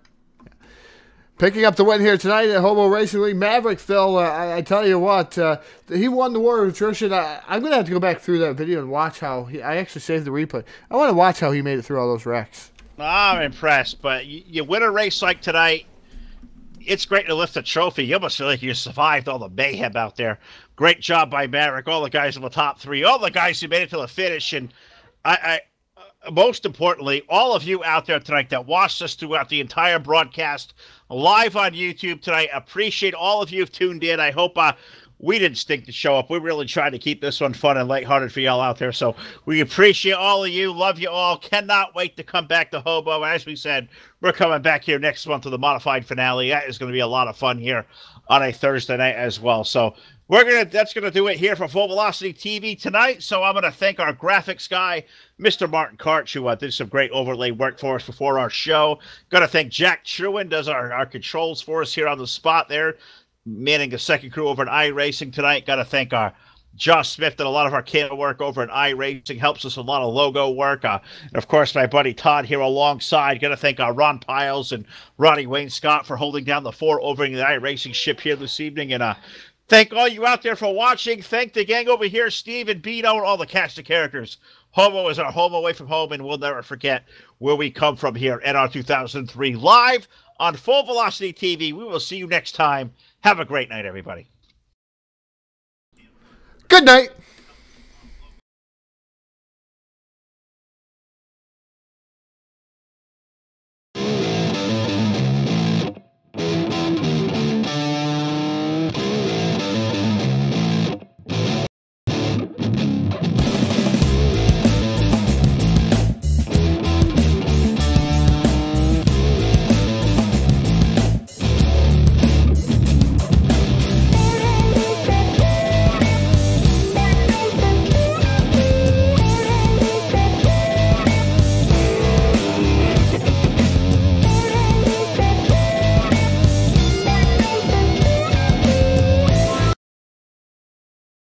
Picking up the win here tonight at Hobo Racing League. Maverick, Phil, I tell you what, he won the war of attrition. I'm going to have to go back through that video and watch how I actually saved the replay. I want to watch how he made it through all those wrecks. I'm impressed, but you win a race like tonight, it's great to lift a trophy. You almost feel like you survived all the mayhem out there. Great job by Maverick, all the guys in the top three, all the guys who made it to the finish, and most importantly, all of you out there tonight that watched us throughout the entire broadcast live on YouTube tonight. Appreciate all of you who've tuned in. I hope we didn't stink to show up. We really tried to keep this one fun and lighthearted for y'all out there. So we appreciate all of you. Love you all. Cannot wait to come back to Hobo. As we said, we're coming back here next month to the modified finale. That is going to be a lot of fun here on a Thursday night as well. So that's gonna do it here for Full Velocity TV tonight. So I'm gonna thank our graphics guy, Mr. Martin Karch, who did some great overlay work for us before our show. Gonna thank Jack Truin, does our controls for us here on the spot there, manning the second crew over at iRacing tonight. Gotta thank our Josh Smith did a lot of our camera work over at iRacing, helps us a lot of logo work. And of course, my buddy Todd here alongside. Got to thank Ron Piles and Ronnie Wayne Scott for holding down the fort over in the iRacing ship here this evening. And thank all you out there for watching. Thank the gang over here, Steve and Bino, and all the cast of characters. Hobo is our home away from home, and we'll never forget where we come from here at our 2003 live on Full Velocity TV. We will see you next time. Have a great night, everybody. Good night.